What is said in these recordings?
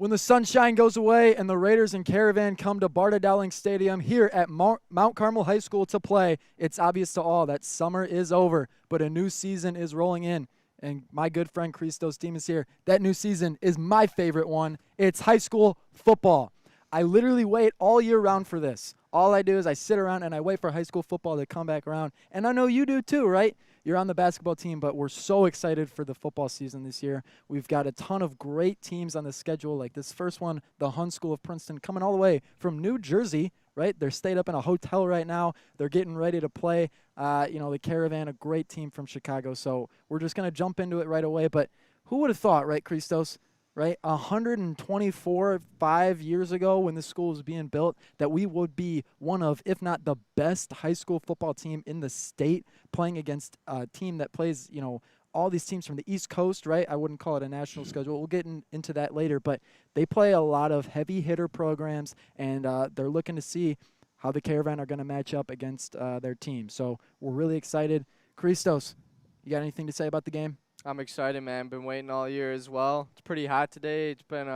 When the sunshine goes away and the Raiders and Caravan come to Barda-Dowling Stadium here at Mount Carmel High School to play, it's obvious to all that summer is over, but a new season is rolling in. And my good friend Christo's team is here. That new season is my favorite one. It's high school football. I literally wait all year round for this. All I do is I sit around and I wait for high school football to come back around. And I know you do too, right? You're on the basketball team, but we're so excited for the football season this year. We've got a ton of great teams on the schedule, like this first one, the Hun School of Princeton, coming all the way from New Jersey, right? They're stayed up in a hotel right now. They're getting ready to play. The Caravan, a great team from Chicago. So we're just going to jump into it right away. But who would have thought, right, Christos? Right, 5 years ago when this school was being built, that we would be one of, if not the best high school football team in the state, playing against a team that plays, all these teams from the East Coast, right? I wouldn't call it a national schedule. We'll get into that later, but they play a lot of heavy hitter programs, and they're looking to see how the Caravan are going to match up against their team. So we're really excited. Christos, you got anything to say about the game? I'm excited, man. Been waiting all year as well. It's pretty hot today. It's been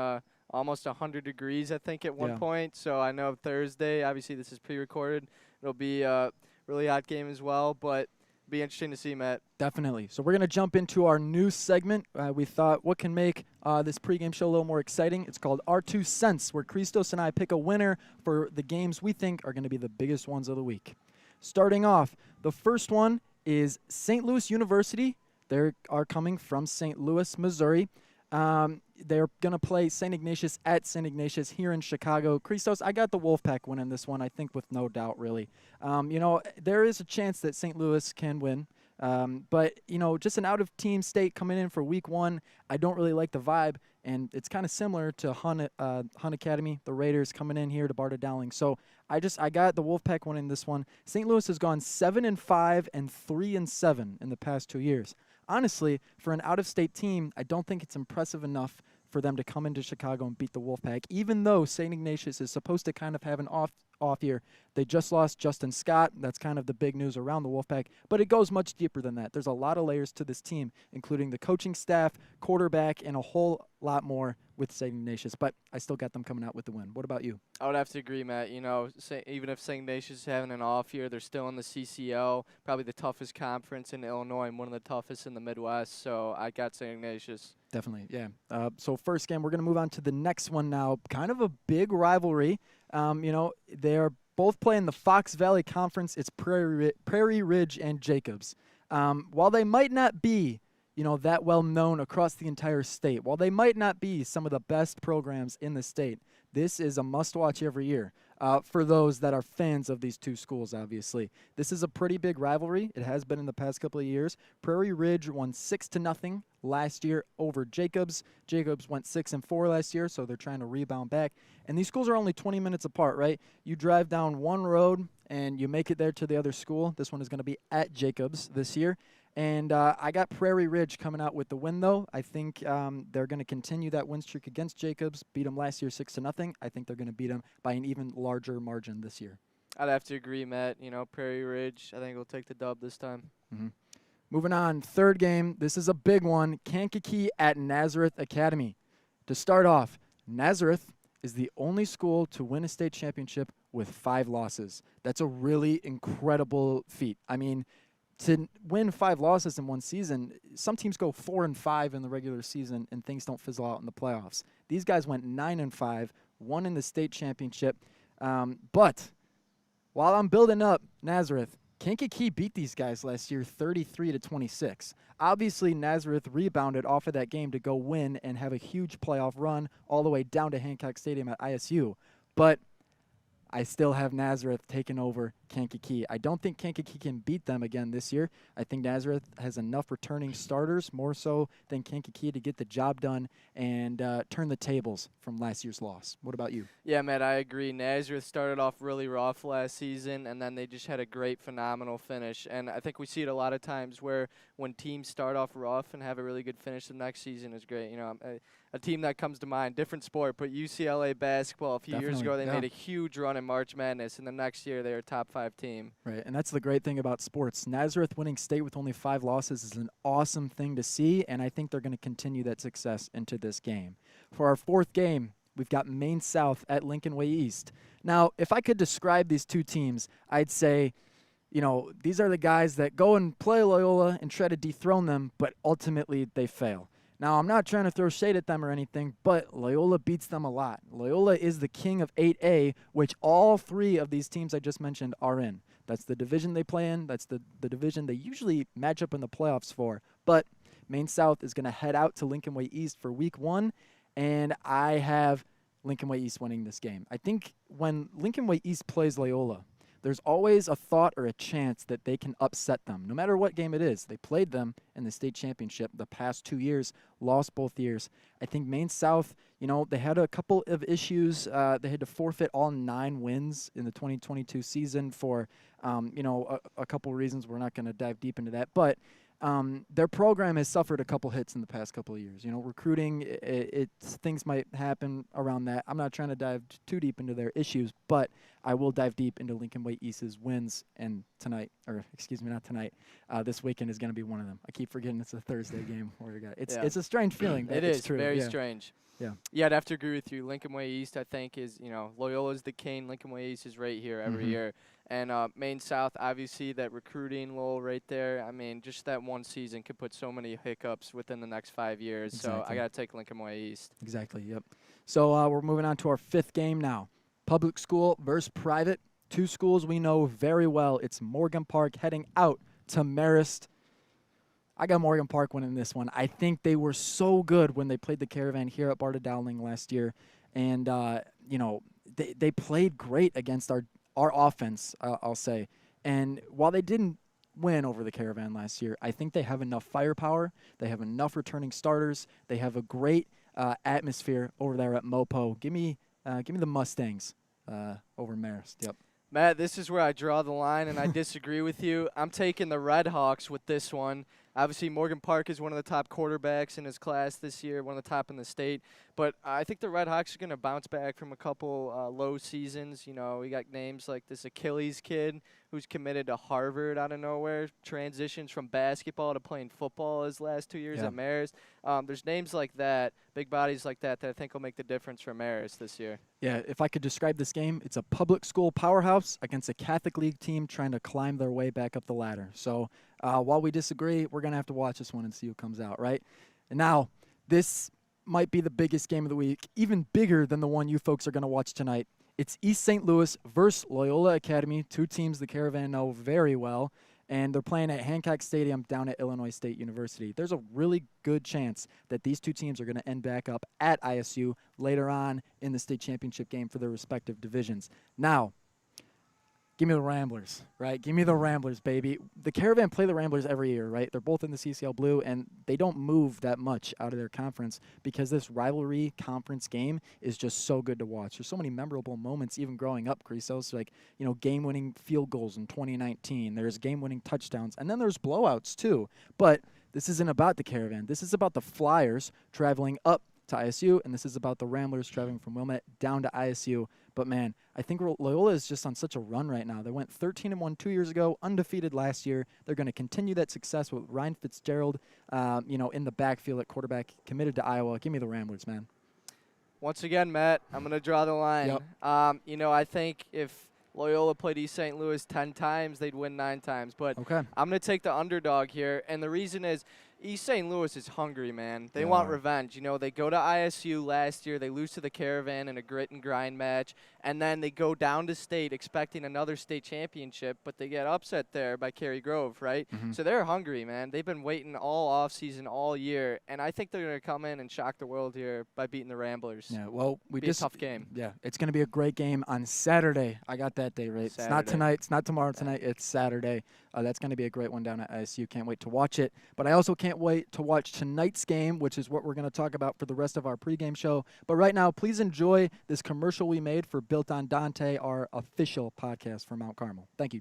almost 100 degrees, I think, at one point. So I know Thursday, obviously this is pre-recorded. It'll be a really hot game as well, but it'll be interesting to see, Matt. Definitely. So we're going to jump into our new segment. We thought, what can make this pregame show a little more exciting? It's called Our 2 Cents, where Christos and I pick a winner for the games we think are going to be the biggest ones of the week. Starting off, the first one is St. Louis University. They are coming from St. Louis, Missouri. They're going to play St. Ignatius at St. Ignatius here in Chicago. Christos, I got the Wolfpack winning this one, I think, with no doubt, really. There is a chance that St. Louis can win. But just an out-of-team state coming in for week one, I don't really like the vibe. And it's kind of similar to Hun Academy, the Raiders coming in here to Barda-Dowling. So I got the Wolfpack winning this one. St. Louis has gone 7-5 and 3-7 in the past 2 years. Honestly, for an out-of-state team, I don't think it's impressive enough for them to come into Chicago and beat the Wolfpack, even though St. Ignatius is supposed to kind of have an off year. They just lost Justin Scott. That's kind of the big news around the Wolfpack, but it goes much deeper than that. There's a lot of layers to this team, including the coaching staff, quarterback, and a whole lot more with St. Ignatius, but I still got them coming out with the win. What about you? I would have to agree, Matt. Even if St. Ignatius is having an off year, they're still in the CCO, probably the toughest conference in Illinois and one of the toughest in the Midwest, so I got St. Ignatius. Definitely, yeah. So first game, we're going to move on to the next one now. Kind of a big rivalry. They're both playing the Fox Valley Conference. It's Prairie Ridge and Jacobs. While they might not be that well known across the entire state, while they might not be some of the best programs in the state, this is a must-watch every year for those that are fans of these two schools, obviously. This is a pretty big rivalry. It has been in the past couple of years. Prairie Ridge won 6-0 last year over Jacobs. Jacobs went 6-4 last year, so they're trying to rebound back. And these schools are only 20 minutes apart, right? You drive down one road and you make it there to the other school. This one is going to be at Jacobs this year. And I got Prairie Ridge coming out with the win, though. I think they're going to continue that win streak against Jacobs, beat them last year 6-0. I think they're going to beat them by an even larger margin this year. I'd have to agree, Matt. Prairie Ridge, I think will take the dub this time. Mm-hmm. Moving on, third game. This is a big one. Kankakee at Nazareth Academy. To start off, Nazareth is the only school to win a state championship with 5 losses. That's a really incredible feat. I mean, to win 5 losses in one season, some teams go 4-5 in the regular season and things don't fizzle out in the playoffs. These guys went 9-5, won in the state championship. But while I'm building up Nazareth, Kankakee beat these guys last year 33-26. Obviously, Nazareth rebounded off of that game to go win and have a huge playoff run all the way down to Hancock Stadium at ISU. But I still have Nazareth taking over Kankakee. I don't think Kankakee can beat them again this year. I think Nazareth has enough returning starters, more so than Kankakee, to get the job done and turn the tables from last year's loss. What about you? Yeah, Matt, I agree. Nazareth started off really rough last season, and then they just had a great, phenomenal finish. And I think we see it a lot of times where when teams start off rough and have a really good finish, the next season is great. A team that comes to mind, different sport, but UCLA basketball a few years ago, they made a huge run in March Madness, and the next year they were top 5 5 team. Right, and that's the great thing about sports. Nazareth winning state with only 5 losses is an awesome thing to see, and I think they're going to continue that success into this game. For our 4th game, we've got Maine South at Lincoln Way East. Now, if I could describe these two teams, I'd say, these are the guys that go and play Loyola and try to dethrone them, but ultimately they fail. Now, I'm not trying to throw shade at them or anything, but Loyola beats them a lot. Loyola is the king of 8A, which all 3 of these teams I just mentioned are in. That's the division they play in. That's the division they usually match up in the playoffs for. But Maine South is going to head out to Lincoln Way East for week 1, and I have Lincoln Way East winning this game. I think when Lincoln Way East plays Loyola, there's always a thought or a chance that they can upset them, no matter what game it is. They played them in the state championship the past 2 years, lost both years. I think Maine South, they had a couple of issues. They had to forfeit all 9 wins in the 2022 season for, a couple reasons. We're not going to dive deep into that. But their program has suffered a couple hits in the past couple of years. Recruiting, things might happen around that. I'm not trying to dive too deep into their issues, but I will dive deep into Lincoln Way East's wins. And this weekend is going to be one of them. I keep forgetting it's a Thursday game. It's a strange feeling. It is true. Very strange. Yeah, I'd have to agree with you. Lincoln Way East, I think, is, Loyola's the king. Lincoln Way East is right here every year. And Maine South, obviously, that recruiting lull right there. I mean, just that one season could put so many hiccups within the next 5 years. Exactly. So I got to take Lincoln Way East. Exactly, yep. So we're moving on to our 5th game now. Public school versus private. 2 schools we know very well. It's Morgan Park heading out to Marist. I got Morgan Park winning this one. I think they were so good when they played the Caravan here at Barda-Dowling last year. And, they played great against our offense, I'll say. And while they didn't win over the Caravan last year, I think they have enough firepower. They have enough returning starters. They have a great atmosphere over there at Mopo. Give me the Mustangs over Marist. Yep. Matt, this is where I draw the line, and I disagree with you. I'm taking the Red Hawks with this one. Obviously, Morgan Park is one of the top quarterbacks in his class this year, one of the top in the state. But I think the Red Hawks are going to bounce back from a couple low seasons. We got names like this Achilles kid who's committed to Harvard out of nowhere, transitions from basketball to playing football his last 2 years at Marist. There's names like that, big bodies like that I think will make the difference for Marist this year. Yeah, if I could describe this game, it's a public school powerhouse against a Catholic League team trying to climb their way back up the ladder. So while we disagree, we're going to have to watch this one and see who comes out, right? And now, this might be the biggest game of the week, even bigger than the one you folks are going to watch tonight. It's East St. Louis versus Loyola Academy, 2 teams the Caravan know very well, and they're playing at Hancock Stadium down at Illinois State University. There's a really good chance that these 2 teams are going to end back up at ISU later on in the state championship game for their respective divisions. Now, give me the Ramblers, right? Give me the Ramblers, baby. The Caravan play the Ramblers every year, right? They're both in the CCL Blue, and they don't move that much out of their conference because this rivalry conference game is just so good to watch. There's so many memorable moments even growing up, Christos, like, game-winning field goals in 2019. There's game-winning touchdowns, and then there's blowouts too. But this isn't about the Caravan. This is about the Flyers traveling up to ISU, and this is about the Ramblers traveling from Wilmette down to ISU. But, man, I think Loyola is just on such a run right now. They went 13-1 2 years ago, undefeated last year. They're going to continue that success with Ryan Fitzgerald, in the backfield at quarterback, committed to Iowa. Give me the Ramblers, man. Once again, Matt, I'm going to draw the line. Yep. I think if Loyola played East St. Louis 10 times, they'd win 9 times. But Okay. I'm going to take the underdog here, and the reason is East St. Louis is hungry, man. They want revenge. They go to ISU last year. They lose to the Caravan in a grit and grind match. And then they go down to state expecting another state championship, but they get upset there by Cary Grove, right? Mm-hmm. So they're hungry, man. They've been waiting all offseason, all year. And I think they're going to come in and shock the world here by beating the Ramblers. Yeah, well, Be a tough game. Yeah, it's going to be a great game on Saturday. I got that day right. Saturday. It's not tonight. It's not tomorrow tonight. It's Saturday. That's going to be a great one down at ISU. Can't wait to watch it. But I also can't wait to watch tonight's game, which is what we're going to talk about for the rest of our pregame show. But right now, please enjoy this commercial we made for Built on Dante, our official podcast for Mount Carmel. Thank you.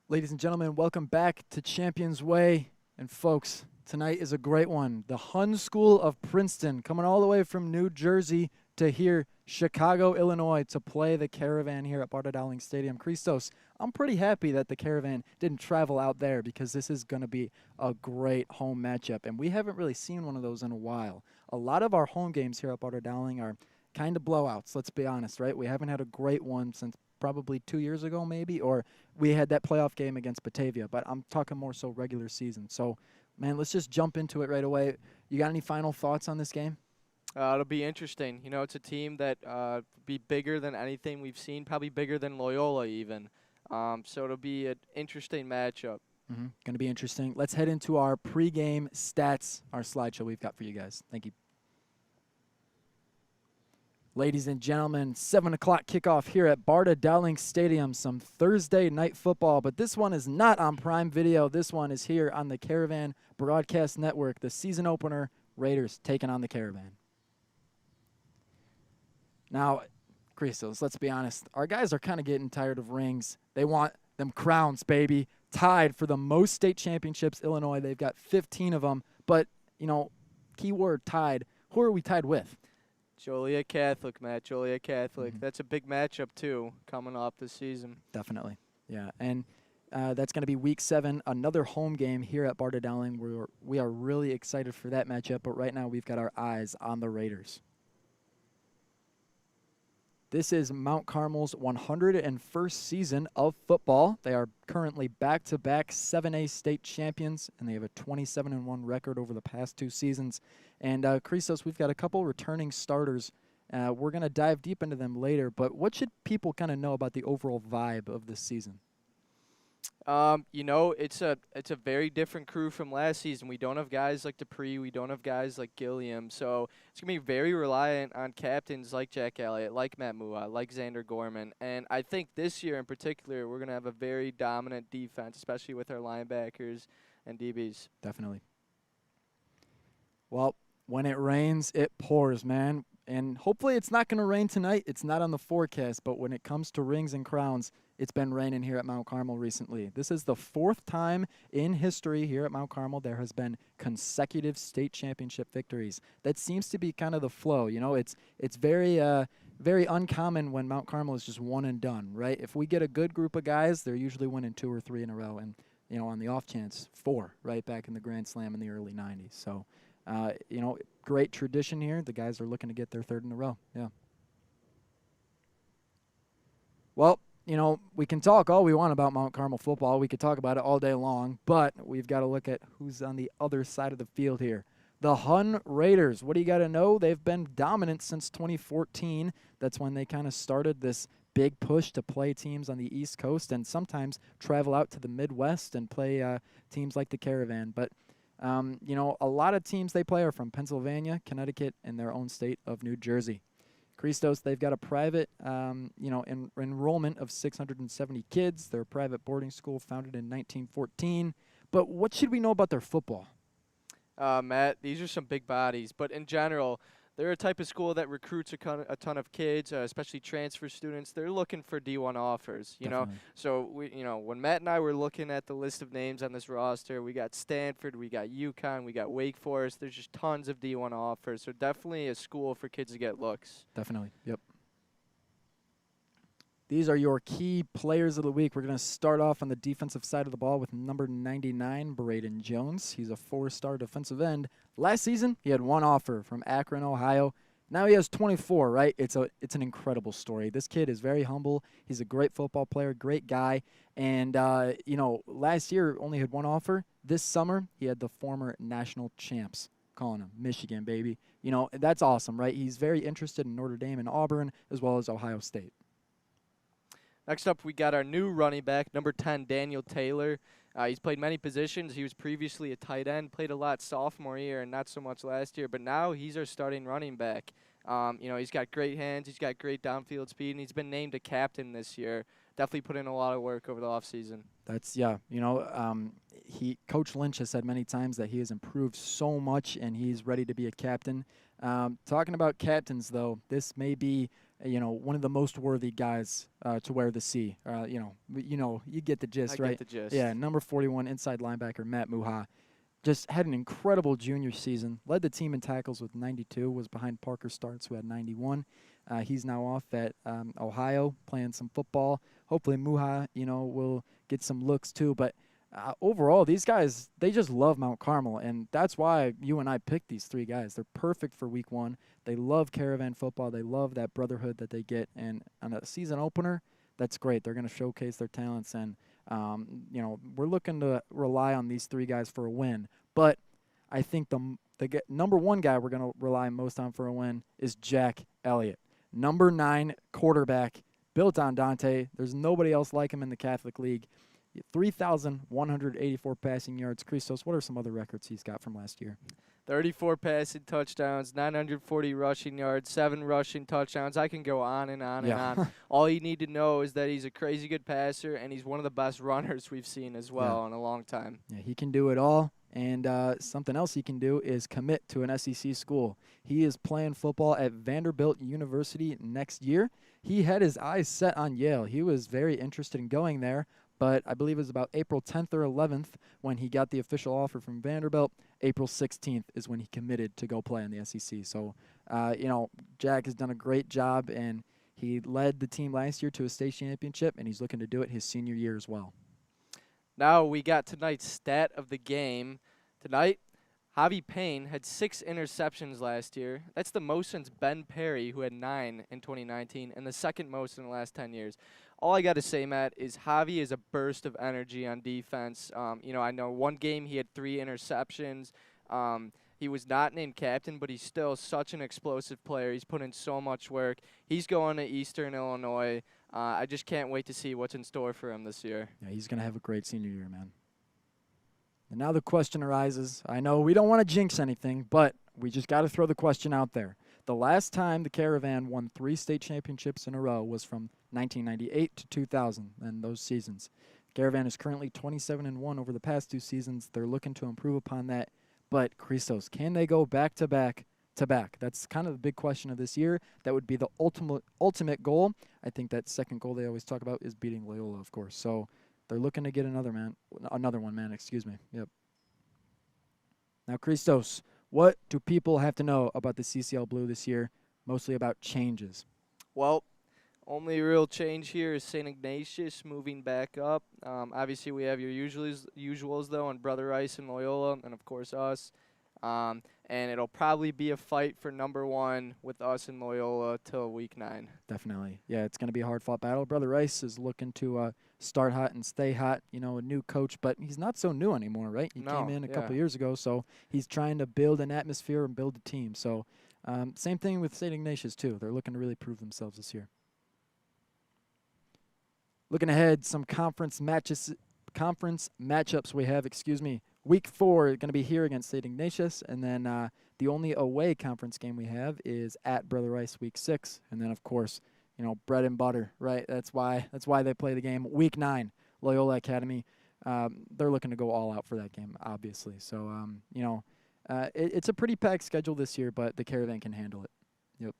Ladies and gentlemen, welcome back to Champions Way. And folks, tonight is a great one. The Hun School of Princeton coming all the way from New Jersey to here, Chicago, Illinois, to play the Caravan here at Barda-Dowling Stadium. Christos, I'm pretty happy that the Caravan didn't travel out there because this is going to be a great home matchup. And we haven't really seen one of those in a while. A lot of our home games here at Barda-Dowling are kind of blowouts, let's be honest, right? We haven't had a great one since probably 2 years ago maybe, or we had that playoff game against Batavia, but I'm talking more so regular season. So, man, let's just jump into it right away. You got any final thoughts on this game? It'll be interesting. You know, it's a team that be bigger than anything we've seen, probably bigger than Loyola even. So it'll be an interesting matchup. Going to be interesting. Let's head into our pregame stats, our slideshow we've got for you guys. Thank you. Ladies and gentlemen, 7 o'clock kickoff here at Barda-Dowling Stadium. Some Thursday night football, but this one is not on Prime Video. This one is here on the Caravan Broadcast Network. The season opener, Raiders taking on the Caravan. Now, Christos, let's be honest. Our guys are kind of getting tired of rings. They want them crowns, baby. Tied for the most state championships, Illinois. They've got 15 of them. But, you know, keyword tied. Who are we tied with? Joliet Catholic, Matt. Joliet Catholic. That's a big matchup, too, coming off this season. Definitely, yeah. And that's going to be Week 7, another home game here at Barda-Dowling. We are really excited for that matchup, but right now we've got our eyes on the Raiders. This is Mount Carmel's 101st season of football. They are currently back-to-back 7A state champions, and they have a 27-1 record over the past 2 seasons. And, Christos, we've got a couple returning starters. We're going to dive deep into them later, but what should people kind of know about the overall vibe of this season? You know, it's a very different crew from last season. We don't have guys like Dupree. We don't have guys like Gilliam. So it's going to be very reliant on captains like Jack Elliott, like Matt Mua, like Xander Gorman. And I think this year in particular, we're going to have a very dominant defense, especially with our linebackers and DBs. Definitely. Well, when it rains, it pours, man. And hopefully it's not going to rain tonight. It's not on the forecast. But when it comes to rings and crowns, it's been raining here at Mount Carmel recently. This is the 4th time in history here at Mount Carmel there has been consecutive state championship victories. That seems to be kind of the flow. You know, it's very very uncommon when Mount Carmel is just one and done, right? If we get a good group of guys, they're usually winning 2 or 3 in a row. And, you know, on the off chance, 4, right, back in the Grand Slam in the early 90s. So, you know, great tradition here. The guys are looking to get their 3rd in a row. Yeah. Well, you know, we can talk all we want about Mount Carmel football. We could talk about it all day long, but we've got to look at who's on the other side of the field here. The Hun Raiders. What do you got to know? They've been dominant since 2014. That's when they kind of started this big push to play teams on the East Coast and sometimes travel out to the Midwest and play teams like the Caravan. But, you know, a lot of teams they play are from Pennsylvania, Connecticut, and their own state of New Jersey. Christos, they've got a private, you know, enrollment of 670 kids. They're a private boarding school founded in 1914. But what should we know about their football? Matt, these are some big bodies. But in general, they're a type of school that recruits a ton of kids, especially transfer students. They're looking for D1 offers, you know. So, when Matt and I were looking at the list of names on this roster, we got Stanford, we got UConn, we got Wake Forest. There's just tons of D1 offers. So definitely a school for kids to get looks. Definitely, yep. These are your key players of the week. We're going to start off on the defensive side of the ball with number 99, Braden Jones. He's a 4-star defensive end. Last season, he had 1 offer from Akron, Ohio. Now he has 24, right? It's an incredible story. This kid is very humble. He's a great football player, great guy. And, you know, last year only had 1 offer. This summer, he had the former national champs calling him Michigan, baby. You know, that's awesome, right? He's very interested in Notre Dame and Auburn as well as Ohio State. Next up, we got our new running back, number 10, Daniel Taylor. He's played many positions. He was previously a tight end, played a lot sophomore year and not so much last year, but now he's our starting running back. You know, he's got great hands, he's got great downfield speed, and he's been named a captain this year. Definitely put in a lot of work over the offseason. Yeah, you know, Coach Lynch has said many times that he has improved so much and he's ready to be a captain. Talking about captains, though, this may be one of the most worthy guys to wear the C. You get the gist, right? Get the gist. Yeah, number 41 inside linebacker Matt Muha. Just had an incredible junior season. Led the team in tackles with 92. Was behind Parker Starts, who had 91. He's now off at Ohio playing some football. Hopefully Muha, will get some looks too. But overall, these guys, they just love Mount Carmel, and that's why you and I picked these three guys. They're perfect for week 1. They love Caravan football. They love that brotherhood that they get. And on a season opener, that's great. They're going to showcase their talents, and we're looking to rely on these three guys for a win. But I think the number one guy we're going to rely most on for a win is Jack Elliott, number 9 quarterback, built on Dante. There's nobody else like him in the Catholic League. 3,184 passing yards. Christos, what are some other records he's got from last year? 34 passing touchdowns, 940 rushing yards, 7 rushing touchdowns. I can go on and on and on. All you need to know is that he's a crazy good passer, and he's one of the best runners we've seen as well in a long time. Yeah, he can do it all. And something else he can do is commit to an SEC school. He is playing football at Vanderbilt University next year. He had his eyes set on Yale. He was very interested in going there, but I believe it was about April 10th or 11th when he got the official offer from Vanderbilt. April 16th is when he committed to go play in the SEC. So, Jack has done a great job, and he led the team last year to a state championship, and he's looking to do it his senior year as well. Now we got tonight's stat of the game. Tonight, Javi Payne had 6 interceptions last year. That's the most since Ben Perry, who had 9 in 2019, and the second most in the last 10 years. All I got to say, Matt, is Javi is a burst of energy on defense. I know one game he had 3 interceptions. He was not named captain, but he's still such an explosive player. He's put in so much work. He's going to Eastern Illinois. I just can't wait to see what's in store for him this year. Yeah, he's going to have a great senior year, man. And now the question arises. I know we don't want to jinx anything, but we just got to throw the question out there. The last time the Caravan won 3 state championships in a row was from 1998 to 2000, and those seasons. Caravan is currently 27-1 over the past 2 seasons. They're looking to improve upon that. But, Christos, can they go back-to-back? That's kind of the big question of this year. That would be the ultimate goal. I think that second goal they always talk about is beating Loyola, of course. So they're looking to get another one. Excuse me. Yep. Now, Christos, what do people have to know about the CCL Blue this year, mostly about changes? Well, only real change here is St. Ignatius moving back up. Obviously, we have your usuals, though, on Brother Rice and Loyola, and, of course, us. And it'll probably be a fight for number 1 with us and Loyola till week 9. Definitely. Yeah, it's going to be a hard-fought battle. Brother Rice is looking to start hot and stay hot, a new coach, but he's not so new anymore, right? He came in a couple years ago, so he's trying to build an atmosphere and build a team. So same thing with St. Ignatius, too. They're looking to really prove themselves this year. Looking ahead, some conference matchups we have, Week 4 going to be here against St. Ignatius, and then the only away conference game we have is at Brother Rice Week 6, and then of course, bread and butter, right? That's why they play the game. Week 9, Loyola Academy. They're looking to go all out for that game, obviously. So it's a pretty packed schedule this year, but the Caravan can handle it. Yep.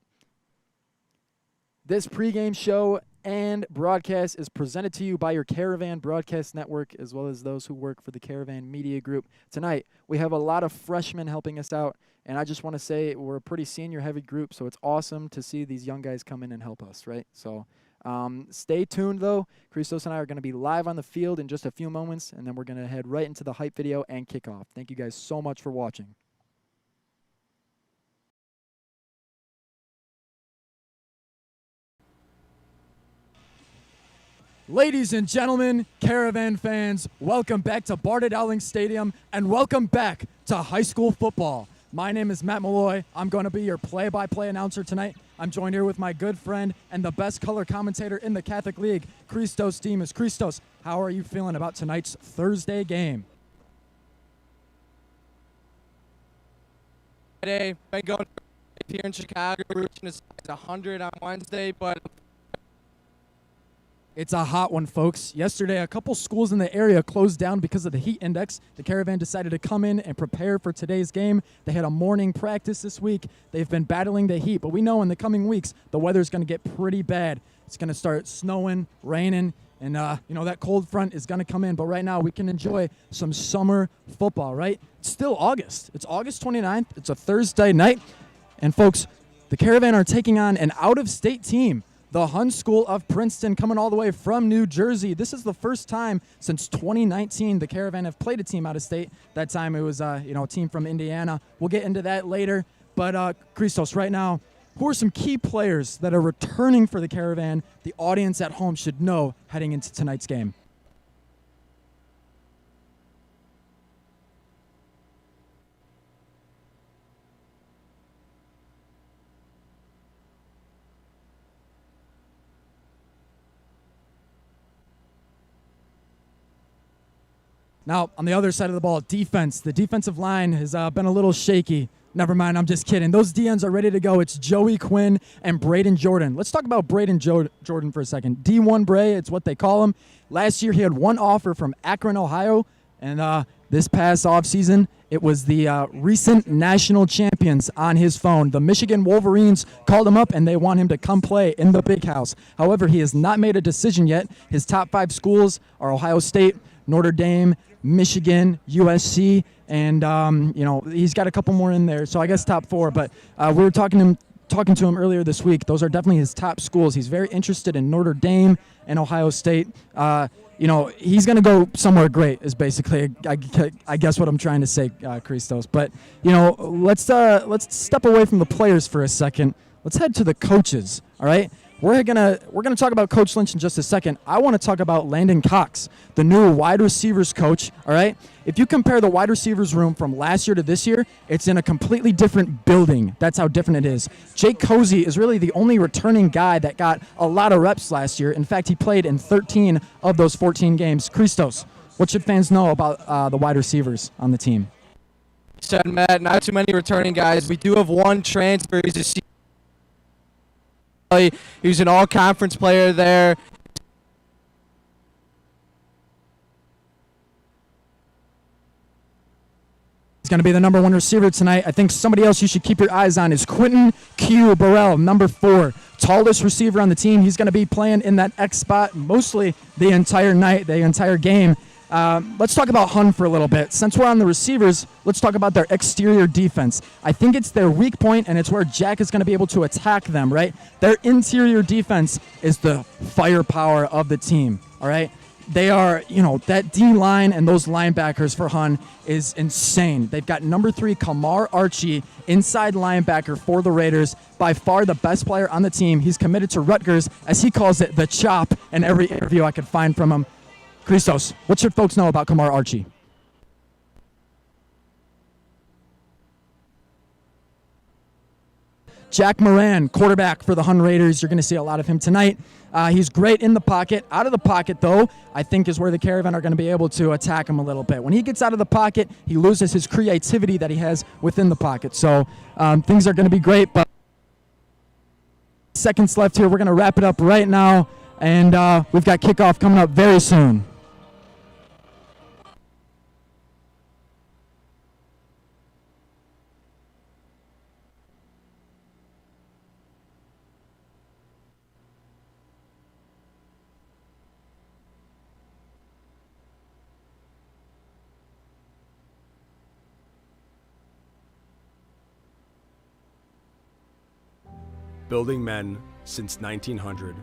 This pregame show and broadcast is presented to you by your Caravan Broadcast Network, as well as those who work for the Caravan Media Group. Tonight, we have a lot of freshmen helping us out, and I just want to say we're a pretty senior-heavy group, so it's awesome to see these young guys come in and help us, right? So stay tuned, though. Christos and I are going to be live on the field in just a few moments, and then we're going to head right into the hype video and kickoff. Thank you guys so much for watching. Ladies and gentlemen, Caravan fans, welcome back to Barda-Dowling Stadium and welcome back to high school football. My name is Matt Malloy. I'm going to be your play-by-play announcer tonight. I'm joined here with my good friend and the best color commentator in the Catholic League, Christos Demas. Christos, how are you feeling about tonight's Thursday game? Today, been going here in Chicago, reaching as 100 on Wednesday, but It's a hot one, folks. Yesterday, a couple schools in the area closed down because of the heat index. The Caravan decided to come in and prepare for today's game. They had a morning practice this week. They've been battling the heat, but we know in the coming weeks, the weather's going to get pretty bad. It's going to start snowing, raining, and that cold front is going to come in. But right now, we can enjoy some summer football, right? It's still August. It's August 29th. It's a Thursday night. And, folks, the Caravan are taking on an out-of-state team, the Hun School of Princeton, coming all the way from New Jersey. This is the first time since 2019 the Caravan have played a team out of state. That time it was a team from Indiana. We'll get into that later. But Christos, right now, who are some key players that are returning for the Caravan the audience at home should know heading into tonight's game? Now, on the other side of the ball, defense. The defensive line has been a little shaky. Never mind, I'm just kidding. Those DNs are ready to go. It's Joey Quinn and Braden Jordan. Let's talk about Braden Jordan for a second. D1 Bray, it's what they call him. Last year, he had one offer from Akron, Ohio, and this past offseason, it was the recent national champions on his phone. The Michigan Wolverines called him up, and they want him to come play in the Big House. However, he has not made a decision yet. His top 5 schools are Ohio State, Notre Dame, Michigan, USC, and he's got a couple more in there. So I guess top 4. But we were talking to him earlier this week. Those are definitely his top schools. He's very interested in Notre Dame and Ohio State. He's going to go somewhere great is basically, I guess what I'm trying to say, Christos. But, let's step away from the players for a second. Let's head to the coaches, all right? We're gonna talk about Coach Lynch in just a second. I want to talk about Landon Cox, the new wide receivers coach, all right? If you compare the wide receivers room from last year to this year, it's in a completely different building. That's how different it is. Jake Cozy is really the only returning guy that got a lot of reps last year. In fact, he played in 13 of those 14 games. Christos, what should fans know about the wide receivers on the team? Said Matt, not too many returning guys. We do have one transfer. He was an all-conference player there. He's going to be the number 1 receiver tonight. I think somebody else you should keep your eyes on is Quentin Q. Burrell, number 4. Tallest receiver on the team. He's going to be playing in that X spot mostly the entire night, the entire game. Let's talk about Hun for a little bit. Since we're on the receivers, let's talk about their exterior defense. I think it's their weak point, and it's where Jack is going to be able to attack them, right? Their interior defense is the firepower of the team, all right? They are, that D-line and those linebackers for Hun is insane. They've got number 3, Kamar Archie, inside linebacker for the Raiders, by far the best player on the team. He's committed to Rutgers, as he calls it, the chop, in every interview I could find from him. Christos, what should folks know about Kamar Archie? Jack Moran, quarterback for the Hun Raiders. You're going to see a lot of him tonight. He's great in the pocket. Out of the pocket, though, I think is where the Caravan are going to be able to attack him a little bit. When he gets out of the pocket, he loses his creativity that he has within the pocket. So things are going to be great. But seconds left here. We're going to wrap it up right now. And we've got kickoff coming up very soon. Building men since 1900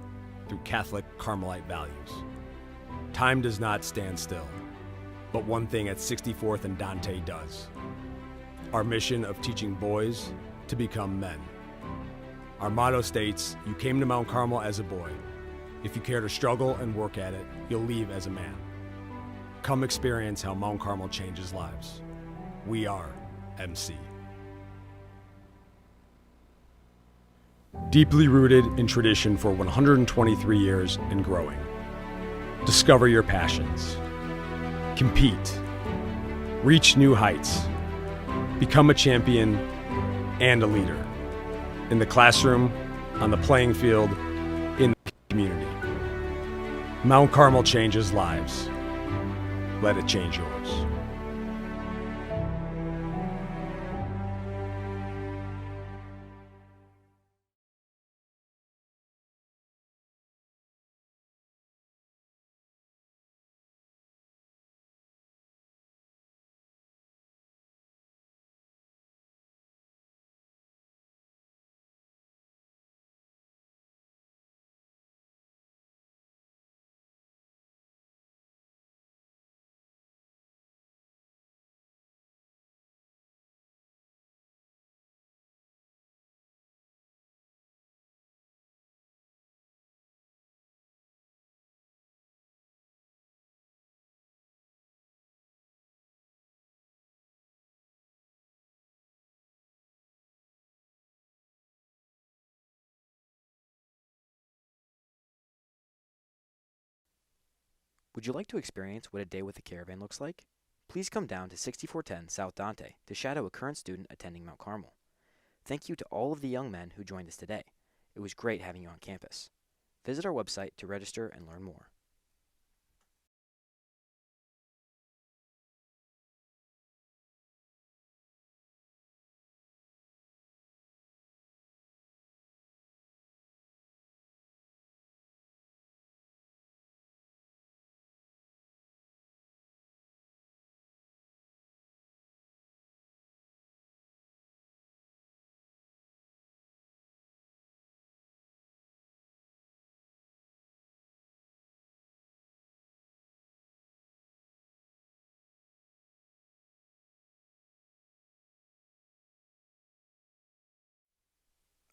through Catholic Carmelite values. Time does not stand still, but one thing at 64th and Dante does. Our mission of teaching boys to become men. Our motto states, you came to Mount Carmel as a boy. If you care to struggle and work at it, you'll leave as a man. Come experience how Mount Carmel changes lives. We are MC. Deeply rooted in tradition for 123 years and growing. Discover your passions. Compete. Reach new heights. Become a champion and a leader. In the classroom, on the playing field, in the community. Mount Carmel changes lives. Let it change yours. Would you like to experience what a day with the Caravan looks like? Please come down to 6410 South Dante to shadow a current student attending Mount Carmel. Thank you to all of the young men who joined us today. It was great having you on campus. Visit our website to register and learn more.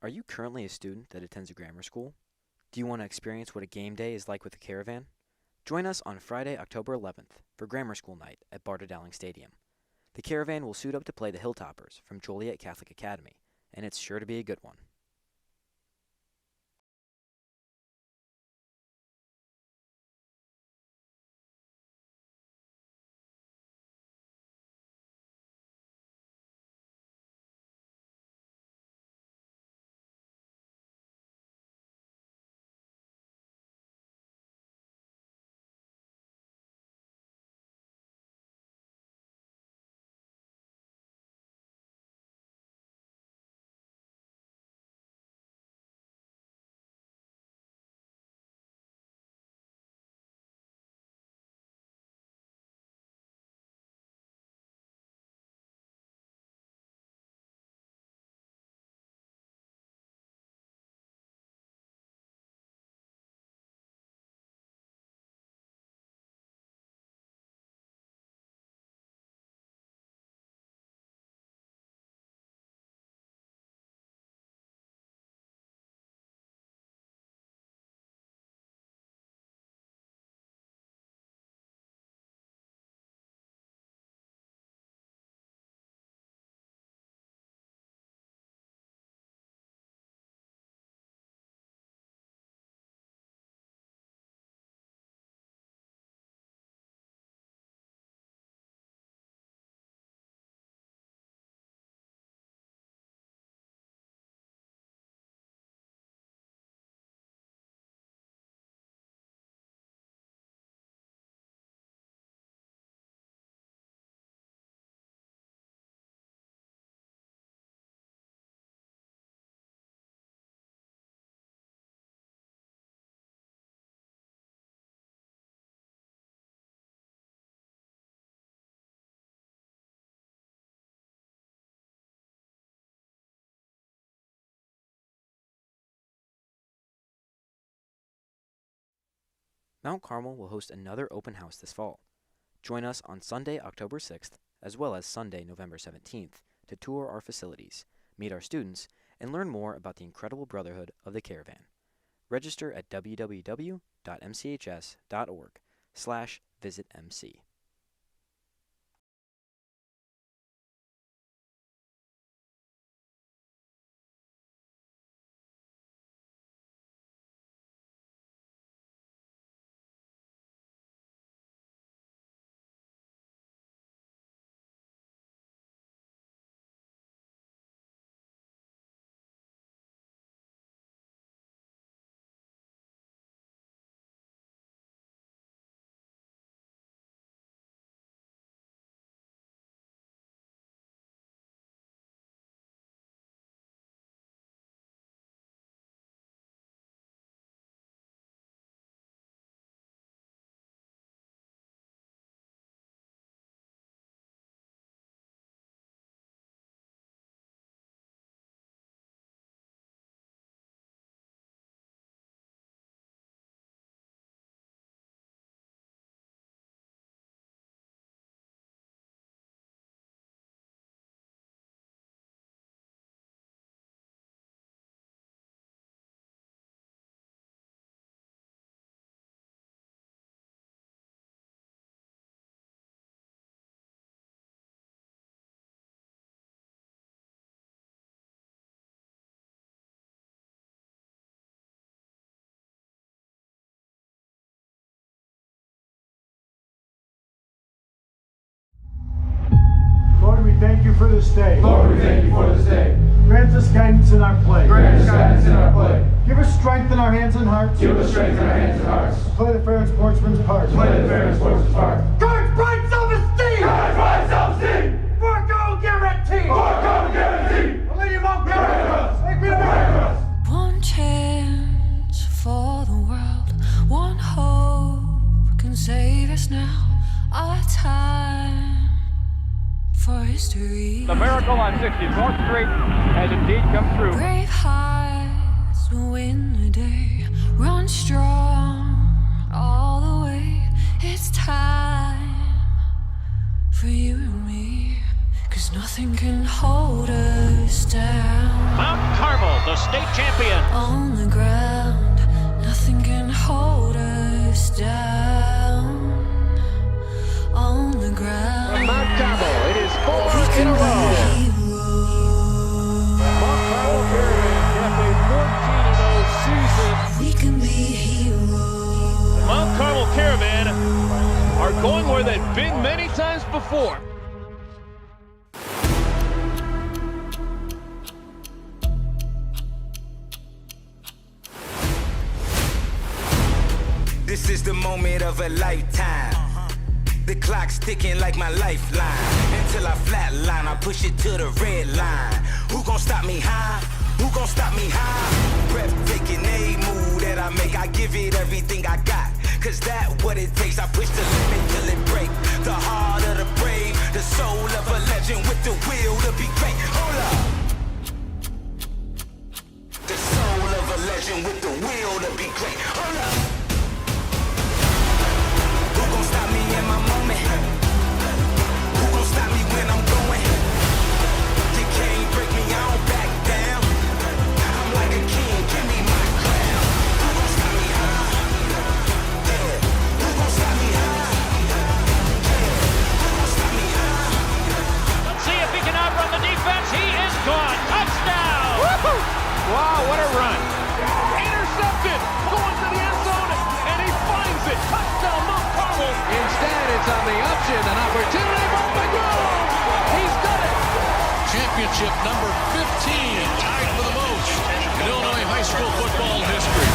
Are you currently a student that attends a grammar school? Do you want to experience what a game day is like with the Caravan? Join us on Friday, October 11th for Grammar School Night at Barda-Dowling Stadium. The Caravan will suit up to play the Hilltoppers from Joliet Catholic Academy, and it's sure to be a good one. Mount Carmel will host another open house this fall. Join us on Sunday, October 6th, as well as Sunday, November 17th, to tour our facilities, meet our students, and learn more about the incredible brotherhood of the Caravan. Register at www.mchs.org/visitmc. you for this day. Lord, we thank you for this day. Grant us guidance in our play. Grant us guidance in our play. Give us strength in our hands and hearts. Give us strength in our hands and hearts. Play the fair and sportsman's part. Play the fair and sportsman's part. Courage, pride, self-esteem. Courage, pride, self-esteem. For goal guarantee. For goal guarantee. Lady Mount Carmel. One chance for the world. One hope can save us now. Our time for history. The miracle on 64th Street has indeed come true. Brave hearts will win the day. Run strong all the way. It's time for you and me. 'Cause nothing can hold us down. Mount Carmel, the state champion. On the ground, nothing can hold us down. On the ground. From Mount Carmel, it is 4 in a row. Mount Carmel Caravan kept a 14-0 season. We can be heroes. Mount Carmel Caravan are going where they've been many times before. This is the moment of a lifetime. The clock's ticking like my lifeline. Until I flatline, I push it to the red line. Who gon' stop me high? Who gon' stop me high? Breathtaking, a move that I make, I give it everything I got. 'Cause that what it takes, I push the limit till it break. The heart of the brave, the soul of a legend with the will to be great. Hold up. The soul of a legend with the will to be great. Hold up. Who gon' stop me in my moment? Who gon' stop me when I'm going? You can't break me, I don't back down. I'm like a king, give me my crown. Who gon' stop me high? Yeah. Who gon' stop me high? Yeah. Who gon' stop me high? Let's see if he can outrun the defense. He is gone. Touchdown! Woo-hoo! Wow, what a run. Intercepted. Going to the end zone, and he finds it. Touchdown, Mount Carmel. Instead, it's on the option. An opportunity for Pregame. He's done it. Championship number 15, tied for the most in Illinois high school football history.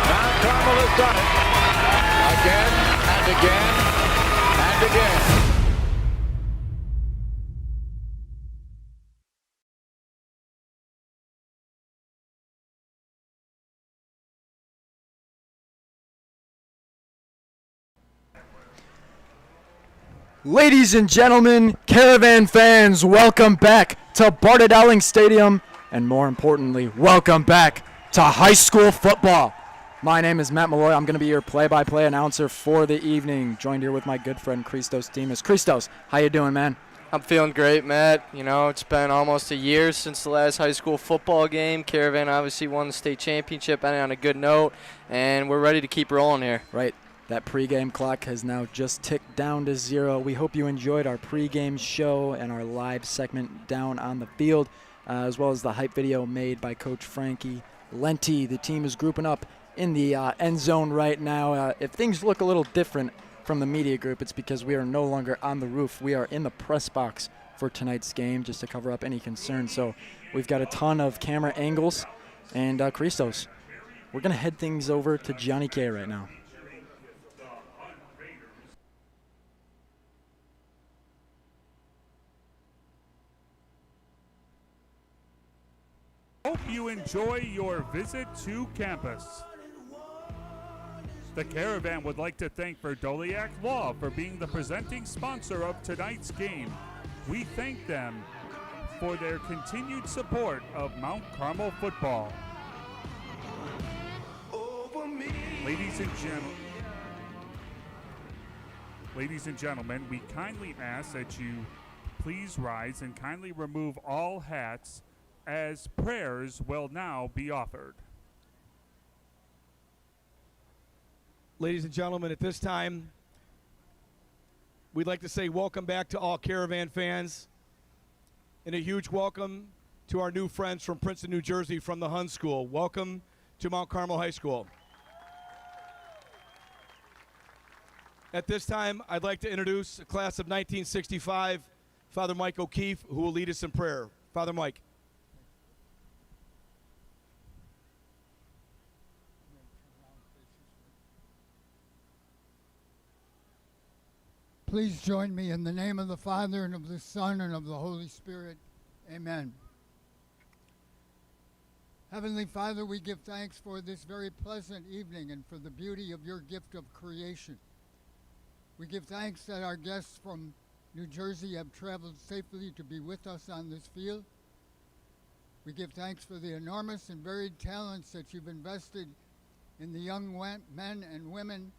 Mount Carmel has done it. Again and again and again. Ladies and gentlemen, Caravan fans, welcome back to Barda-Dowling Stadium, and more importantly, welcome back to high school football. My name is Matt Malloy. I'm going to be your play-by-play announcer for the evening, joined here with my good friend Christos Demas. Christos, how you doing, man? I'm feeling great, Matt. You know, it's been almost a year since the last high school football game. Caravan obviously won the state championship, ending on a good note, and we're ready to keep rolling here. Right. That pregame clock has now just ticked down to 0. We hope you enjoyed our pregame show and our live segment down on the field, as well as the hype video made by Coach Frankie Lenti. The team is grouping up in the end zone right now. If things look a little different from the media group, it's because we are no longer on the roof. We are in the press box for tonight's game just to cover up any concerns. So we've got a ton of camera angles. And Christos, we're going to head things over to Johnny K right now. Hope you enjoy your visit to campus. The Caravan would like to thank Verdoliak Law for being the presenting sponsor of tonight's game. We thank them for their continued support of Mount Carmel football. Ladies and gentlemen, we kindly ask that you please rise and kindly remove all hats, as prayers will now be offered. Ladies and gentlemen, at this time, we'd like to say welcome back to all Caravan fans, and a huge welcome to our new friends from Princeton, New Jersey from the Hun School. Welcome to Mount Carmel High School. At this time, I'd like to introduce the class of 1965, Father Mike O'Keefe, who will lead us in prayer. Father Mike. Please join me in the name of the Father, and of the Son, and of the Holy Spirit. Amen. Heavenly Father, we give thanks for this very pleasant evening and for the beauty of your gift of creation. We give thanks that our guests from New Jersey have traveled safely to be with us on this field. We give thanks for the enormous and varied talents that you've invested in the young men and women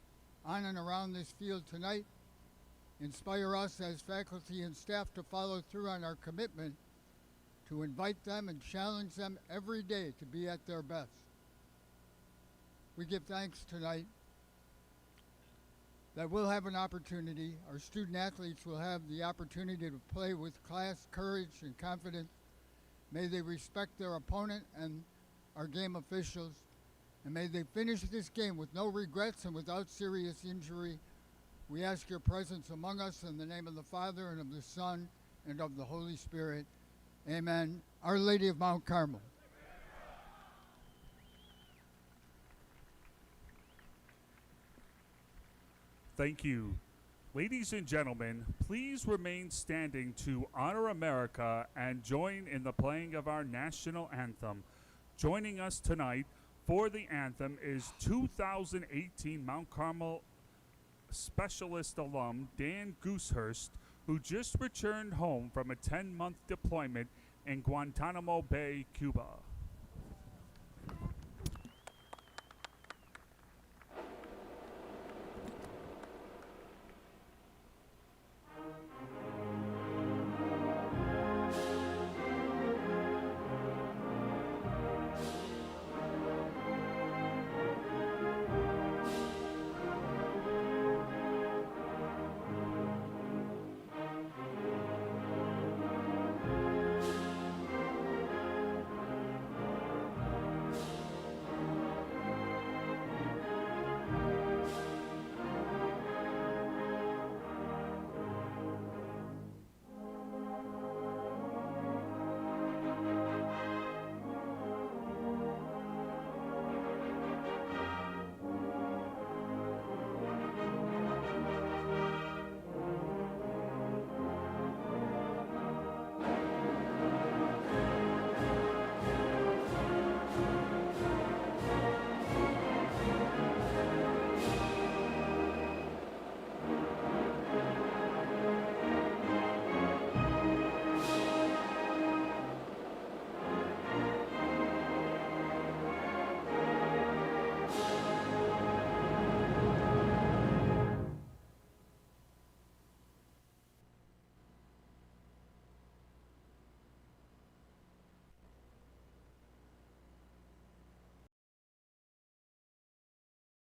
on and around this field tonight. Inspire us as faculty and staff to follow through on our commitment to invite them and challenge them every day to be at their best. We give thanks tonight that we'll have an opportunity, our student athletes will have the opportunity to play with class, courage, and confidence. May they respect their opponent and our game officials, and may they finish this game with no regrets and without serious injury. We ask your presence among us in the name of the Father, and of the Son, and of the Holy Spirit. Amen. Our Lady of Mount Carmel. Thank you. Ladies and gentlemen, please remain standing to honor America and join in the playing of our national anthem. Joining us tonight for the anthem is 2018 Mount Carmel Specialist alum Dan Goosehurst, who just returned home from a 10-month deployment in Guantanamo Bay, Cuba.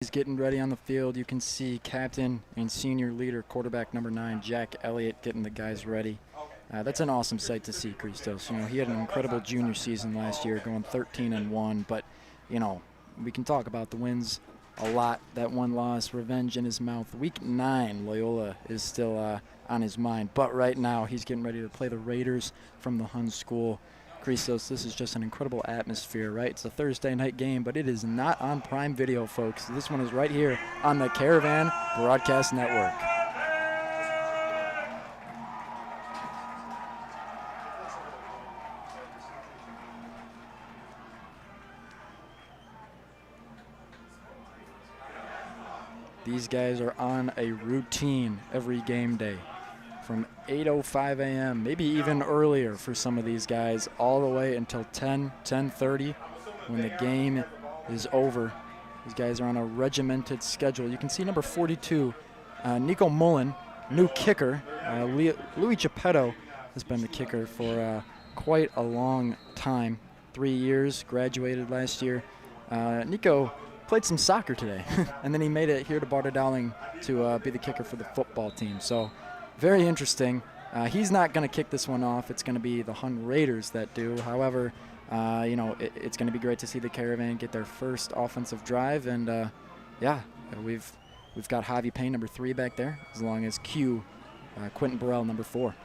He's getting ready on the field. You can see captain and senior leader, quarterback number 9, Jack Elliott, getting the guys ready. That's an awesome sight to see, Christos. You know, he had an incredible junior season last year, going 13-1. But, you know, we can talk about the wins a lot. That one loss, revenge in his mouth. Week 9, Loyola is still on his mind. But right now, he's getting ready to play the Raiders from the Hun School. Christos, this is just an incredible atmosphere, right? It's a Thursday night game, but it is not on Prime Video, folks. This one is right here on the Caravan Broadcast Network. These guys are on a routine every game day, from 8:05 a.m., maybe even earlier for some of these guys, all the way until 10:30 when the game is over. These guys are on a regimented schedule. You can see number 42, Nico Mullen, new kicker. Louis Geppetto has been the kicker for quite a long time, 3 years, graduated last year. Nico played some soccer today, and then he made it here to Barda-Dowling to be the kicker for the football team. So very interesting. He's not going to kick this one off. It's going to be the Hun Raiders that do. However, It's going to be great to see the Caravan get their first offensive drive. And, we've got Javi Payne, number 3, back there, as long as Quentin Burrell, number 4.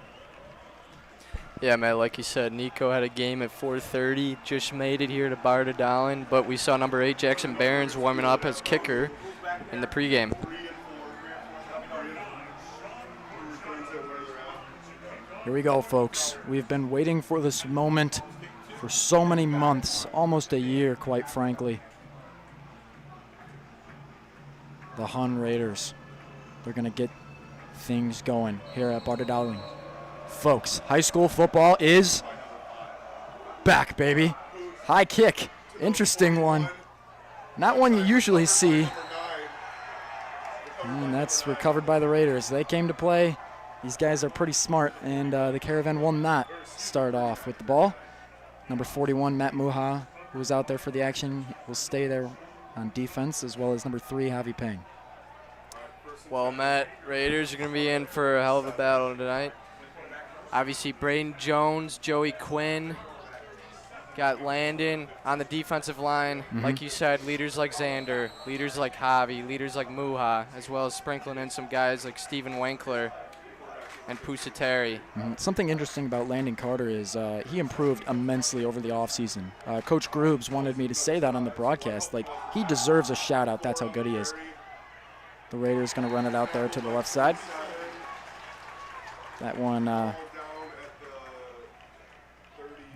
Yeah, Matt, like you said, Nico had a game at 4:30, just made it here to Barda-Dowling, but we saw number 8, Jackson Barons, warming up as kicker in the pregame. Here we go, folks. We've been waiting for this moment for so many months, almost a year, quite frankly. The Hun Raiders, they're going to get things going here at Barda-Dowling. Folks, high school football is back, baby. High kick. Interesting one. Not one you usually see. And that's recovered by the Raiders. They came to play. These guys are pretty smart, and the Caravan will not start off with the ball. Number 41, Matt Muha, who was out there for the action, will stay there on defense, as well as number 3, Javi Payne. Well, Matt, Raiders are going to be in for a hell of a battle tonight. Obviously, Braden Jones, Joey Quinn, got Landon on the defensive line. Like you said, leaders like Xander, leaders like Javi, leaders like Muha, as well as sprinkling in some guys like Steven Winkler and Pusateri. Something interesting about Landon Carter is he improved immensely over the offseason. Coach Groobs wanted me to say that on the broadcast. Like, he deserves a shout-out. That's how good he is. The Raiders going to run it out there to the left side. That one,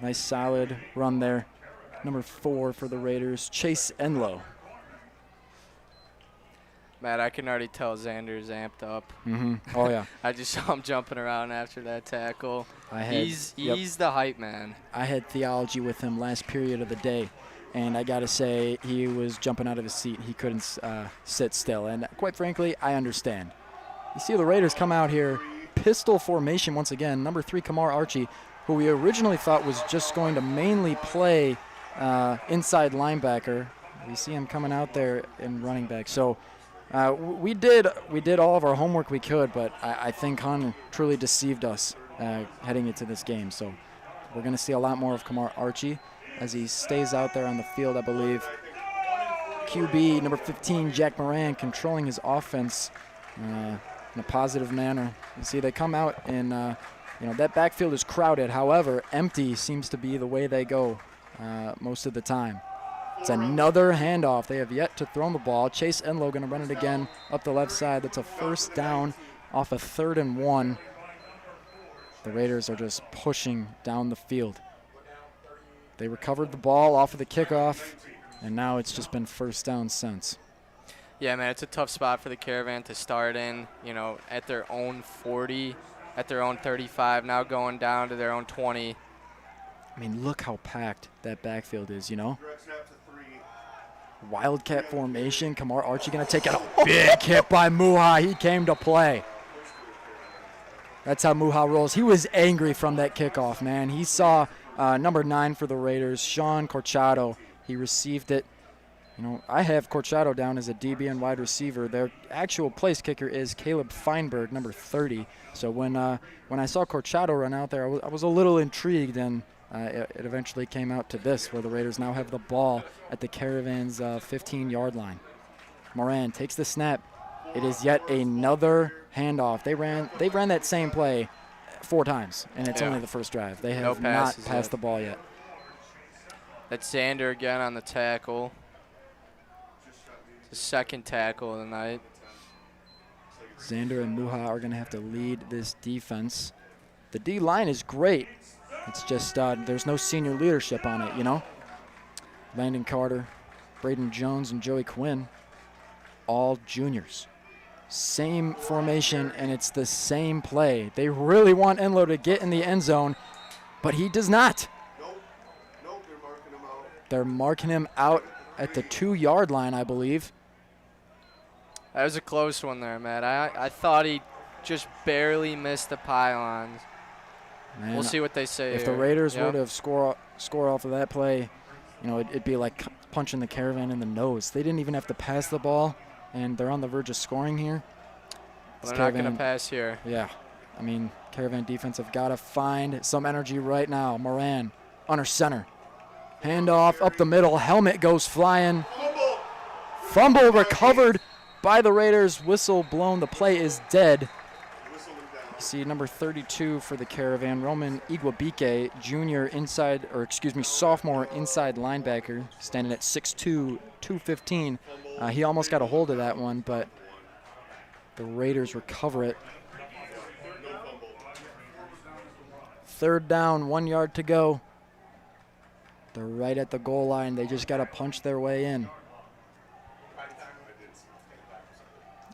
nice solid run there. Number 4 for the Raiders, Chase Enlow. Matt, I can already tell Xander's amped up. Oh, yeah. I just saw him jumping around after that tackle. He's the hype man. I had theology with him last period of the day, and I got to say, he was jumping out of his seat. He couldn't sit still, and quite frankly, I understand. You see the Raiders come out here, pistol formation once again. Number 3, Kamar Archie, who we originally thought was just going to mainly play inside linebacker. We see him coming out there in running back. So we did all of our homework we could, but I think Hun truly deceived us heading into this game. So we're going to see a lot more of Kamar Archie as he stays out there on the field, I believe. QB number 15, Jack Moran, controlling his offense in a positive manner. You see they come out and that backfield is crowded. However, empty seems to be the way they go most of the time. It's another handoff. They have yet to throw the ball. Chase Enlow going to run it again up the left side. That's a first down off a 3rd and 1. The Raiders are just pushing down the field. They recovered the ball off of the kickoff, and now it's just been first down since. Yeah, man, it's a tough spot for the Caravan to start in, at their own 40, at their own 35, now going down to their own 20. I mean, look how packed that backfield is, Wildcat formation. Kamar Archie going to take a big hit by Muha. He came to play. That's how Muha rolls. He was angry from that kickoff, man. He saw number 9 for the Raiders, Sean Corchado. He received it. I have Corchado down as a DB and wide receiver. Their actual place kicker is Caleb Feinberg, number 30. So when I saw Corchado run out there, I was a little intrigued, and it eventually came out to this, where the Raiders now have the ball at the Caravan's 15-yard line. Moran takes the snap. It is yet another handoff. They ran that same play 4 times, and it's only the first drive. They have not passed the ball yet. That's Xander again on the tackle. The second tackle of the night. Xander and Muha are going to have to lead this defense. The D-line is great. It's just there's no senior leadership on it, Landon Carter, Braden Jones, and Joey Quinn, all juniors. Same formation, and it's the same play. They really want Enlow to get in the end zone, but he does not. Nope, they're marking him out. They're marking him out at the 2-yard line, I believe. That was a close one there, Matt. I thought he just barely missed the pylons. Man, we'll see what they say. If the Raiders were to score off of that play, it'd be like punching the Caravan in the nose. They didn't even have to pass the ball, and they're on the verge of scoring here. Well, they're not going to pass here. Yeah. I mean, Caravan defense have got to find some energy right now. Moran under center. Handoff up the middle. Helmet goes flying. Fumble recovered by the Raiders. Whistle blown. The play is dead. You see number 32 for the Caravan, Roman Iguabike, sophomore inside linebacker, standing at 6'2", 215. He almost got a hold of that one, but the Raiders recover it. 3rd down, 1 yard to go. They're right at the goal line. They just got to punch their way in.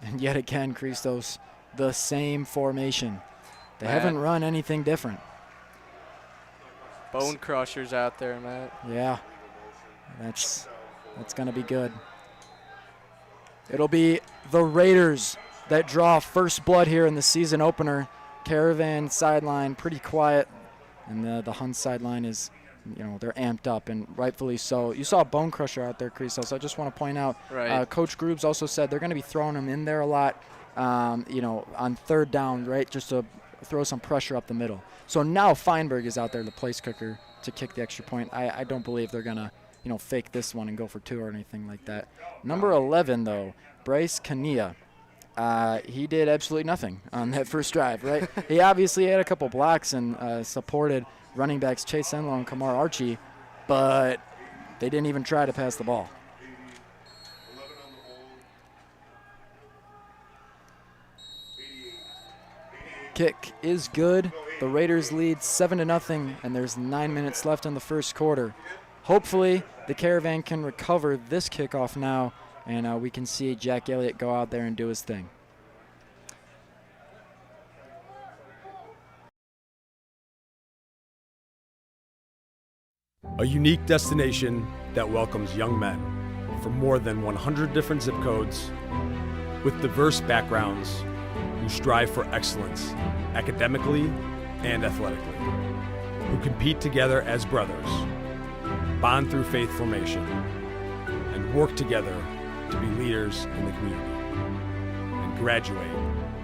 And yet again, Christos, the same formation. They haven't run anything different. Bone crushers out there, Matt. Yeah, that's going to be good. It'll be the Raiders that draw first blood here in the season opener. Caravan sideline pretty quiet, and the Hun sideline is, they're amped up, and rightfully so. You saw a bone crusher out there, Christos, so I just want to point out, Coach Grubbs also said they're going to be throwing him in there a lot, on 3rd down, right, just to throw some pressure up the middle. So now Feinberg is out there, the place kicker, to kick the extra point. I don't believe they're going to, fake this one and go for 2 or anything like that. Number 11, though, Bryce Kania. He did absolutely nothing on that first drive, right? He obviously had a couple blocks and supported running backs Chase Enlow and Kamar Archie, but they didn't even try to pass the ball. Kick is good. The Raiders lead 7-0, and there's 9 minutes left in the first quarter. Hopefully, the Caravan can recover this kickoff now, and we can see Jack Elliott go out there and do his thing. A unique destination that welcomes young men from more than 100 different zip codes with diverse backgrounds who strive for excellence academically and athletically, who compete together as brothers, bond through faith formation, and work together to be leaders in the community and graduate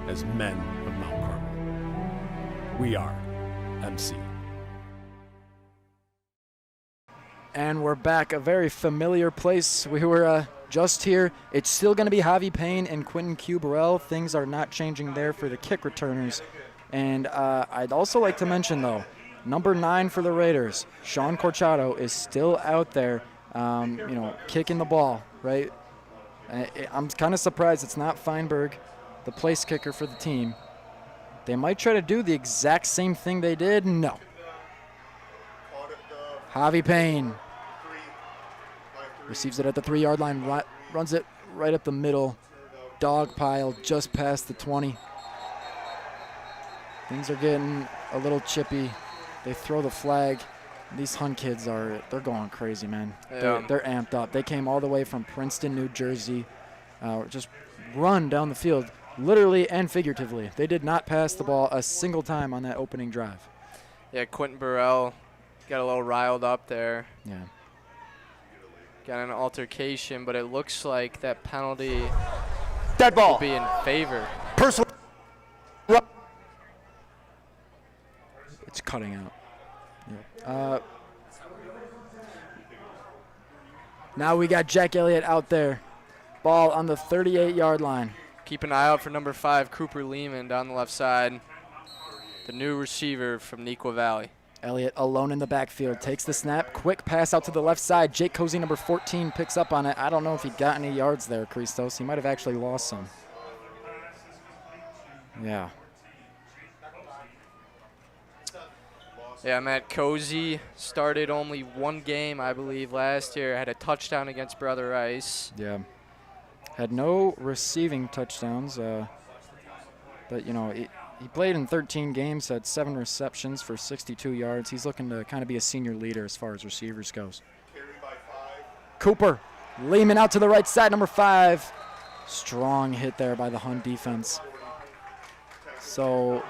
as men of Mount Carmel. We are MC. And we're back, a very familiar place. We were just here. It's still going to be Javi Payne and Quentin Q. Burrell. Things are not changing there for the kick returners. And I'd also like to mention, though, number 9 for the Raiders, Sean Corchado, is still out there, kicking the ball, right? I'm kind of surprised it's not Feinberg, the place kicker for the team. They might try to do the exact same thing they did. No. Javi Payne receives it at the 3-yard line, runs it right up the middle. Dog pile just past the 20. Things are getting a little chippy. They throw the flag. These Hun kids they're going crazy, man. Yeah. They're amped up. They came all the way from Princeton, New Jersey, just run down the field, literally and figuratively. They did not pass the ball a single time on that opening drive. Yeah, Quentin Burrell got a little riled up there. Yeah. Got an altercation, but it looks like that penalty Dead ball. will be in favor. Personal. It's cutting out. Yeah. Now we got Jack Elliott out there. Ball on the 38-yard line. Keep an eye out for number 5, Cooper Lehman, down the left side. The new receiver from Neuqua Valley. Elliott alone in the backfield, takes the snap, quick pass out to the left side. Jake Cozy, number 14, picks up on it. I don't know if he got any yards there, Christos. He might have actually lost some. Yeah. Yeah, Matt Cozy started only 1 game, I believe, last year. Had a touchdown against Brother Rice. Yeah. Had no receiving touchdowns, but, he played in 13 games, had 7 receptions for 62 yards. He's looking to kind of be a senior leader as far as receivers goes. Cooper, Lehman out to the right side, number 5. Strong hit there by the Hun defense. So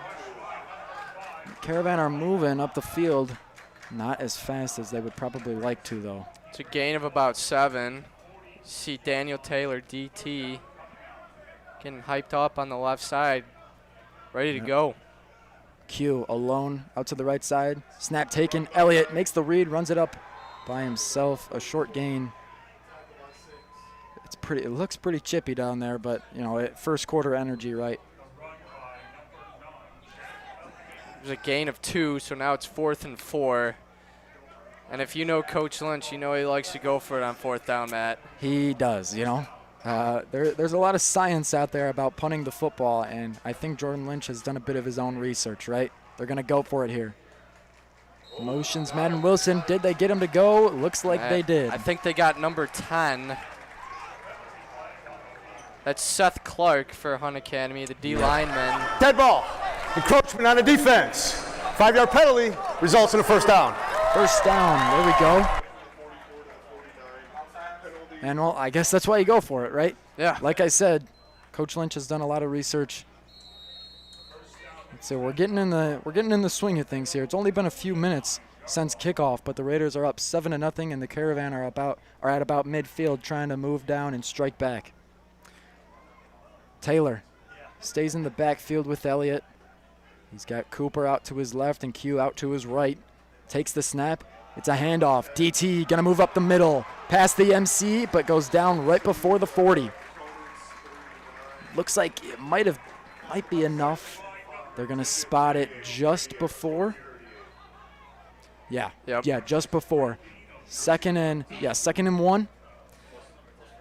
Caravan are moving up the field, not as fast as they would probably like to, though. It's a gain of about 7. See Daniel Taylor, DT, getting hyped up on the left side. Ready to go. Q alone out to the right side. Snap taken. Elliott makes the read, runs it up by himself, a short gain. It looks pretty chippy down there, but first quarter energy, right? There's a gain of 2, so now it's 4th and 4. And if you know Coach Lynch, you know he likes to go for it on 4th down, Matt. He does, there's a lot of science out there about punting the football, and I think Jordan Lynch has done a bit of his own research, right? They're going to go for it here. Motions, Madden Wilson. Did they get him to go? Looks like they did. I think they got number 10. That's Seth Clark for Hun Academy, the D lineman. Dead ball. Encroachment on the defense. 5-yard penalty results in a first down. First down. There we go. And, well, I guess that's why you go for it, right? Yeah. Like I said, Coach Lynch has done a lot of research. So we're getting in the swing of things here. It's only been a few minutes since kickoff, but the Raiders are up 7-0, and the Caravan are at about midfield, trying to move down and strike back. Taylor stays in the backfield with Elliott. He's got Cooper out to his left and Q out to his right. Takes the snap. It's a handoff. DT gonna move up the middle, past the MC, but goes down right before the 40. Looks like it might be enough. They're gonna spot it just before. Yeah. Yep. Yeah, just before. Second and 1.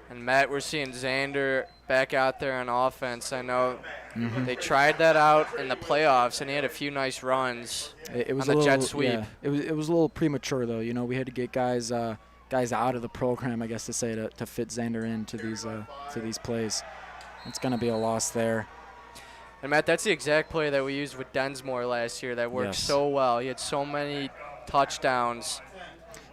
And Matt, we're seeing Xander back out there on offense. I know they tried that out in the playoffs, and he had a few nice runs It was on a the little, jet sweep. Yeah, it was a little premature though. We had to get guys out of the program, I guess to say, to fit Xander into these plays. It's gonna be a loss there. And Matt, that's the exact play that we used with Densmore last year that worked so well. He had so many touchdowns.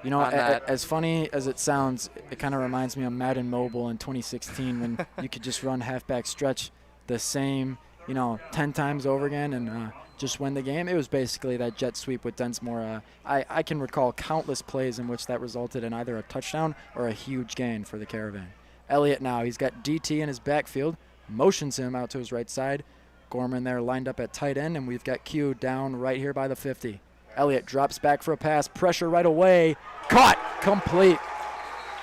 As funny as it sounds, it kind of reminds me of Madden Mobile in 2016 when you could just run halfback stretch the same, 10 times over again and just win the game. It was basically that jet sweep with Densmore. I can recall countless plays in which that resulted in either a touchdown or a huge gain for the Caravan. Elliott now, he's got DT in his backfield, motions him out to his right side. Gorman there lined up at tight end, and we've got Q down right here by the 50. Elliott drops back for a pass, pressure right away, caught, complete.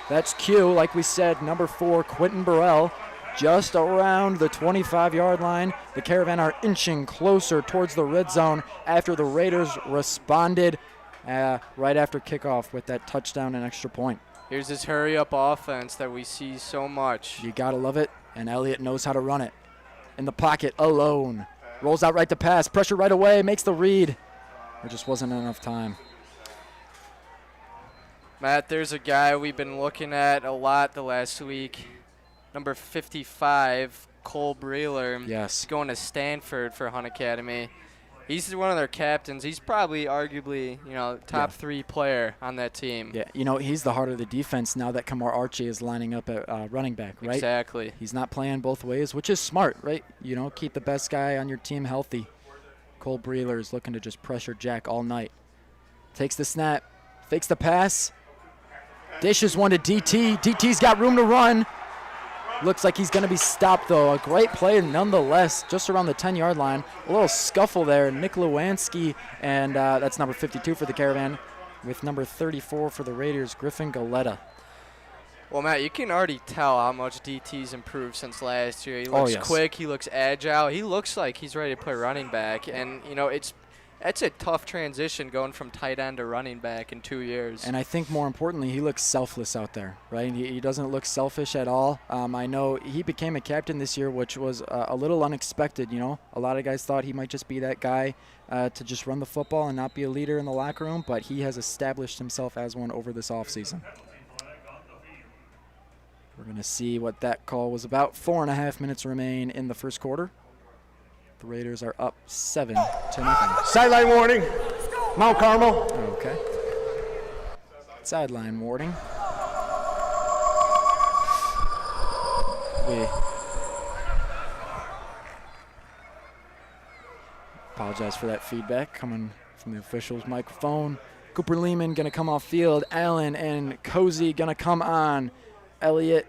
That's Q, like we said, number 4, Quentin Burrell, just around the 25-yard line. The Caravan are inching closer towards the red zone after the Raiders responded right after kickoff with that touchdown and extra point. Here's this hurry-up offense that we see so much. You got to love it, and Elliott knows how to run it. In the pocket, alone. Rolls out right to pass, pressure right away, makes the read. There just wasn't enough time. Matt, there's a guy we've been looking at a lot the last week. Number 55, Cole Breeler. Yes. He's going to Stanford for Hun Academy. He's one of their captains. He's probably arguably, top 3 player on that team. Yeah, he's the heart of the defense now that Kamar Archie is lining up at running back, right? Exactly. He's not playing both ways, which is smart, right? Keep the best guy on your team healthy. Cole Breeler is looking to just pressure Jack all night. Takes the snap, fakes the pass, dishes one to DT. DT's got room to run. Looks like he's going to be stopped, though. A great play nonetheless, just around the 10-yard line. A little scuffle there. Nick Lewanski, and that's number 52 for the Caravan, with number 34 for the Raiders, Griffin Galetta. Well, Matt, you can already tell how much DT's improved since last year. He looks quick. He looks agile. He looks like he's ready to play running back. And, it's a tough transition going from tight end to running back in 2 years. And I think more importantly, he looks selfless out there, right? He doesn't look selfish at all. I know he became a captain this year, which was a little unexpected, A lot of guys thought he might just be that guy to just run the football and not be a leader in the locker room, but he has established himself as one over this offseason. We're going to see what that call was about. 4.5 minutes remain in the first quarter. The Raiders are up 7-0. Sideline warning. Mount Carmel. Okay. Sideline warning. We apologize for that feedback coming from the official's microphone. Cooper Lehman going to come off field. Allen and Cozy going to come on. Elliott.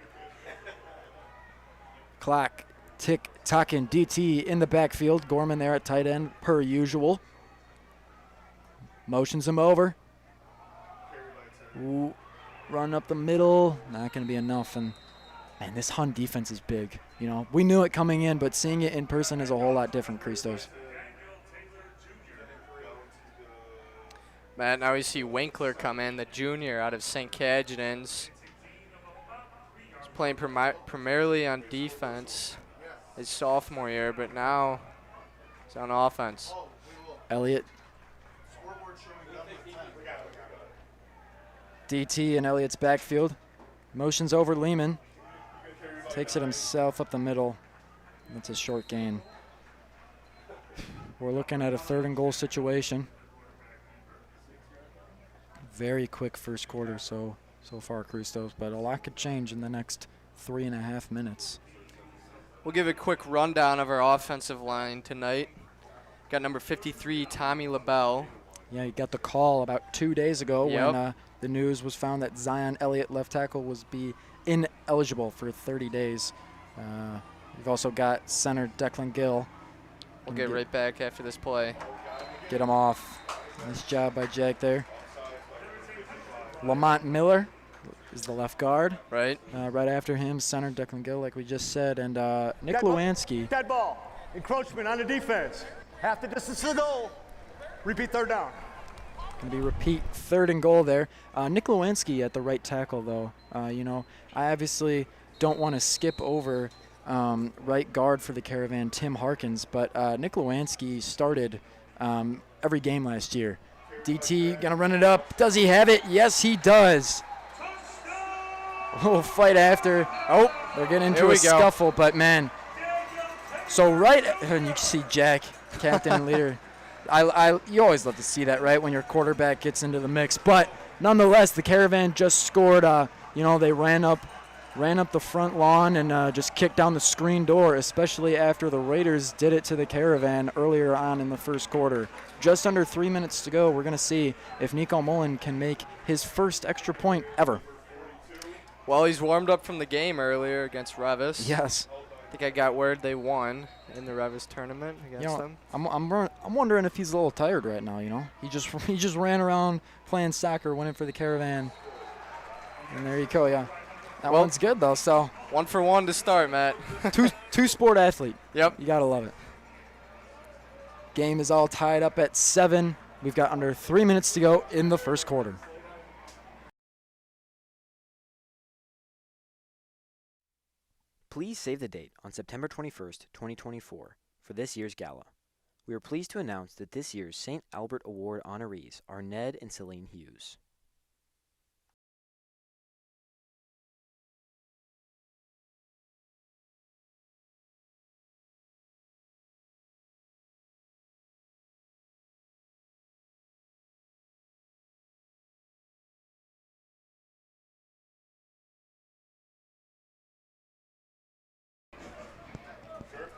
Clock. Tick-tocking DT in the backfield. Gorman there at tight end, per usual. Motions him over. Ooh, run up the middle, not going to be enough. And man, this Hun defense is big. You know, we knew it coming in, but seeing it in person is a whole lot different, Christos. Matt, now we see Winkler come in, the junior out of St. Cajetan's. He's playing primarily on defense his sophomore year, but now he's on offense. Elliott. DT in Elliott's backfield. Motions over Lehman. Takes it himself up the middle. That's a short gain. We're looking at a 3rd and goal situation. Very quick first quarter so far, Christos, but a lot could change in the next 3.5 minutes. We'll give a quick rundown of our offensive line tonight. Got number 53, Tommy LaBelle. Yeah, he got the call about 2 days ago Yep. when the news was found that Zion Elliott, left tackle, was ineligible for 30 days. We've also got center Declan Gill. We'll get right back after this play. Get him off. Nice job by Jack there. Lamont Miller is the left guard. Right. Right after him, center Declan Gill, like we just said, and Nick Dead ball. Lewanski. Dead ball. Encroachment on the defense. Half the distance to the goal. Repeat 3rd down. Can be repeat 3rd and goal there. Nick Lewanski at the right tackle, though. You know, I obviously don't want to skip over right guard for the Caravan, Tim Harkins, but Nick Lewanski started every game last year. DT gonna run it up. Does he have it? Yes, he does. We'll fight after. Oh, they're getting into a scuffle, but man. So right, and you see Jack, captain and leader. You always love to see that, right, when your quarterback gets into the mix. But nonetheless, the Caravan just scored. You know, they ran up the front lawn and just kicked down the screen door, especially after the Raiders did it to the Caravan earlier on in the first quarter. Just under 3 minutes to go, we're going to see if Nico Mullen can make his first extra point ever. Well, he's warmed up from the game earlier against Revis. Yes. I think I got word they won in the Revis tournament against them. I'm wondering if he's a little tired right now, you know. He just ran around playing soccer, winning for the Caravan. And there you go, yeah. That one's good, though, so. 1 for 1 to start, Matt. two sport athlete. Yep. You got to love it. Game is all tied up at 7. We've got under 3 minutes to go in the first quarter. Please save the date on September 21st, 2024 for this year's gala. We are pleased to announce that this year's St. Albert Award honorees are Ned and Celine Hughes.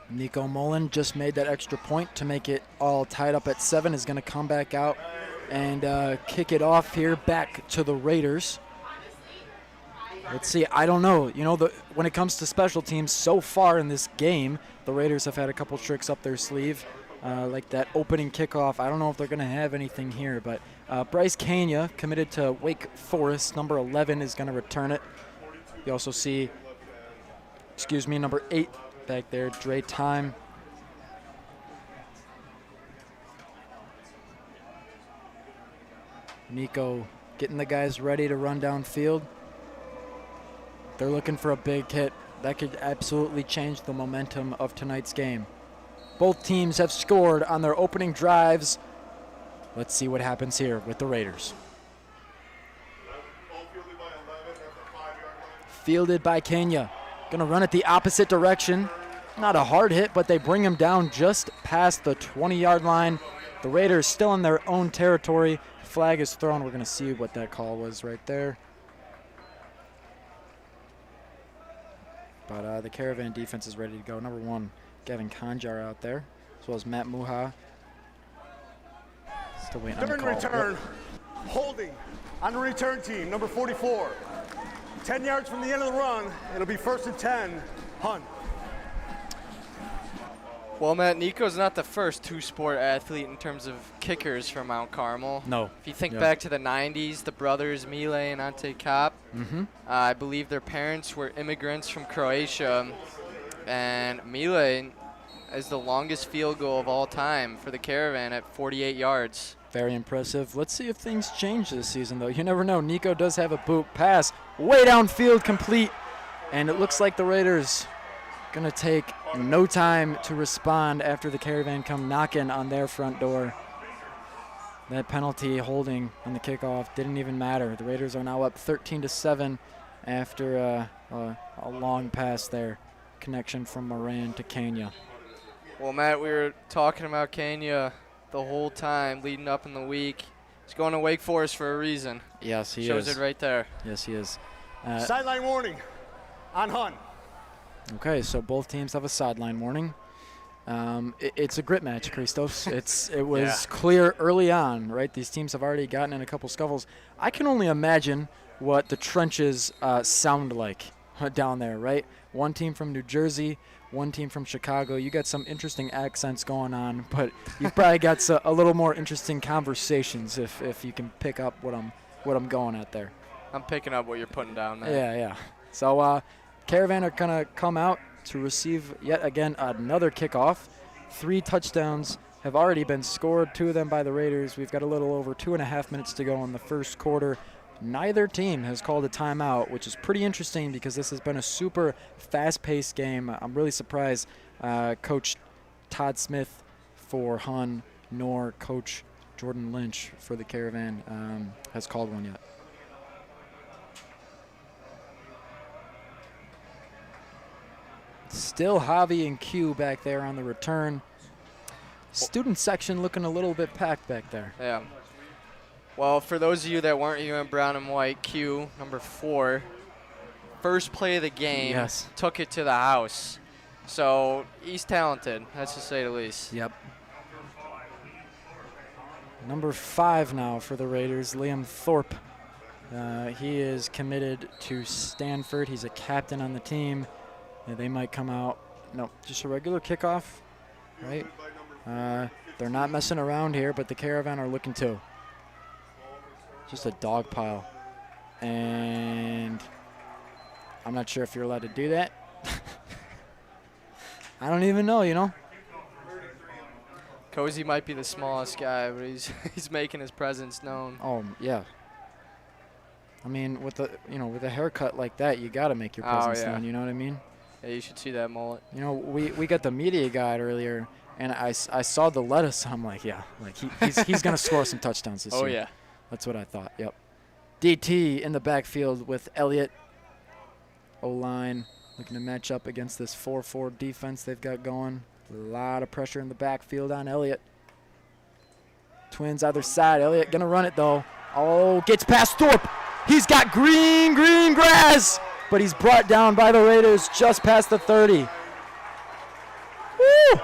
Nico Mullen just made that extra point to make it all tied up at 7. Is going to come back out and kick it off here back to the Raiders. Let's see. I don't know. You know, when it comes to special teams, so far in this game, the Raiders have had a couple tricks up their sleeve, like that opening kickoff. I don't know if they're going to have anything here, but Bryce Kanya, committed to Wake Forest, number 11, is going to return it. You also see, number 8. Back there, Dre Time. Nico getting the guys ready to run downfield. They're looking for a big hit. That could absolutely change the momentum of tonight's game. Both teams have scored on their opening drives. Let's see what happens here with the Raiders. Fielded by Kenya. Gonna run it the opposite direction. Not a hard hit, but they bring him down just past the 20-yard line. The Raiders still in their own territory. Flag is thrown. We're gonna see what that call was right there. But the Caravan defense is ready to go. Number 1, Gavin Conjar out there, as well as Matt Muha. Still waiting on the call. Return. Holding on the return team, number 44. 10 yards from the end of the run, it'll be 1st and 10, Hun. Well, Matt, Nico's not the first two-sport athlete in terms of kickers from Mount Carmel. No. If you think back to the 90s, the brothers Mile and Ante Kap, I believe their parents were immigrants from Croatia, and Mile is the longest field goal of all time for the Caravan at 48 yards. Very impressive. Let's see if things change this season, though. You never know. Nico does have a boot pass way downfield, complete, and it looks like the Raiders going to take no time to respond after the Caravan come knocking on their front door. That penalty holding on the kickoff didn't even matter. The Raiders are now up 13-7 after a long pass there. Connection from Moran to Kenya. Well, Matt, we were talking about Kenya the whole time leading up in the week. He's going to Wake Forest for a reason. Yes, he Shows is. it right there. Yes, he is. Sideline warning on Hun. Okay, so both teams have a sideline warning. It's a grit match, Christos. It was clear early on, right? These teams have already gotten in a couple scuffles. I can only imagine what the trenches sound like down there, right? One team from New Jersey, one team from Chicago. You got some interesting accents going on, but you've probably got a little more interesting conversations if you can pick up what I'm going at there. I'm picking up what you're putting down, man. Yeah. So Caravan are going to come out to receive yet again another kickoff. 3 touchdowns have already been scored, 2 of them by the Raiders. We've got a little over 2.5 minutes to go in the first quarter. Neither team has called a timeout, which is pretty interesting because this has been a super fast-paced game. I'm really surprised Coach Todd Smith for Hun nor Coach Jordan Lynch for the Caravan has called one yet. Still Javi and Q back there on the return. Student section looking a little bit packed back there. Yeah. Well, for those of you that weren't here in brown and white, Q, number 4, first play of the game, took it to the house. So he's talented, that's to say the least. Yep. Number 5 now for the Raiders, Liam Thorpe. He is committed to Stanford. He's a captain on the team. They might come out. No, just a regular kickoff, right? They're not messing around here, but the Caravan are looking to. Just a dog pile. And I'm not sure if you're allowed to do that. I don't even know, you know. Cozy might be the smallest guy, but he's making his presence known. Oh, yeah. I mean, with a haircut like that, you got to make your presence known, you know what I mean? Yeah, you should see that mullet. You know, we got the media guide earlier, and I saw the lettuce. I'm like, yeah, like he's going to score some touchdowns this year. Oh, yeah. That's what I thought, yep. DT in the backfield with Elliott. O-line looking to match up against this 4-4 defense they've got going. A lot of pressure in the backfield on Elliott. Twins either side. Elliott going to run it, though. Oh, gets past Thorpe. He's got green grass, but he's brought down by the Raiders just past the 30. Woo!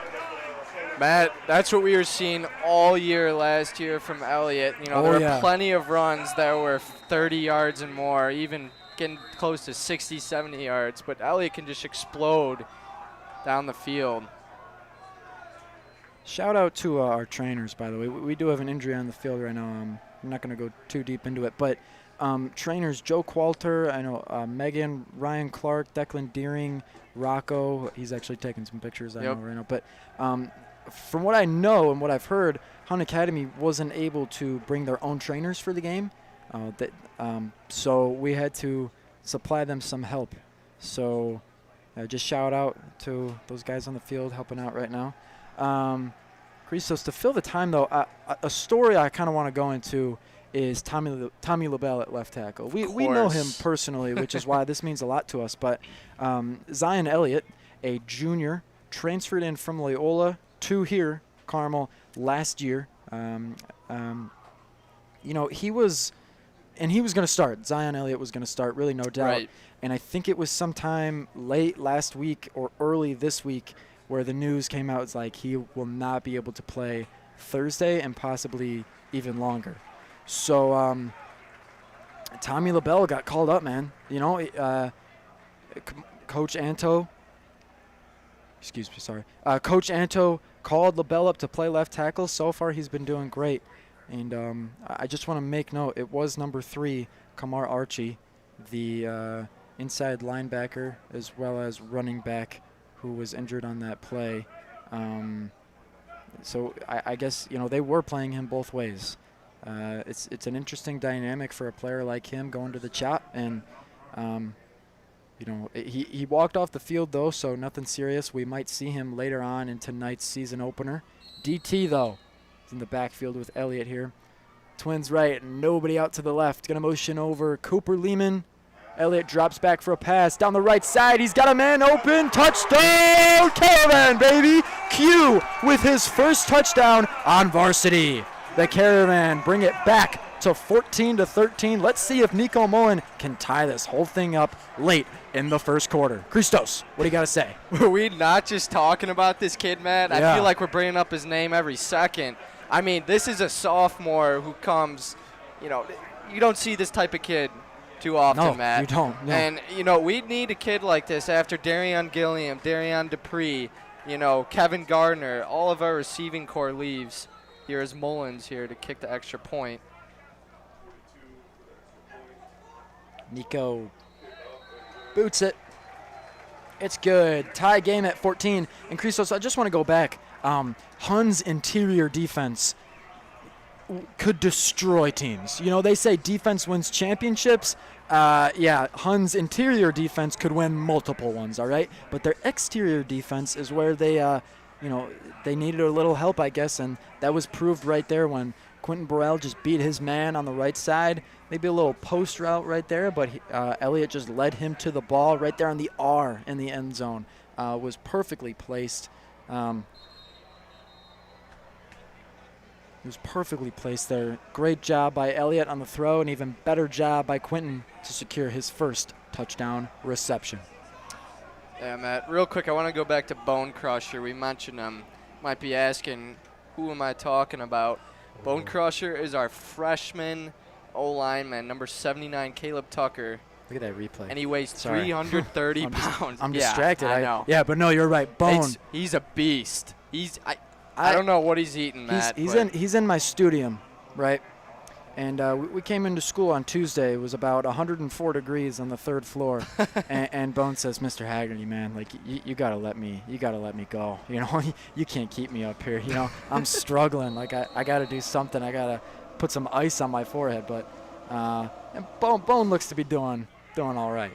Matt, that's what we were seeing all year last year from Elliott. You know, there were plenty of runs that were 30 yards and more, even getting close to 60, 70 yards. But Elliott can just explode down the field. Shout out to our trainers, by the way. We do have an injury on the field right now. I'm not going to go too deep into it, but trainers Joe Qualter, I know Megan, Ryan Clark, Declan Deering, Rocco. He's actually taking some pictures, I know right now. But from what I know and what I've heard, Hun Academy wasn't able to bring their own trainers for the game. So we had to supply them some help. So just shout out to those guys on the field helping out right now. Christos, to fill the time, though, a story I kind of want to go into is Tommy LaBelle at left tackle. We know him personally, which is why this means a lot to us. But Zion Elliott, a junior, transferred in from Loyola to here, Carmel, last year. You know, he was going to start. Zion Elliott was going to start, really, no doubt. Right. And I think it was sometime late last week or early this week where the news came out. It's like he will not be able to play Thursday and possibly even longer. So Tommy LaBelle got called up, man. You know, Coach Anto excuse me, sorry. Coach Anto called LaBelle up to play left tackle. So far, he's been doing great. And I just want to make note, it was number 3, Kamar Archie, the inside linebacker, as well as running back, who was injured on that play. So I guess, they were playing him both ways. It's an interesting dynamic for a player like him going to the chop. And, he walked off the field, though, so nothing serious. We might see him later on in tonight's season opener. DT, though, is in the backfield with Elliott here. Twins right, nobody out to the left. Going to motion over Cooper Lehman. Elliott drops back for a pass down the right side. He's got a man open. Touchdown, Caravan, baby. Q with his first touchdown on varsity. The Caravan bring it back to 14-13. Let's see if Nico Mullen can tie this whole thing up late in the first quarter. Christos, what do you got to say? Were we not just talking about this kid, Matt? Yeah. I feel like we're bringing up his name every second. I mean, this is a sophomore who comes, you don't see this type of kid too often, No, Matt. you don't. No. And, we need a kid like this after Darion Gilliam, Darion Dupree, Kevin Gardner. All of our receiving core leaves. Here is Mullins here to kick the extra point. Nico boots it. It's good. Tie game at 14. And Christos, I just want to go back. Hun's interior defense could destroy teams. They say defense wins championships. Hun's interior defense could win multiple ones, all right? But their exterior defense is where they, they needed a little help, I guess, and that was proved right there when Quentin Burrell just beat his man on the right side. Maybe a little post route right there, but Elliott just led him to the ball right there on the R in the end zone. Was perfectly placed. He was perfectly placed there. Great job by Elliott on the throw, and even better job by Quentin to secure his first touchdown reception. Yeah, Matt, real quick, I want to go back to Bone Crusher. We mentioned him. Might be asking, who am I talking about? Bone Crusher is our freshman O-lineman, number 79, Caleb Tucker. Look at that replay. And he weighs Sorry. 330 pounds. I'm distracted. I know. Yeah, but no, you're right. Bone. He's a beast. I don't know what he's eating, Matt. He's in my studium, right? And we came into school on Tuesday. It was about 104 degrees on the 3rd floor. and Bone says, "Mr. Haggerty, man, like you gotta let me go. You can't keep me up here. I'm struggling. Like I gotta do something. I gotta put some ice on my forehead." But and Bone looks to be doing all right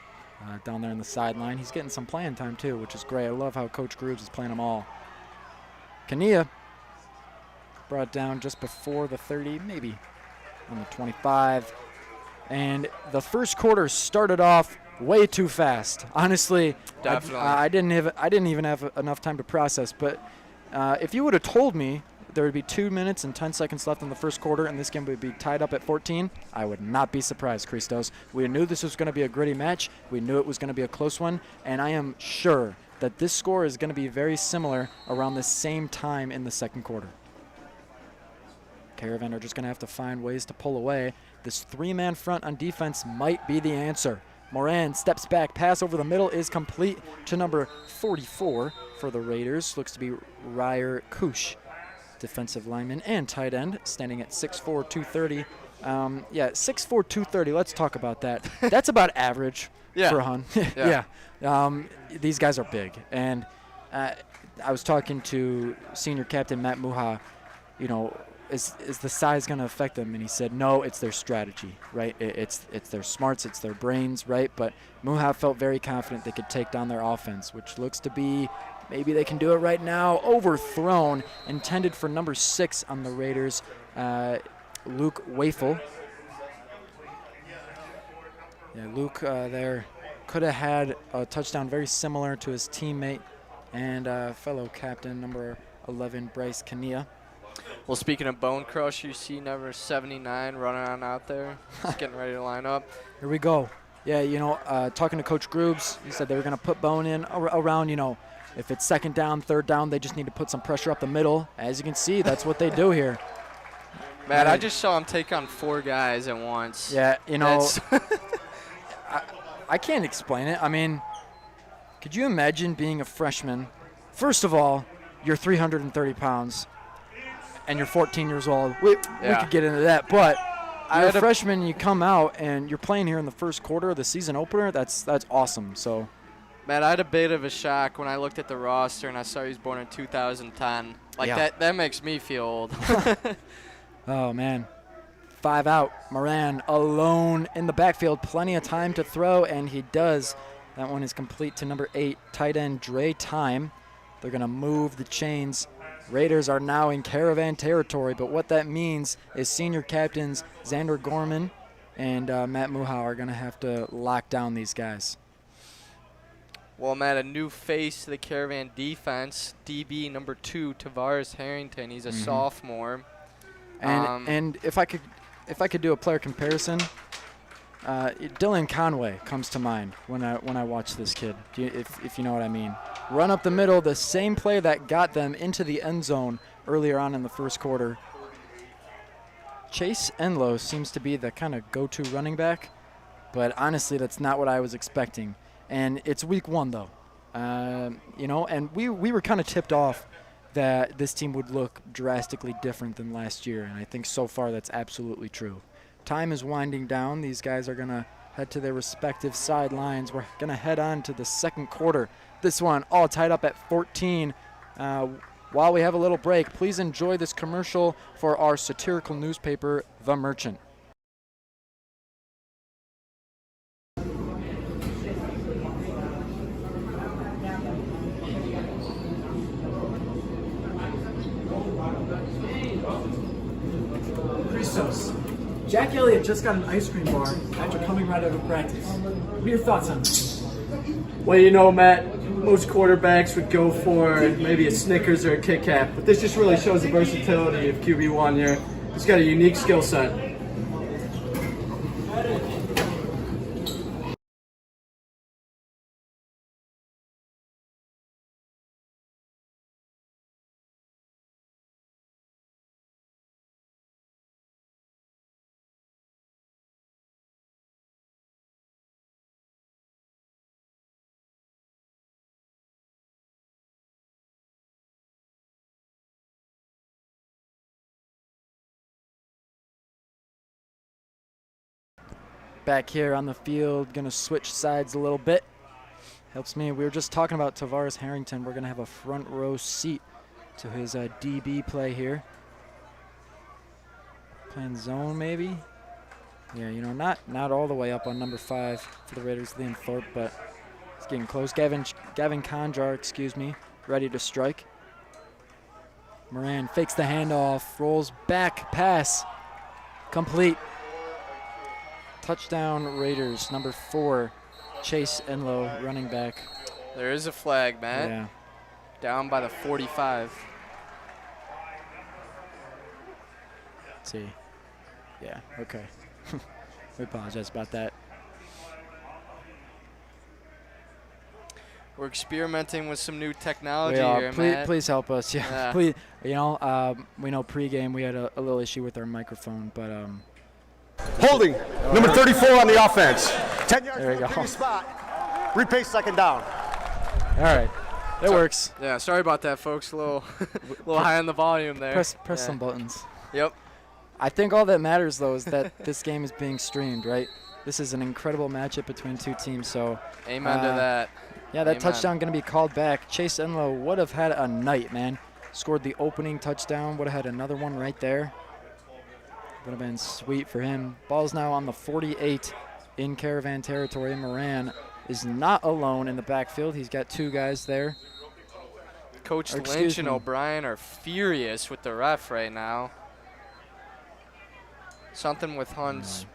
down there on the sideline. He's getting some playing time too, which is great. I love how Coach Grooves is playing them all. Kania brought down just before the 30, maybe on the 25. And the first quarter started off way too fast. Honestly, definitely. I didn't even have enough time to process. But if you would have told me there would be 2 minutes and 10 seconds left in the first quarter and this game would be tied up at 14, I would not be surprised, Christos. We knew this was going to be a gritty match. We knew it was going to be a close one. And I am sure that this score is going to be very similar around the same time in the second quarter. Caravan are just going to have to find ways to pull away. This 3-man front on defense might be the answer. Moran steps back. Pass over the middle is complete to number 44 for the Raiders. Looks to be Ryer Kush, defensive lineman and tight end, standing at 6'4", 230. 6'4", 230. Let's talk about that. That's about average for Hun. These guys are big. And I was talking to senior captain Matt Muha, is the size going to affect them? And he said, no, it's their strategy, right? It's their smarts, it's their brains, right? But Muha felt very confident they could take down their offense, which looks to be maybe they can do it right now. Overthrown, intended for number 6 on the Raiders, Luke Wafel. Yeah, Luke there could have had a touchdown very similar to his teammate and fellow captain, number 11, Bryce Kania. Well, speaking of Bone Crush, you see number 79 running on out there. He's getting ready to line up. Here we go. Yeah, talking to Coach Grooves, he said they were going to put Bone in around, if it's second down, third down, they just need to put some pressure up the middle. As you can see, that's what they do here. Matt, I just saw him take on 4 guys at once. Yeah, I can't explain it. I mean, could you imagine being a freshman First of all, you're 330 pounds, and you're 14 years old. We could get into that, but you're a freshman, you come out, and you're playing here in the first quarter of the season opener. That's awesome. So, man, I had a bit of a shock when I looked at the roster and I saw he was born in 2010. Like, that makes me feel old. Oh, man. 5 out. Moran alone in the backfield. Plenty of time to throw, and he does. That one is complete to number 8, tight end Dre Time. They're going to move the chains. Raiders are now in Caravan territory, but what that means is senior captains Xander Gorman and Matt Muhau are going to have to lock down these guys. Well, Matt, a new face to the Caravan defense, DB number 2, Tavares Harrington. He's a sophomore. And if I could do a player comparison, Dylan Conway comes to mind when I watch this kid, if you know what I mean. Run up the middle, the same play that got them into the end zone earlier on in the first quarter. Chase Enlow seems to be the kind of go-to running back, but honestly, that's not what I was expecting. And it's week 1, though. And we were kind of tipped off that this team would look drastically different than last year, and I think so far that's absolutely true. Time is winding down. These guys are going to head to their respective sidelines. We're going to head on to the second quarter. This one all tied up at 14. While we have a little break, please enjoy this commercial for our satirical newspaper, The Merchant. Christos, Jack Elliott just got an ice cream bar after coming right out of practice. What are your thoughts on this? Well, you know, Matt, most quarterbacks would go for maybe a Snickers or a Kit Kat, but this just really shows the versatility of QB1 here. He's got a unique skill set. Back here on the field, going to switch sides a little bit. Helps me. We were just talking about Tavares Harrington. We're going to have a front row seat to his DB play here. Playing zone maybe. Yeah, you know, not all the way up on number 5 for the Raiders, Liam Thorpe, but it's getting close. Gavin Conjar, ready to strike. Moran fakes the handoff, rolls back, pass, complete. Touchdown Raiders, number 4, Chase Enlow, running back. There is a flag, Matt. Yeah. Down by the 45. Let's see. Yeah, okay. We apologize about that. We're experimenting with some new technology here, Matt. Please help us. Yeah. Please. You know, we know pregame we had a little issue with our microphone, but Holding, number 34 on the offense. 10 yards there we from the go. previous spot. Repace second down. All right, that works. Yeah, sorry about that, folks. A little high on the volume there. Press some buttons. Yep. I think all that matters, though, is that this game is being streamed, right? This is an incredible matchup between two teams, so. Amen to that. Yeah, that touchdown going to be called back. Chase Enlow would have had a night, man. Scored the opening touchdown, would have had another one right there. Would have been sweet for him. Ball's now on the 48 in Caravan territory. Moran is not alone in the backfield. He's got 2 guys there. Coach Lynch and O'Brien are furious with the ref right now. Something with Hun's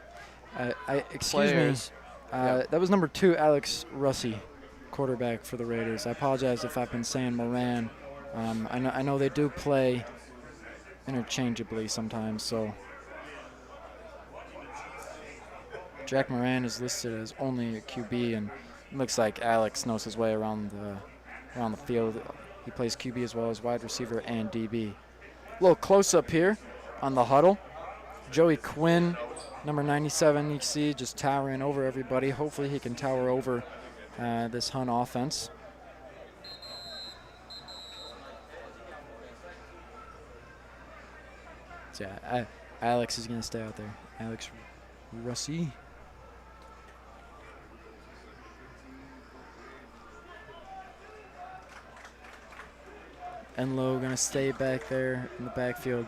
excuse players. Me. That was number 2, Alex Russi, quarterback for the Raiders. I apologize if I've been saying Moran. I know they do play interchangeably sometimes, so. Jack Moran is listed as only a QB, and it looks like Alex knows his way around the field. He plays QB as well as wide receiver and DB. A little close-up here on the huddle. Joey Quinn, number 97, you see just towering over everybody. Hopefully he can tower over this Hun offense. Yeah, Alex is going to stay out there. Alex Russi. Enlow going to stay back there in the backfield.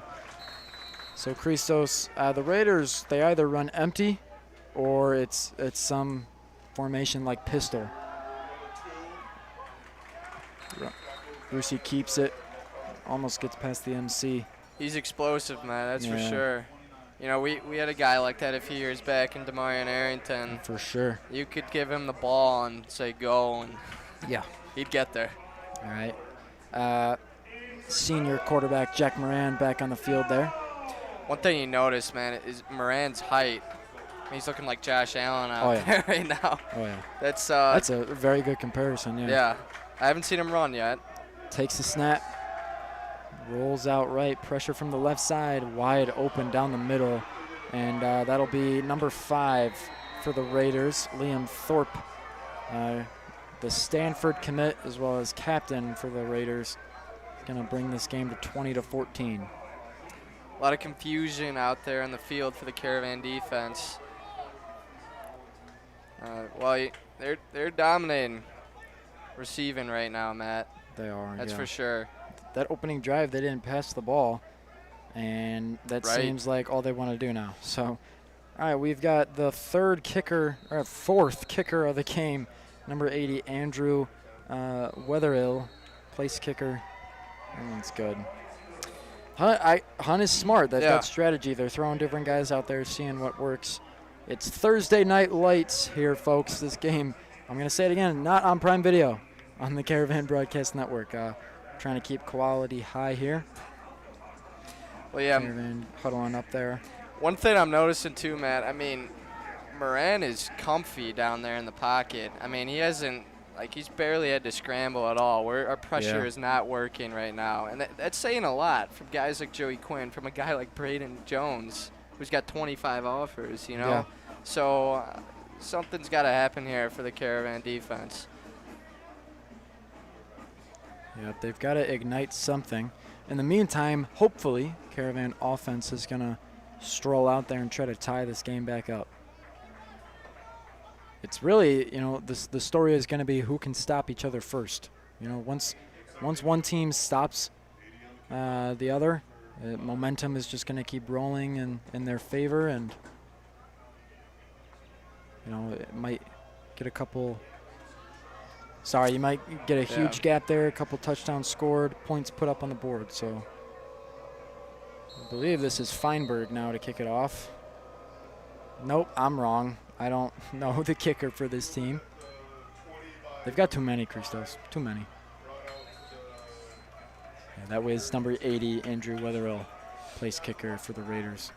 So Christos, the Raiders, they either run empty or it's some formation like pistol. Brucey keeps it, almost gets past the MC. He's explosive, man, that's for Yeah. sure. You know, we had a guy like that a few years back in Demarion Arrington. For sure. You could give him the ball and say go, and yeah, he'd get there. All right. Senior quarterback Jack Moran back on the field there. One thing you notice, man, is Moran's height. He's looking like Josh Allen out there right now. Oh, yeah. That's a very good comparison, yeah. Yeah. I haven't seen him run yet. Takes the snap. Rolls out right. Pressure from the left side. Wide open down the middle. And that'll be number 5 for the Raiders, Liam Thorpe. The Stanford commit as well as captain for the Raiders. Going to bring this game to 20-14. A lot of confusion out there in the field for the Caravan defense. Well, they're dominating receiving right now, Matt. They are, That's yeah. for sure. That opening drive, they didn't pass the ball, and that seems like all they want to do now. So, all right, we've got the fourth kicker of the game, number 80, Andrew Wetherill, place kicker. That one's good. Hun is smart. They've got strategy. They're throwing different guys out there, seeing what works. It's Thursday Night Lights here, folks. This game, I'm going to say it again, not on Prime Video, on the Caravan Broadcast Network. Trying to keep quality high here. Well, yeah. Caravan huddling up there. One thing I'm noticing too, Matt, I mean, Moran is comfy down there in the pocket. I mean, he's barely had to scramble at all. Our pressure is not working right now. And that's saying a lot from guys like Joey Quinn, from a guy like Braden Jones, who's got 25 offers, you know? Yeah. So something's got to happen here for the Caravan defense. Yeah, they've got to ignite something. In the meantime, hopefully, Caravan offense is going to stroll out there and try to tie this game back up. It's really, the story is going to be who can stop each other first. Once one team stops the other, momentum is just going to keep rolling in their favor, and it might get a couple. Sorry, you might get a huge gap there, a couple touchdowns scored, points put up on the board. So I believe this is Feinberg now to kick it off. Nope, I'm wrong. I don't know the kicker for this team. They've got too many, Christos. Too many. Yeah, that was number 80, Andrew Wetherill, place kicker for the Raiders.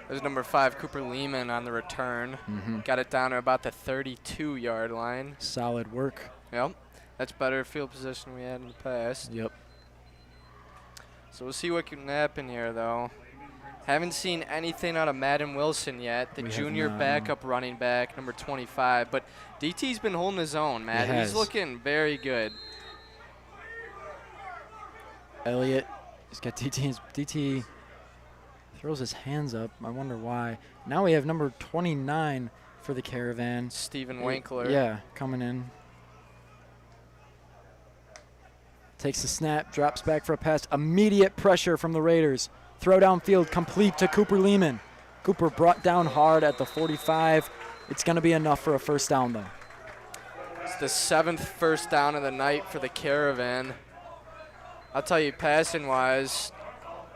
There's number 5, Cooper Lehman on the return. Got it down to about the 32-yard line. Solid work. Yep. That's better field position we had in the past. Yep. So we'll see what can happen here, though. Haven't seen anything out of Madden Wilson yet, the junior backup running back, number 25. But DT's been holding his own, Matt. He's looking very good. Elliott, he's got DT. DT throws his hands up. I wonder why. Now we have number 29 for the Caravan. Stephen Winkler. Yeah, coming in. Takes the snap, drops back for a pass. Immediate pressure from the Raiders. Throw downfield, complete to Cooper Lehman. Cooper brought down hard at the 45. It's going to be enough for a first down, though. It's the 7th first down of the night for the Caravan. I'll tell you, passing-wise,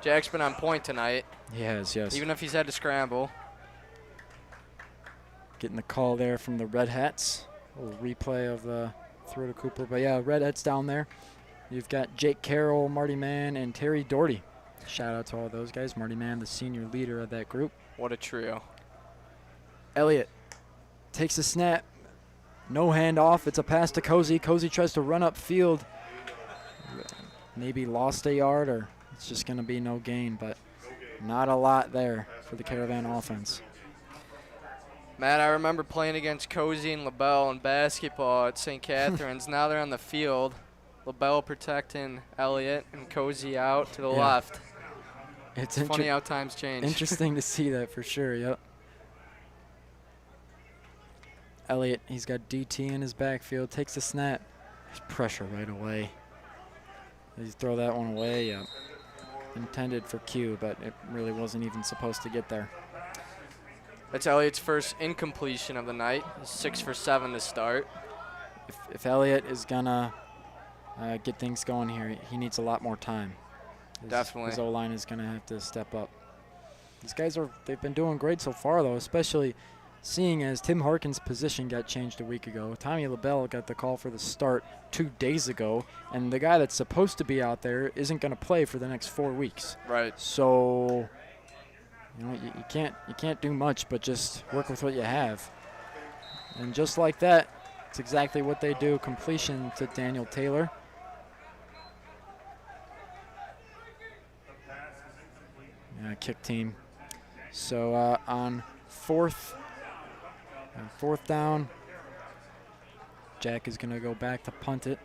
Jack's been on point tonight. He has, yes. Even if he's had to scramble. Getting the call there from the Red Hats. A little replay of the throw to Cooper. But, yeah, Red Hats down there. You've got Jake Carroll, Marty Mann, and Terry Doherty. Shout out to all those guys. Marty Mann, the senior leader of that group. What a trio. Elliott takes a snap. No handoff. It's a pass to Cozy. Cozy tries to run up field. Maybe lost a yard, or it's just going to be no gain, but not a lot there for the Caravan offense. Matt, I remember playing against Cozy and LaBelle in basketball at St. Catharines. Now they're on the field. LaBelle protecting Elliott and Cozy out to the left. It's funny how times change. Interesting to see that for sure, yep. Elliott, he's got DT in his backfield, takes the snap. There's pressure right away. Does he throw that one away? Yep. Intended for Q, but it really wasn't even supposed to get there. That's Elliott's first incompletion of the night. 6 for 7 to start. If Elliott is gonna get things going here, he needs a lot more time. Definitely. His O-line is gonna have to step up. These guys they've been doing great so far though, especially seeing as Tim Harkin's position got changed a week ago. Tommy LaBelle got the call for the start 2 days ago, and the guy that's supposed to be out there isn't gonna play for the next 4 weeks. Right. So, you know, you can't do much but just work with what you have. And just like that, it's exactly what they do. Completion to Daniel Taylor. Yeah, kick team. So on fourth down, Jack is going to go back to punt it.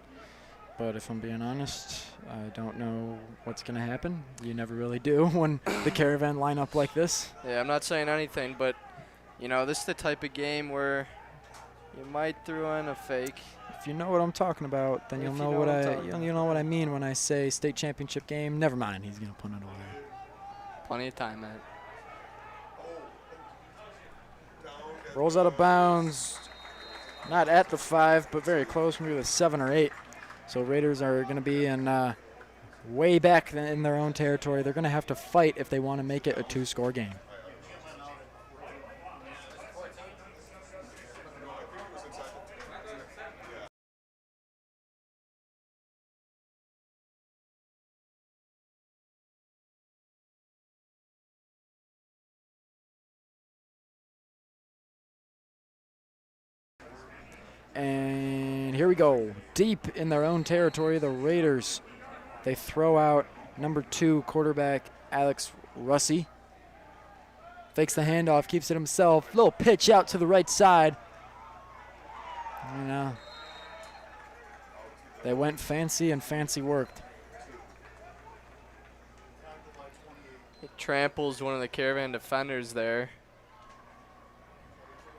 But if I'm being honest, I don't know what's going to happen. You never really do when the Caravan line up like this. Yeah, I'm not saying anything, but, you know, this is the type of game where you might throw in a fake. If you know what I'm talking about, then you'll know what I mean when I say state championship game. Never mind, he's going to punt it away. Plenty of time, man. Rolls out of bounds. Not at the 5, but very close, maybe the 7 or 8. So Raiders are going to be in way back in their own territory. They're going to have to fight if they want to make it a 2-score game. And here we go. Deep in their own territory, the Raiders. They throw out number 2 quarterback Alex Russi. Fakes the handoff, keeps it himself. Little pitch out to the right side. You know, they went fancy and fancy worked. It tramples one of the Caravan defenders there.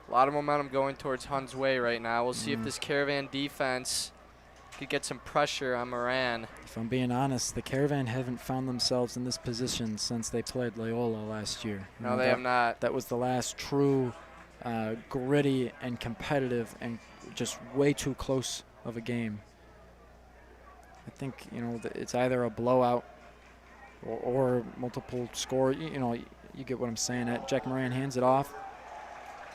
A lot of momentum going towards Hun's way right now. We'll see if this Caravan defense could get some pressure on Moran. If I'm being honest, the Caravan haven't found themselves in this position since they played Loyola last year. No, they have not. That was the last true gritty and competitive and just way too close of a game. I think, you know, it's either a blowout or multiple score. You know, you get what I'm saying. Jack Moran hands it off.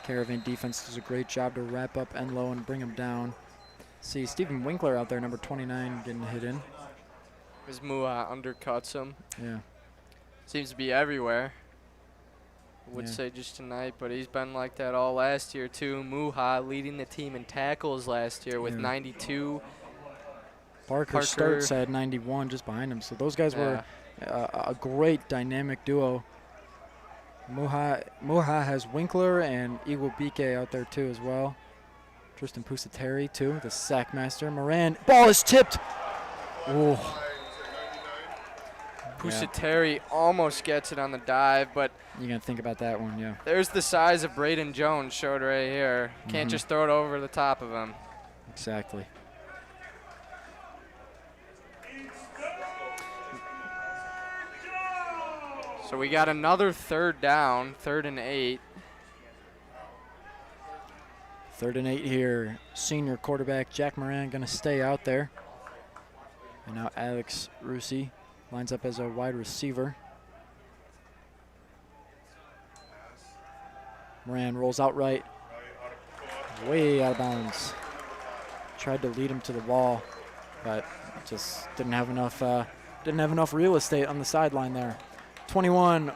Caravan defense does a great job to wrap up Enlow and bring him down. See Stephen Winkler out there, number 29, getting hit in. His Mua undercuts him. Yeah. Seems to be everywhere. I would say just tonight, but he's been like that all last year too. Muha leading the team in tackles last year with 92. Parker starts at 91 just behind him. So those guys were a great dynamic duo. Muha has Winkler and Igwebike out there too as well. Tristan Pusateri too, the sack master. Moran, ball is tipped. Ooh. Pusateri almost gets it on the dive, but you're gonna think about that one, yeah. There's the size of Braden Jones showed right here. Can't just throw it over the top of him. Exactly. So we got another 3rd down, 3rd and 8. 3rd and 8 here. Senior quarterback Jack Moran going to stay out there. And now Alex Russi lines up as a wide receiver. Moran rolls out right. Way out of bounds. Tried to lead him to the wall, but just didn't have enough real estate on the sideline there. 21-14,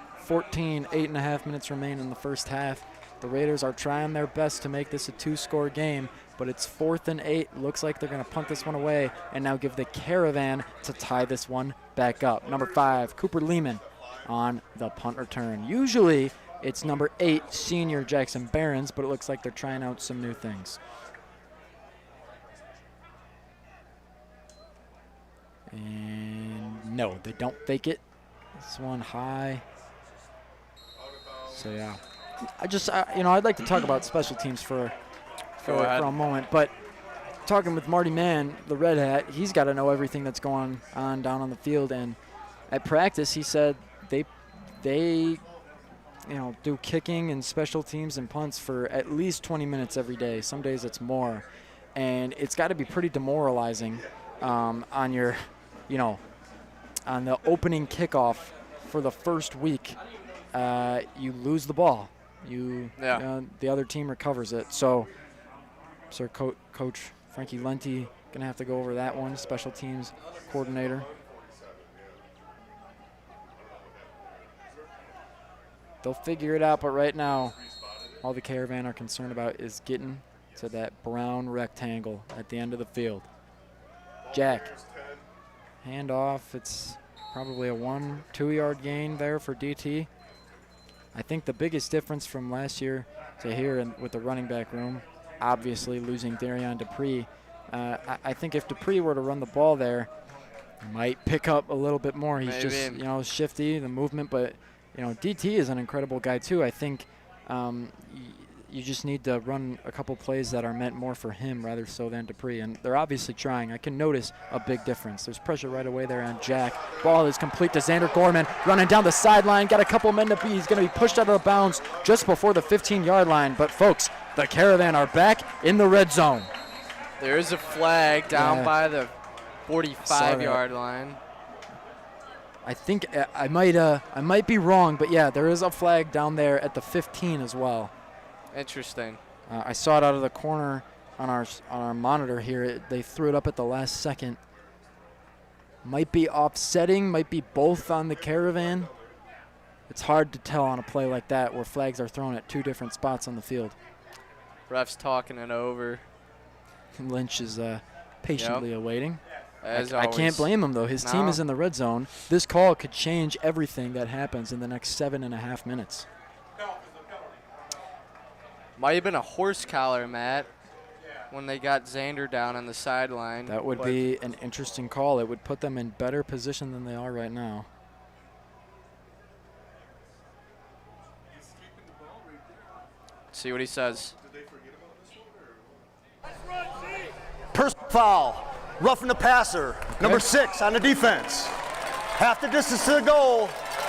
8.5 minutes remain in the first half. The Raiders are trying their best to make this a 2-score game, but it's 4th and 8. Looks like they're going to punt this one away and now give the Caravan to tie this one back up. Number 5, Cooper Lehman on the punt return. Usually it's number 8, senior Jackson Barons, but it looks like they're trying out some new things. And no, they don't fake it. This one high. So, yeah. I'd like to talk about special teams for a moment. But talking with Marty Mann, the Red Hat, he's got to know everything that's going on down on the field. And at practice, he said they do kicking and special teams and punts for at least 20 minutes every day. Some days it's more. And it's got to be pretty demoralizing on your, on the opening kickoff for the first week. You lose the ball. The other team recovers it. So Coach Frankie Lenti going to have to go over that one, special teams coordinator. They'll figure it out, but right now, all the Caravan are concerned about is getting to that brown rectangle at the end of the field. Jack, hand off. It's probably a 1-2 yard gain there for DT. I think the biggest difference from last year to here with the running back room, obviously losing Darion Dupree. I think if Dupree were to run the ball there, he might pick up a little bit more. He's just, shifty, the movement, but DT is an incredible guy too. I think you just need to run a couple plays that are meant more for him rather so than Dupree, and they're obviously trying. I can notice a big difference. There's pressure right away there on Jack. Ball is complete to Xander Gorman, running down the sideline. Got a couple men to beat. He's going to be pushed out of bounds just before the 15-yard line. But folks, the Caravan are back in the red zone. There is a flag down by the 45-yard line. I think I might be wrong, but yeah, there is a flag down there at the 15 as well. Interesting. I saw it out of the corner on our monitor here. They threw it up at the last second. Might be offsetting, might be both on the Caravan. It's hard to tell on a play like that where flags are thrown at two different spots on the field. Ref's talking it over. Lynch is patiently awaiting. I can't blame him, though. His team is in the red zone. This call could change everything that happens in the next 7.5 minutes. Might have been a horse collar, Matt, when they got Xander down on the sideline. That would be an interesting call. It would put them in better position than they are right now. Let's see what he says. Personal foul. Roughing the passer. Okay. Number 6 on the defense. Half the distance to the goal.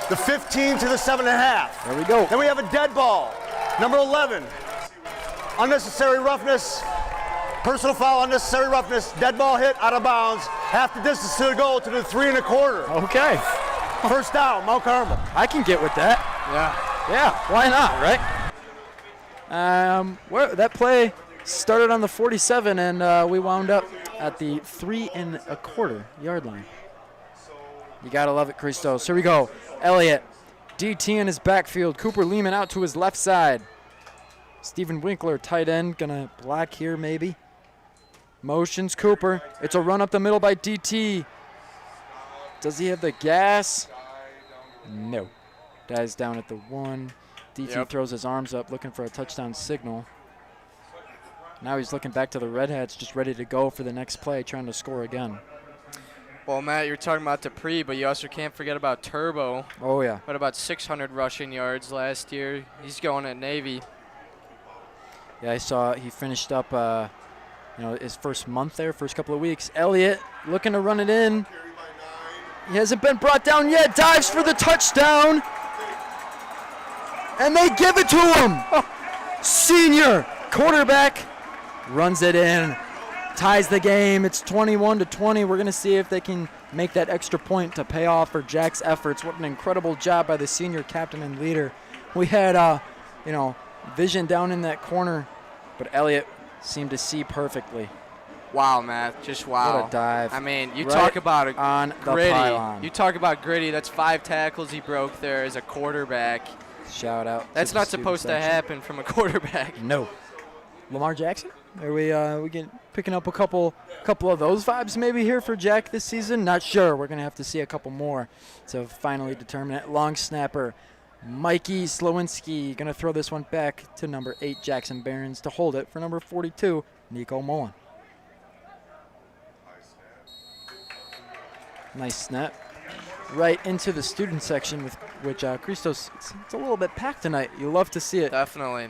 The 15 to the 7.5. There we go. Then we have a dead ball. Number 11. Unnecessary roughness. Personal foul, unnecessary roughness. Dead ball hit, out of bounds. Half the distance to the goal to the 3 1/4. Okay. First down, Mount Carmel. I can get with that. Yeah, why not, right? That play started on the 47, and we wound up at the 3 1/4 yard line. You gotta love it, Christos. Here we go. Elliott, DT in his backfield. Cooper Lehman out to his left side. Stephen Winkler, tight end, gonna block here maybe. Motions Cooper. It's a run up the middle by DT. Does he have the gas? No. Dies down at the 1. DT throws his arms up looking for a touchdown signal. Now he's looking back to the Red Hats, just ready to go for the next play, trying to score again. Well, Matt, you're talking about Dupree, but you also can't forget about Turbo. Oh, yeah. Had about 600 rushing yards last year. He's going at Navy. Yeah, I saw he finished up his first month there, first couple of weeks. Elliott looking to run it in. He hasn't been brought down yet. Dives for the touchdown. And they give it to him. Senior quarterback runs it in. Ties the game. It's 21-20. We're going to see if they can make that extra point to pay off for Jack's efforts. What an incredible job by the senior captain and leader. We had, vision down in that corner, but Elliott seemed to see perfectly. Wow, Matt, just wow. What a dive. I mean, you right talk about it on gritty. The pylon. You talk about gritty. That's 5 tackles he broke there as a quarterback. Shout out. That's not supposed to happen from a quarterback. No. Lamar Jackson? Are we picking up a couple of those vibes maybe here for Jack this season? Not sure. We're going to have to see a couple more to finally determine it. Long snapper, Mikey Slowinski, going to throw this one back to number 8, Jackson Barons, to hold it for number 42, Nico Mullen. Nice snap. right into the student section, with which Christos, it's a little bit packed tonight. You love to see it. Definitely.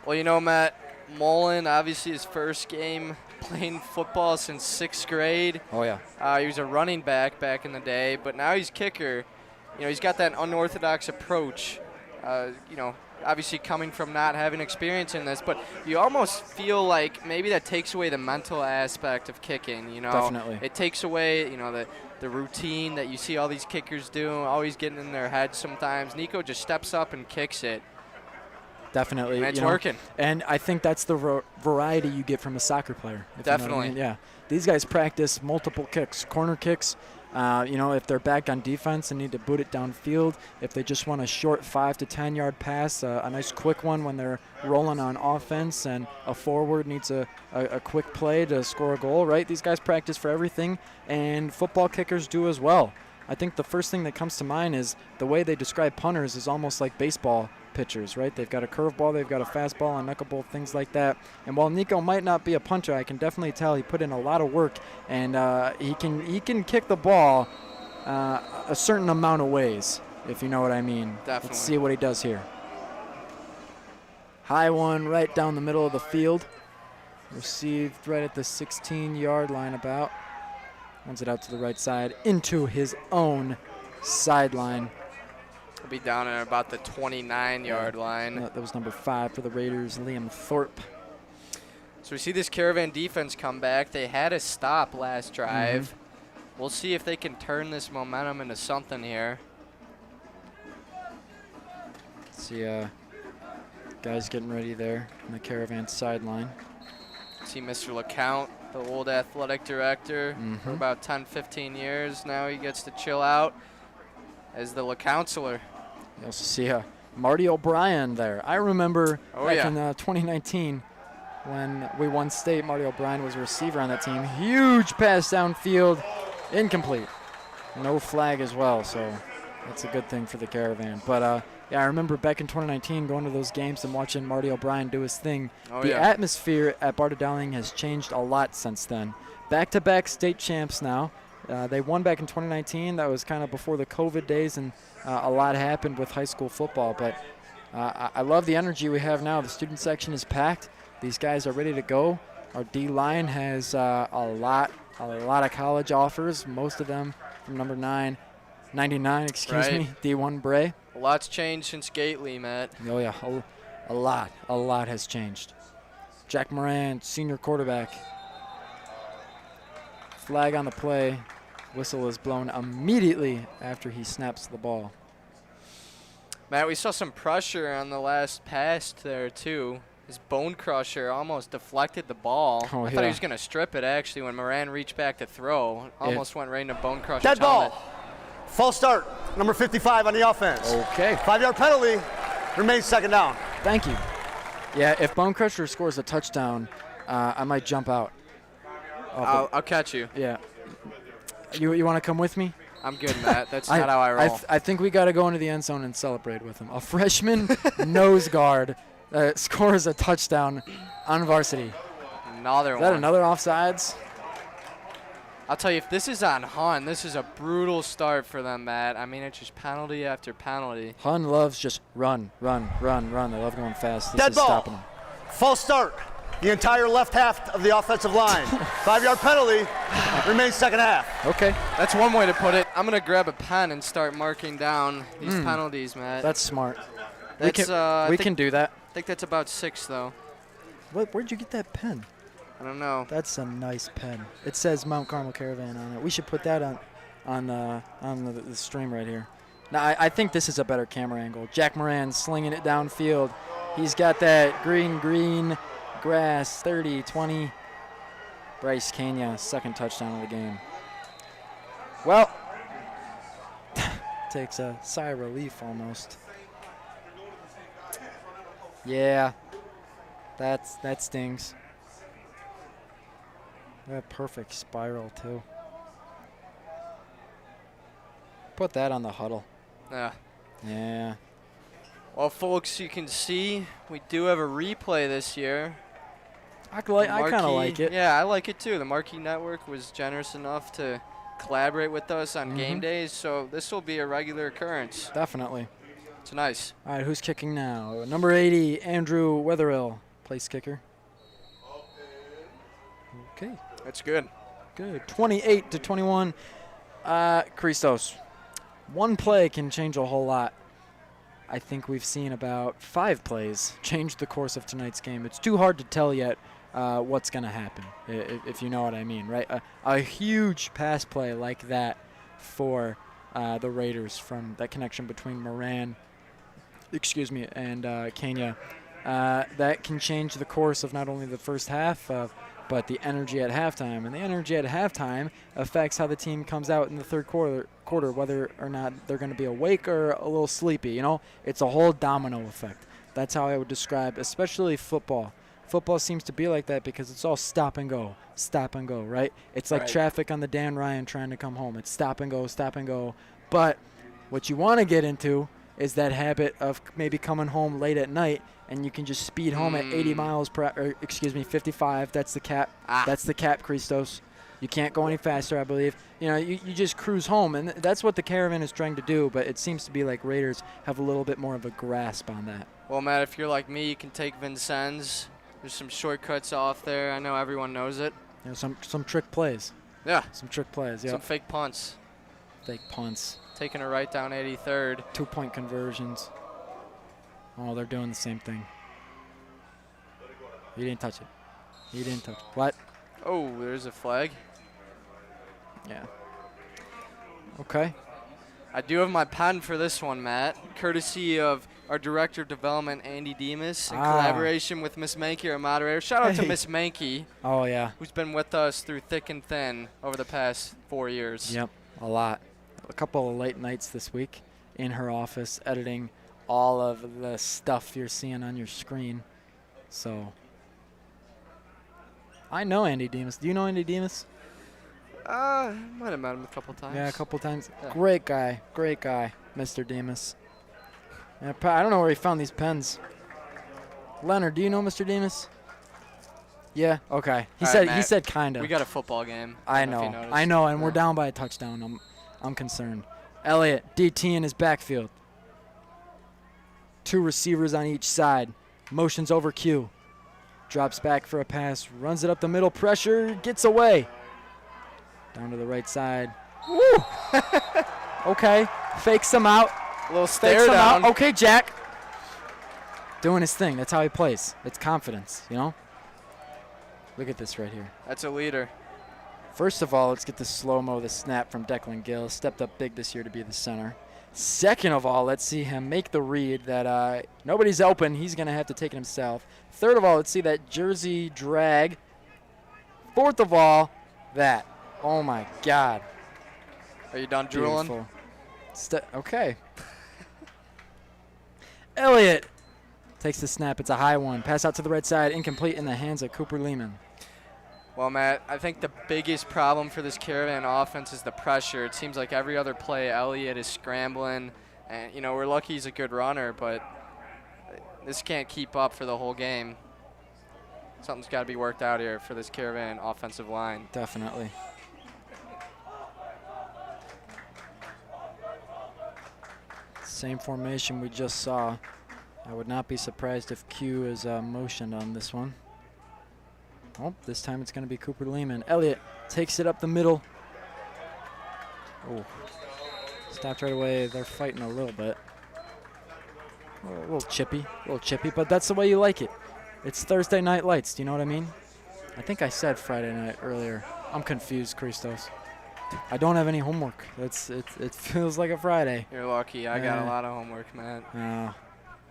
Well, you know, Matt, Mullen, obviously his first game playing football since 6th grade. Oh, yeah. He was a running back in the day, but now he's kicker. You know, he's got that unorthodox approach, you know, obviously coming from not having experience in this, but you almost feel like maybe that takes away the mental aspect of kicking, you know. Definitely. It takes away, you know, the routine that you see all these kickers do, always getting in their heads sometimes. Nico just steps up and kicks it. Definitely. And it's working. And I think that's the variety you get from a soccer player. If Definitely. You know what I mean. Yeah. These guys practice multiple kicks, corner kicks. You know, if they're back on defense and need to boot it downfield, if they just want a short 5 to 10 yard pass, a nice quick one when they're rolling on offense, and a forward needs a quick play to score a goal, right? These guys practice for everything, and football kickers do as well. I think the first thing that comes to mind is the way they describe punters is almost like baseball pitchers, right? They've got a curveball, they've got a fastball, a knuckleball, things like that. And while Nico might not be a punter, I can definitely tell he put in a lot of work, and he can kick the ball a certain amount of ways, if you know what I mean. Definitely. Let's see what he does here. High one right down the middle of the field. Received right at the 16-yard line about. Runs it out to the right side into his own sideline. He'll be down at about the 29-yard line. That was number 5 for the Raiders, Liam Thorpe. So we see this Caravan defense come back. They had a stop last drive. We'll see if they can turn this momentum into something here. See, guys getting ready there on the Caravan sideline. See Mr. LeCount, the old athletic director, for about 10, 15 years. Now he gets to chill out as the LeCounselor. You also see Marty O'Brien there. I remember back in 2019 when we won state, Marty O'Brien was a receiver on that team. Huge pass downfield, incomplete. No flag as well, so that's a good thing for the Caravan. But yeah, I remember back in 2019 going to those games and watching Marty O'Brien do his thing. The atmosphere at Barda-Dowling has changed a lot since then. Back-to-back state champs now. They won back in 2019. That was kind of before the COVID days, and a lot happened with high school football. But I love the energy we have now. The student section is packed. These guys are ready to go. Our D-line has a lot of college offers, most of them from number 99, excuse me, D1 Bray. A lot's changed since Gately, Matt. Oh, yeah, a lot has changed. Jack Moran, senior quarterback. Flag on the play. Whistle is blown immediately after he snaps the ball. Matt, we saw some pressure on the last pass there, too. His bone crusher almost deflected the ball. Oh, I thought he was going to strip it, actually, when Moran reached back to throw. Almost went right into bone crusher. Dead ball. False start. Number 55 on the offense. Okay. 5-yard penalty. Remains second down. Thank you. Yeah, if Bone Crusher scores a touchdown, I might jump out. I'll catch you. Yeah. You want to come with me? I'm good, Matt. That's not how I roll. I think we got to go into the end zone and celebrate with him. A freshman nose guard scores a touchdown on varsity. Another one. Is that another offsides? I'll tell you, if this is on Hun, this is a brutal start for them, Matt. I mean, it's just penalty after penalty. Hun loves just run. They love going fast. This Dead is ball. stopping them. False start. The entire left half of the offensive line. 5-yard penalty. Remains second half. Okay. That's one way to put it. I'm going to grab a pen and start marking down these penalties, Matt. That's smart. That's, we can do that. I think that's about 6, though. Where'd you get that pen? I don't know. That's a nice pen. It says Mount Carmel Caravan on it. We should put that on the stream right here. Now, I think this is a better camera angle. Jack Moran slinging it downfield. He's got that green grass, 30, 20. Bryce Kenya, second touchdown of the game. Well, takes a sigh of relief almost. Yeah, that stings. That perfect spiral, too. Put that on the huddle. Yeah. Well, folks, you can see we do have a replay this year. I kind of like it. Yeah, I like it, too. The Marquee Network was generous enough to collaborate with us on game days, so this will be a regular occurrence. Definitely. It's nice. All right, who's kicking now? Number 80, Andrew Wetherill, place kicker. Okay. That's good. Good. 28-21. Christos. One play can change a whole lot. I think we've seen about 5 plays change the course of tonight's game. It's too hard to tell yet what's going to happen, if you know what I mean, right? A huge pass play like that for the Raiders from that connection between Moran, and Kenya. That can change the course of not only the first half, but the energy at halftime. And the energy at halftime affects how the team comes out in the third quarter, whether or not they're going to be awake or a little sleepy. You know, it's a whole domino effect. That's how I would describe, especially football. Football seems to be like that because it's all stop and go, right? It's like traffic on the Dan Ryan trying to come home. It's stop and go. But what you want to get into is that habit of maybe coming home late at night and you can just speed home at 80 miles per hour, 55. That's the cap. That's the cap, Christos. You can't go any faster, I believe. You know, you just cruise home, and that's what the Caravan is trying to do, but it seems to be like Raiders have a little bit more of a grasp on that. Well, Matt, if you're like me, you can take Vincennes. There's some shortcuts off there. I know everyone knows it. You know, some trick plays. Yeah. Some trick plays, yeah. Some fake punts. Taking a right down 83rd. 2-point conversions. Oh, they're doing the same thing. You didn't touch it. What? Oh, there's a flag. Yeah. Okay. I do have my pen for this one, Matt, courtesy of our Director of Development, Andy Demas, in collaboration with Miss Mankey, our moderator. Shout out to Miss Mankey. Oh, yeah. Who's been with us through thick and thin over the past 4 years. Yep, a lot. A couple of late nights this week in her office editing all of the stuff you're seeing on your screen. So I know Andy Demas. Do you know Andy Demas? Might have met him a couple times. Yeah, a couple times. Yeah. Great guy, Mr. Demas. Yeah, I don't know where he found these pens. Leonard, do you know Mr. Demas? Yeah. Okay. He said kinda. We got a football game. I know, and we're down by a touchdown. I'm concerned. Elliott, DT in his backfield. 2 receivers on each side. Motions over Q. Drops back for a pass. Runs it up the middle. Pressure. Gets away. Down to the right side. Woo! Okay. Fakes him out. A little stare down. Okay, Jack. Doing his thing. That's how he plays. It's confidence, you know? Look at this right here. That's a leader. First of all, let's get the slow-mo, the snap from Declan Gill. Stepped up big this year to be the center. Second of all, let's see him make the read that nobody's open. He's going to have to take it himself. Third of all, let's see that jersey drag. Fourth of all, that. Oh, my God. Are you done drooling? Beautiful. Okay. Elliott takes the snap. It's a high one. Pass out to the right side. Incomplete in the hands of Cooper Lehman. Well, Matt, I think the biggest problem for this Caravan offense is the pressure. It seems like every other play, Elliott is scrambling. And, you know, we're lucky he's a good runner, but this can't keep up for the whole game. Something's got to be worked out here for this Caravan offensive line. Definitely. Same formation we just saw. I would not be surprised if Q is motioned on this one. Oh, this time it's going to be Cooper Lehman. Elliott takes it up the middle. Oh, stopped right away. They're fighting a little bit. A little chippy, but that's the way you like it. It's Thursday Night Lights. Do you know what I mean? I think I said Friday night earlier. I'm confused, Christos. I don't have any homework. It feels like a Friday. You're lucky. I got a lot of homework, man.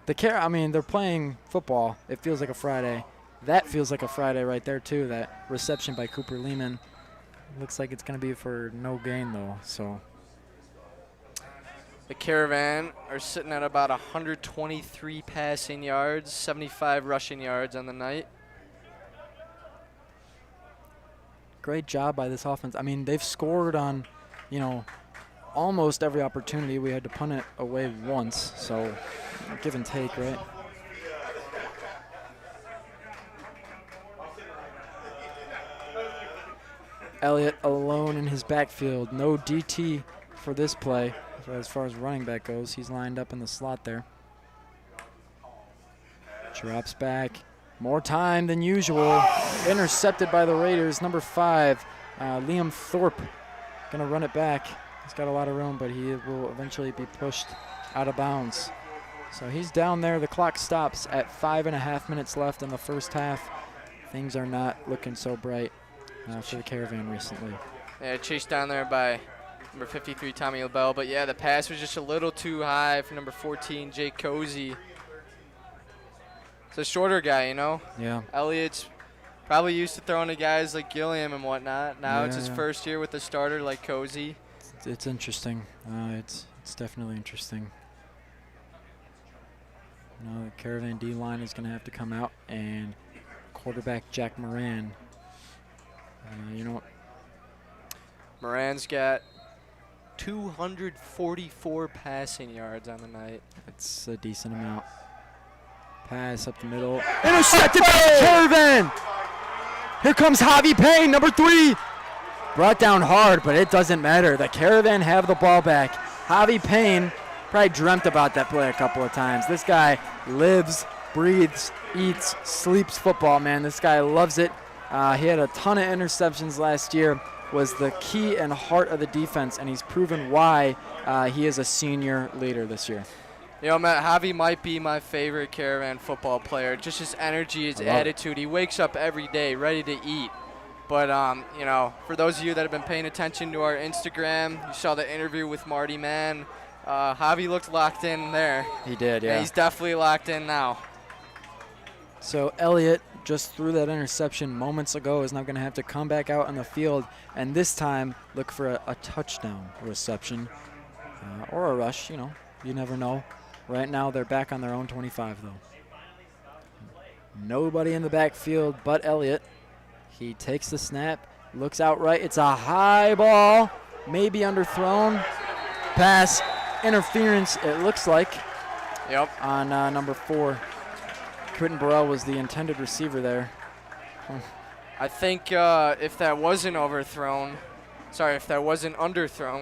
They're playing football. It feels like a Friday. That feels like a Friday right there, too. That reception by Cooper Lehman. Looks like it's going to be for no gain, though. So the Caravan are sitting at about 123 passing yards, 75 rushing yards on the night. Great job by this offense. I mean, they've scored on, almost every opportunity. We had to punt it away once, so give and take, right? Elliott alone in his backfield. No DT for this play. As far as running back goes, he's lined up in the slot there. Drops back. More time than usual. Intercepted by the Raiders. Number 5, Liam Thorpe. Gonna run it back. He's got a lot of room, but he will eventually be pushed out of bounds. So he's down there. The clock stops at 5.5 minutes left in the first half. Things are not looking so bright for the Caravan recently. Yeah, chased down there by number 53, Tommy LaBelle. But yeah, the pass was just a little too high for number 14, Jake Cozy. It's a shorter guy, you know? Yeah. Elliott's probably used to throwing to guys like Gilliam and whatnot. Now it's his first year with a starter like Cozy. It's interesting. It's definitely interesting. Now the Caravan D-line is going to have to come out, and quarterback Jack Moran. You know what? Moran's got 244 passing yards on the night. That's a decent amount. Pass up the middle. Intercepted by the Caravan! Here comes Javi Payne, number 3. Brought down hard, but it doesn't matter. The Caravan have the ball back. Javi Payne probably dreamt about that play a couple of times. This guy lives, breathes, eats, sleeps football, man. This guy loves it. He had a ton of interceptions last year, was the key and heart of the defense, and he's proven why he is a senior leader this year. You know, Matt, Javi might be my favorite Caravan football player. Just his energy, his attitude. He wakes up every day ready to eat. But, you know, for those of you that have been paying attention to our Instagram, you saw the interview with Marty Mann. Javi looked locked in there. He did, yeah. He's definitely locked in now. So Elliott just threw that interception moments ago, is now going to have to come back out on the field and this time look for a touchdown reception or a rush, you know. You never know. Right now they're back on their own 25, though. Nobody in the backfield but Elliott. He takes the snap, looks out right. It's a high ball, maybe underthrown. Pass, interference, it looks like. Yep. On number 4. Quentin Burrell was the intended receiver there. I think if that wasn't underthrown,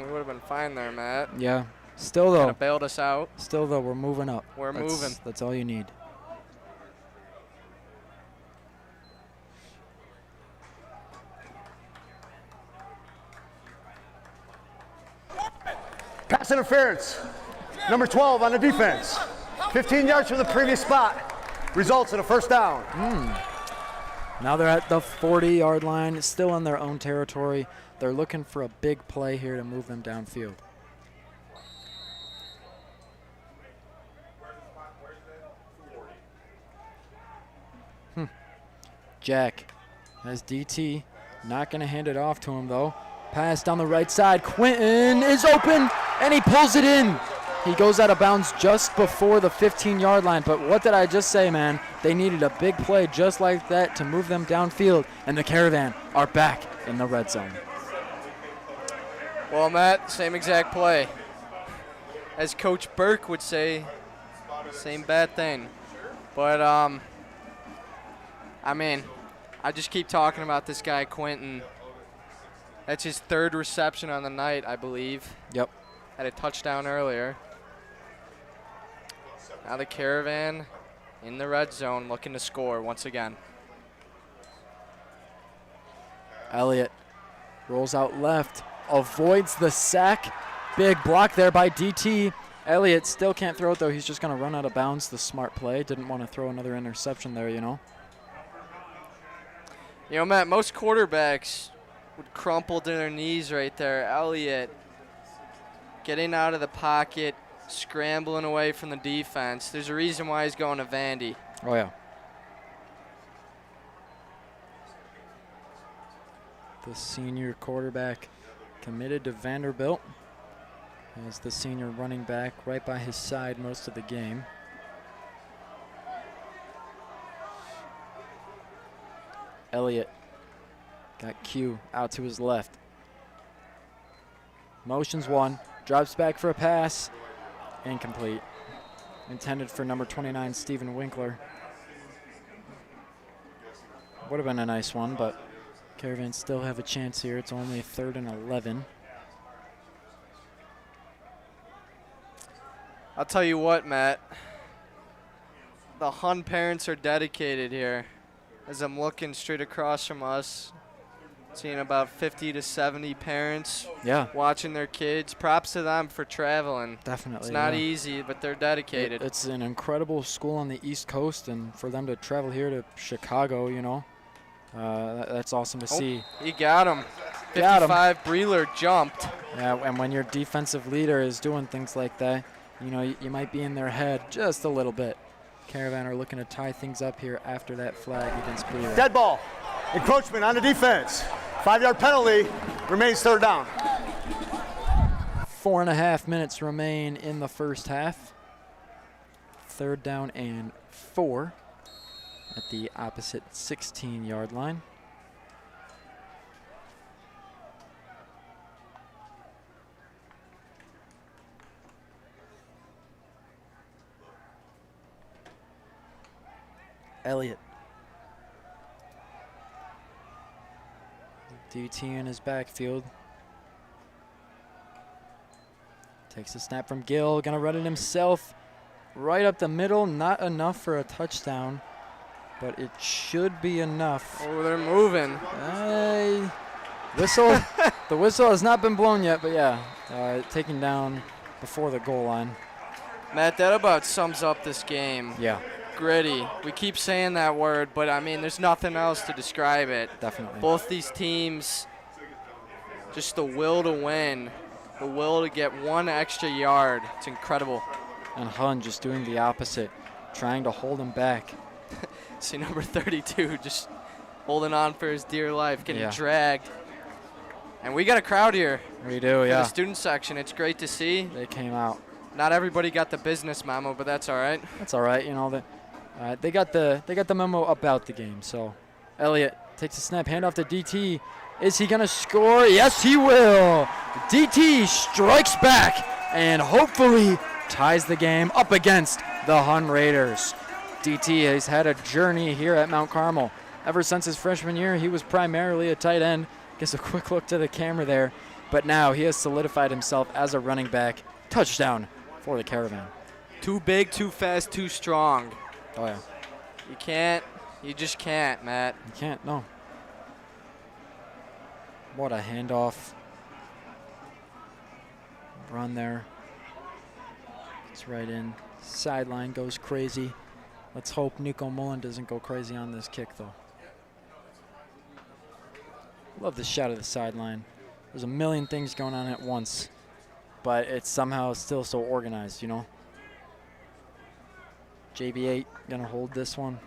we would have been fine there, Matt. Yeah. Still, though. Kind of bailed us out. Still, though, we're moving up. We're moving. That's all you need. Pass interference. Number 12 on the defense. 15 yards from the previous spot. Results in a first down. Now they're at the 40-yard line, still in their own territory. They're looking for a big play here to move them downfield. Jack has DT. Not going to hand it off to him, though. Pass down the right side. Quentin is open, and he pulls it in. He goes out of bounds just before the 15-yard line. But what did I just say, man? They needed a big play just like that to move them downfield, and the Caravan are back in the red zone. Well, Matt, same exact play. As Coach Burke would say, same bad thing. But, I mean, I just keep talking about this guy, Quentin. That's his 3rd reception on the night, I believe. Yep. Had a touchdown earlier. Now the Caravan in the red zone looking to score once again. Elliott rolls out left, avoids the sack. Big block there by DT. Elliott still can't throw it, though. He's just going to run out of bounds. The smart play. Didn't want to throw another interception there, you know. You know, Matt, most quarterbacks would crumple to their knees right there. Elliott getting out of the pocket, scrambling away from the defense. There's a reason why he's going to Vandy. Oh, yeah. The senior quarterback committed to Vanderbilt. As the senior running back right by his side most of the game. Elliott got Q out to his left. Motions one, drops back for a pass, incomplete. Intended for number 29, Stephen Winkler. Would have been a nice one, but Caravan still have a chance here. It's only 3rd and 11. I'll tell you what, Matt. The Hun parents are dedicated here. As I'm looking straight across from us, seeing about 50 to 70 parents watching their kids. Props to them for traveling. Definitely. It's not easy, but they're dedicated. It's an incredible school on the East Coast, and for them to travel here to Chicago, you know, that's awesome to see. He got him. 55, Breeler jumped. Yeah, and when your defensive leader is doing things like that, you know, you might be in their head just a little bit. Caravan are looking to tie things up here after that flag against Breeler. Dead ball. Encroachment on the defense. 5-yard penalty. Remains 3rd down. 4.5 minutes remain in the first half. 3rd down and 4 at the opposite 16-yard line. Elliott. DT in his backfield. Takes a snap from Gill, gonna run it himself. Right up the middle, not enough for a touchdown, but it should be enough. Oh, they're moving. Whistle, the whistle has not been blown yet, but yeah, taken down before the goal line. Matt, that about sums up this game. Yeah. Gritty. We keep saying that word, but I mean, there's nothing else to describe it. Definitely. Both these teams, just the will to win, the will to get 1 extra yard. It's incredible. And Hun just doing the opposite, trying to hold him back. See number 32 just holding on for his dear life, getting dragged. And we got a crowd here. We do, yeah. For the student section, it's great to see. They came out. Not everybody got the business memo, but that's all right. That's all right, you know. They got the memo about the game. So Elliott takes a snap, hand off to DT. Is he gonna score? Yes, he will. DT strikes back and hopefully ties the game up against the Hun Raiders. DT has had a journey here at Mount Carmel. Ever since his freshman year, he was primarily a tight end. Gives a quick look to the camera there. But now he has solidified himself as a running back. Touchdown for the Caravan. Too big, too fast, too strong. Oh, yeah. You just can't, Matt. You can't, no. What a handoff. Run there. It's right in. Sideline goes crazy. Let's hope Nico Mullen doesn't go crazy on this kick, though. Love the shot of the sideline. There's a million things going on at once, but it's somehow still so organized, you know? JB8 gonna hold this one.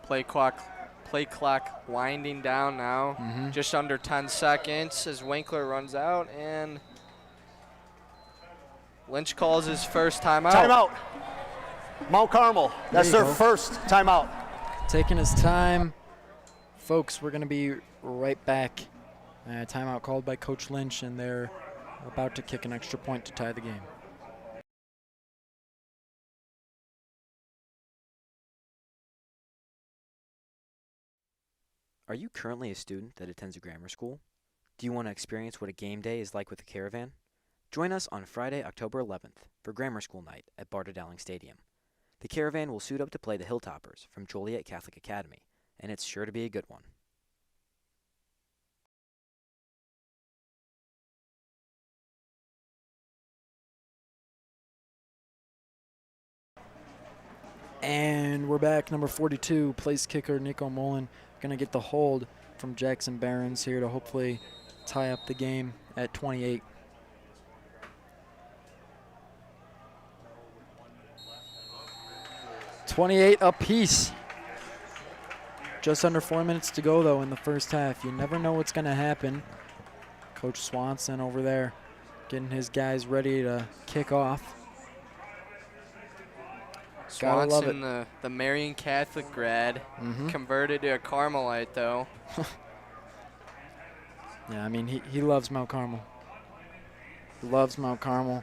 Play clock winding down now. Just under 10 seconds as Winkler runs out, and Lynch calls his first timeout. Timeout. Mount Carmel. That's their first timeout. Taking his time. Folks, we're going to be right back. Timeout called by Coach Lynch, and they're about to kick an extra point to tie the game. Are you currently a student that attends a grammar school? Do you want to experience what a game day is like with a Caravan? Join us on Friday, October 11th for Grammar School Night at Barda-Dowling Stadium. The Caravan will suit up to play the Hilltoppers from Joliet Catholic Academy, and it's sure to be a good one. And we're back. Number 42, place kicker Nico Mullen, going to get the hold from Jackson Barons here to hopefully tie up the game at 28. $28 apiece. Just under 4 minutes to go, though, in the first half. You never know what's going to happen. Coach Swanson over there getting his guys ready to kick off. Swanson, the Marian Catholic grad, converted to a Carmelite, though. Yeah, I mean, he loves Mount Carmel. He loves Mount Carmel.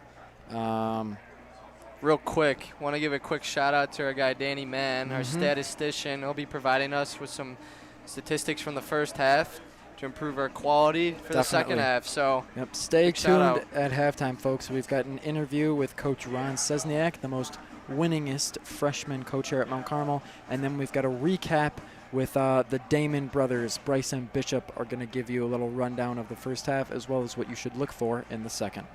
Real quick, want to give a quick shout out to our guy Danny Mann, our Mhm. statistician. He'll be providing us with some statistics from the first half to improve our quality for the second Definitely. half. So, Yep. Stay big shout tuned out. at halftime, folks. We've got an interview with Coach Ron Sesniak, the most winningest freshman coach here at Mount Carmel. And then we've got a recap with the Damon brothers. Bryce and Bishop are going to give you a little rundown of the first half as well as what you should look for in the second.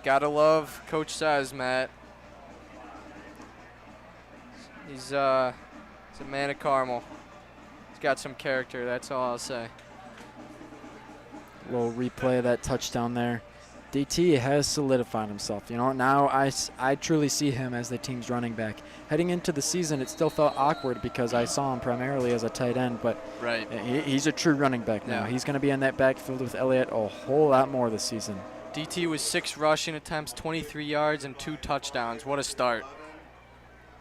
Gotta love Coach Says, Matt. He's a man of Carmel. He's got some character, that's all I'll say. Little replay of that touchdown there. DT has solidified himself. You know, now I truly see him as the team's running back. Heading into the season, it still felt awkward because I saw him primarily as a tight end, but right. He's a true running back now. Yeah. He's going to be in that backfield with Elliott a whole lot more this season. DT was 6 rushing attempts, 23 yards, and 2 touchdowns. What a start.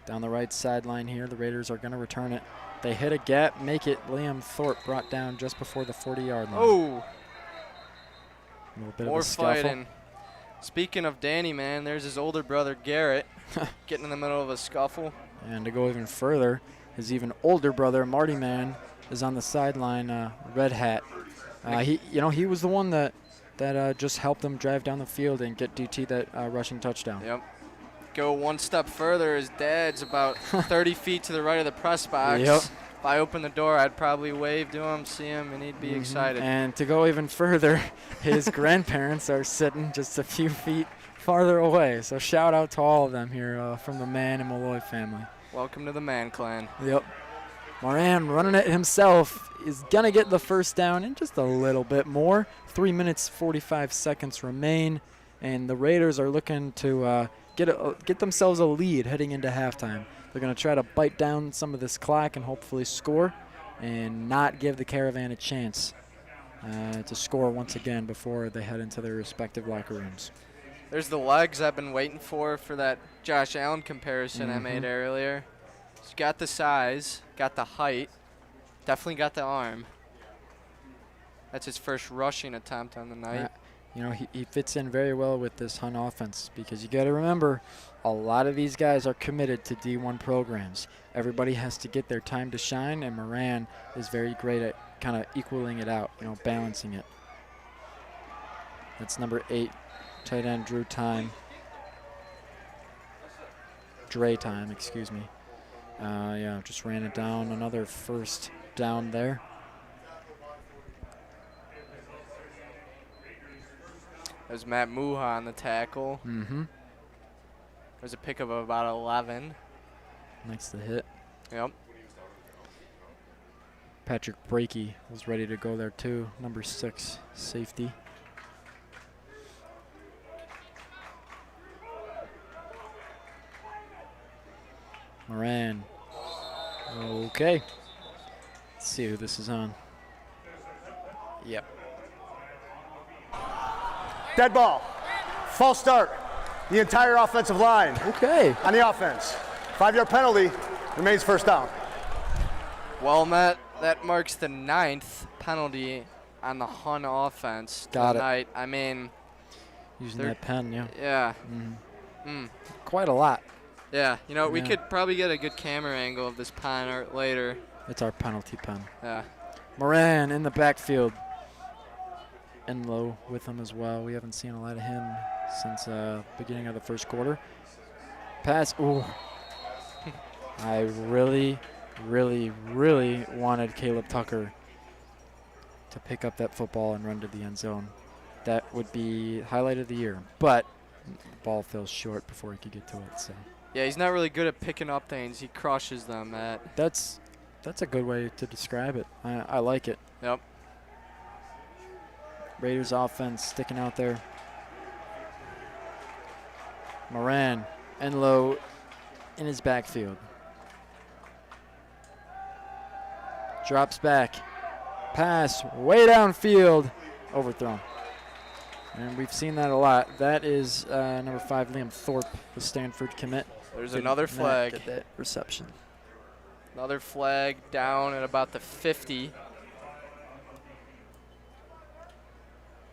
Down the right sideline here, the Raiders are going to return it. They hit a gap, make it. Liam Thorpe brought down just before the 40-yard line. Oh. A little bit More of a scuffle. fighting. Speaking of Danny, man, there's his older brother Garrett getting in the middle of a scuffle. And to go even further, his even older brother, Marty Man, is on the sideline, red hat. He was the one that just helped them drive down the field and get DT that rushing touchdown. Yep. Go one step further, his dad's about 30 feet to the right of the press box. Yep. If I opened the door, I'd probably wave to him, see him, and he'd be excited. And to go even further, his grandparents are sitting just a few feet farther away. So shout out to all of them here from the Mann and Malloy family. Welcome to the Man Clan. Yep. Moran running it himself is going to get the first down in just a little bit more. 3 minutes, 45 seconds remain. And the Raiders are looking to get themselves a lead heading into halftime. They're going to try to bite down some of this clock and hopefully score and not give the Caravan a chance to score once again before they head into their respective locker rooms. There's the legs I've been waiting for that Josh Allen comparison I made earlier. He's got the size, got the height, definitely got the arm. That's his first rushing attempt on the night. He fits in very well with this Hun offense because you got to remember, a lot of these guys are committed to D1 programs. Everybody has to get their time to shine, and Moran is very great at kind of equaling it out, balancing it. That's number 8, tight end Dre Time, excuse me. Just ran it down. Another first down there. There's Matt Muha on the tackle. There's a pick of about 11. Makes the hit. Yep. Patrick Brakey was ready to go there too. Number 6, safety. Moran. Okay. Let's see who this is on. Yep. Dead ball. False start. The entire offensive line. Okay. On the offense. 5-yard penalty. Remains first down. Well, Matt, that marks the 9th penalty on the Hun offense Got it. tonight. I mean, using that pen, yeah. Yeah. Quite a lot. Yeah. We could probably get a good camera angle of this pen later. It's our penalty pen. Yeah. Moran in the backfield. Enlow with him as well. We haven't seen a lot of him since beginning of the first quarter. Pass. Ooh. I really, really, really wanted Caleb Tucker to pick up that football and run to the end zone. That would be highlight of the year. But the ball fell short before he could get to it. So. Yeah, he's not really good at picking up things. He crushes them, Matt. That's a good way to describe it. I like it. Yep. Raiders offense sticking out there. Moran, Enlow in his backfield. Drops back. Pass way downfield. Overthrown. And we've seen that a lot. That is number 5, Liam Thorpe, the Stanford commit. There's another flag. Get that reception. Another flag down at about the 50.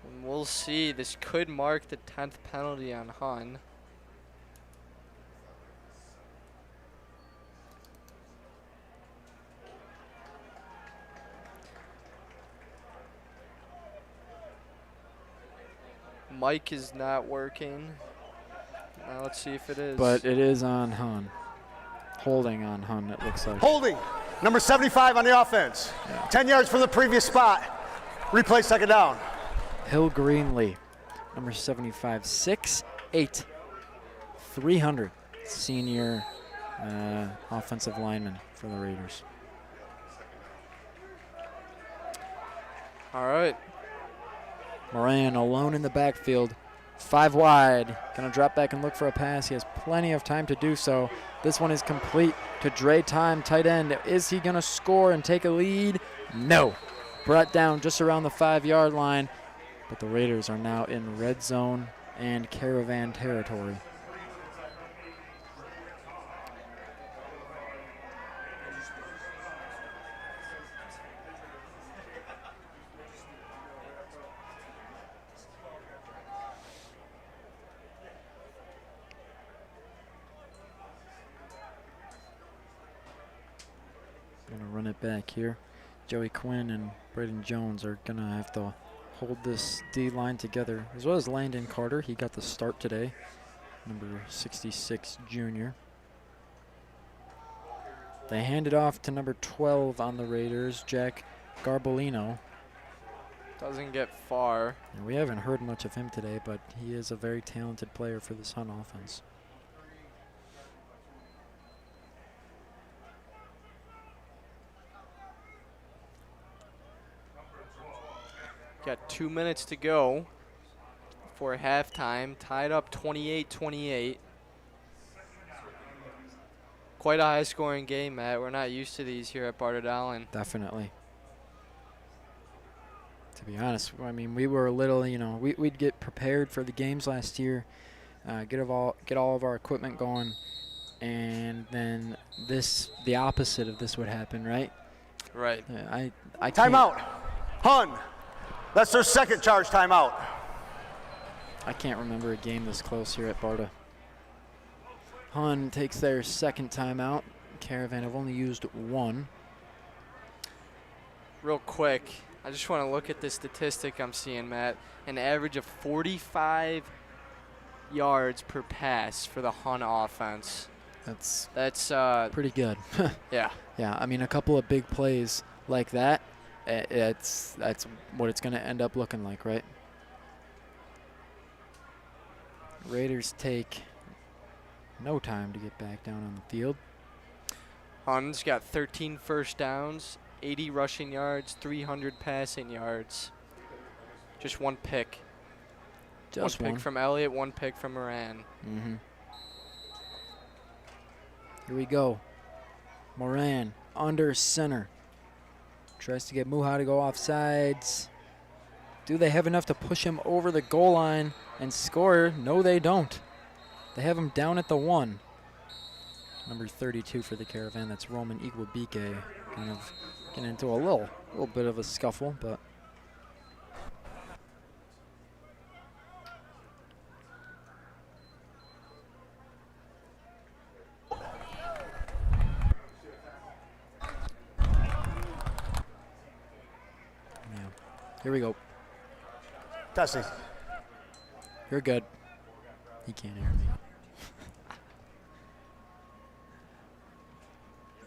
And we'll see. This could mark the 10th penalty on Hun. mic is not working. Now let's see if it is. But it is on Hun. Holding on Hun, it looks like. Holding. Number 75 on the offense. Yeah. 10 yards from the previous spot. Replay second down. Hill Greenlee, number 75, 6'8", 300, senior offensive lineman for the Raiders. All right. Moran alone in the backfield, 5 wide. Gonna drop back and look for a pass. He has plenty of time to do so. This one is complete to Dre Time, tight end. Is he gonna score and take a lead? No. Brought down just around the 5-yard line, but the Raiders are now in red zone and Caravan territory. Gonna run it back here. Joey Quinn and Braden Jones are gonna have to hold this D-line together, as well as Landon Carter. He got the start today, number 66 junior. They hand it off to number 12 on the Raiders, Jack Garbolino. Doesn't get far. And we haven't heard much of him today, but he is a very talented player for this Hun offense. Got 2 minutes to go before halftime. Tied up 28-28. Quite a high-scoring game, Matt. We're not used to these here at Barda-Dowling. Definitely. To be honest, I mean, we were a little, you know, we'd get prepared for the games last year, get all of our equipment going, and then the opposite of this would happen, right? Right. I Timeout. Hun. That's their second charge timeout. I can't remember a game this close here at Barda. Hun takes their second timeout. Caravan have only used 1. Real quick, I just want to look at this statistic I'm seeing, Matt. An average of 45 yards per pass for the Hun offense. That's pretty good. Yeah. Yeah, I mean, a couple of big plays like that, that's what it's going to end up looking like, right? Raiders take no time to get back down on the field. Hun's got 13 first downs, 80 rushing yards, 300 passing yards. Just 1 pick. Just one one. pick from Elliott, 1 pick from Moran. Mm-hmm. Here we go. Moran under center. Tries to get Muha to go off sides. Do they have enough to push him over the goal line and score? No, they don't. They have him down at the 1. Number 32 for the Caravan, that's Roman Iguabike. Kind of getting into a little bit of a scuffle, but here we go. Testing. You're good. He can't hear me.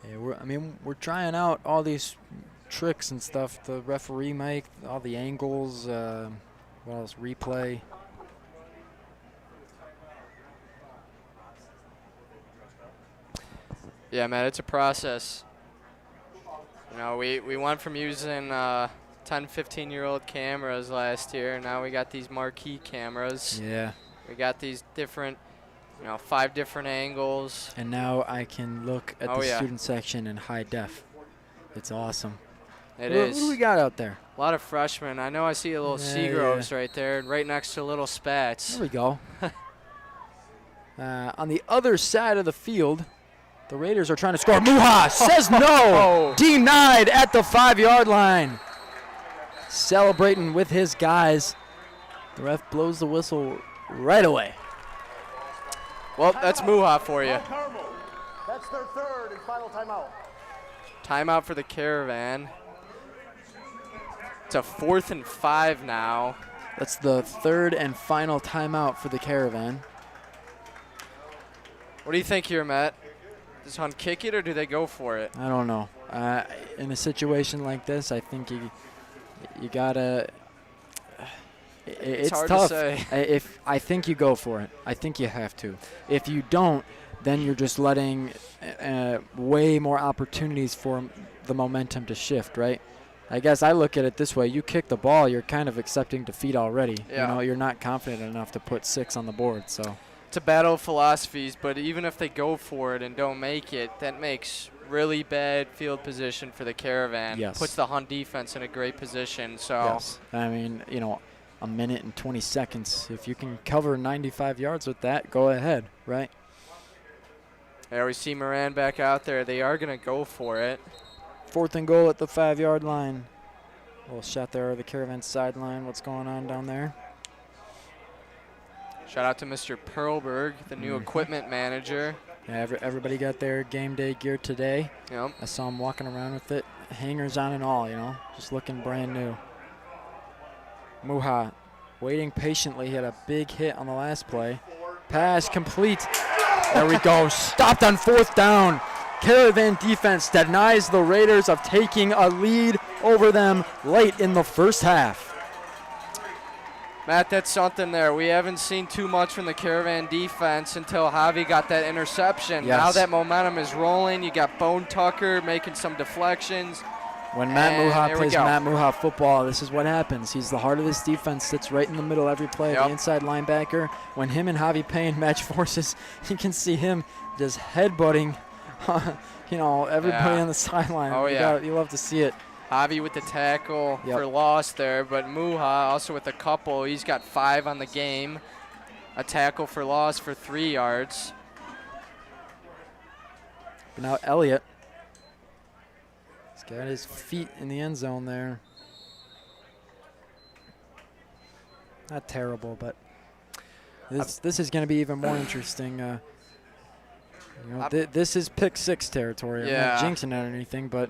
Yeah, we're trying out all these tricks and stuff. The referee mic, all the angles, what else? Replay. Yeah, man, it's a process. You know, we went from using 10, 15-year-old cameras last year, and now we got these marquee cameras. Yeah. We got these different, 5 different angles. And now I can look at the student section in high def. It's awesome. It is. What do we got out there? A lot of freshmen. I know I see a little Seagroves right there, right next to little Spats. There we go. On the other side of the field, the Raiders are trying to score. Muha says no. Denied at the 5-yard line. Celebrating with his guys. The ref blows the whistle right away. Well, that's Muha for you. That's their third and final timeout. Timeout for the Caravan. It's a 4th and 5 now. That's the third and final timeout for the Caravan. What do you think here, Matt? Does Hun kick it or do they go for it? I don't know. In a situation like this, I think you gotta. It's hard tough. to say. I think you go for it. I think you have to. If you don't, then you're just letting way more opportunities for the momentum to shift, right? I guess I look at it this way. You kick the ball, you're kind of accepting defeat already. Yeah. You know, you're not confident enough to put 6 on the board. So it's a battle of philosophies, but even if they go for it and don't make it, that makes really bad field position for the Caravan. Yes. Puts the Hun defense in a great position. So yes. I mean, you know, a minute and 20 seconds. If you can cover 95 yards with that, go ahead, right? There we see Moran back out there. They are going to go for it. 4th and goal at the 5-yard line. A little shot there of the Caravan sideline. What's going on down there? Shout out to Mr. Perlberg, the new equipment manager. Yeah, everybody got their game day gear today. Yep. I saw him walking around with it, hangers on and all, you know, just looking brand new. Muha waiting patiently. He had a big hit on the last play. Pass complete. There we go. Stopped on 4th down. Caravan defense denies the Raiders of taking a lead over them late in the first half. Matt, that's something there. We haven't seen too much from the Caravan defense until Javi got that interception. Yes. Now that momentum is rolling. You got Bone Tucker making some deflections. When Matt Muha plays Matt Muha football, this is what happens. He's the heart of this defense, sits right in the middle every play, the inside linebacker. When him and Javi Payne match forces, you can see him just headbutting, you know, everybody on the sideline. Oh, yeah. You love to see it. Javi with the tackle for loss there, but Muha also with a couple. He's got 5 on the game. A tackle for loss for 3 yards. But now Elliott. He's got his feet in the end zone there. Not terrible, but this is going to be even more interesting. You know, this is pick 6 territory. I'm not jinxing it or anything, but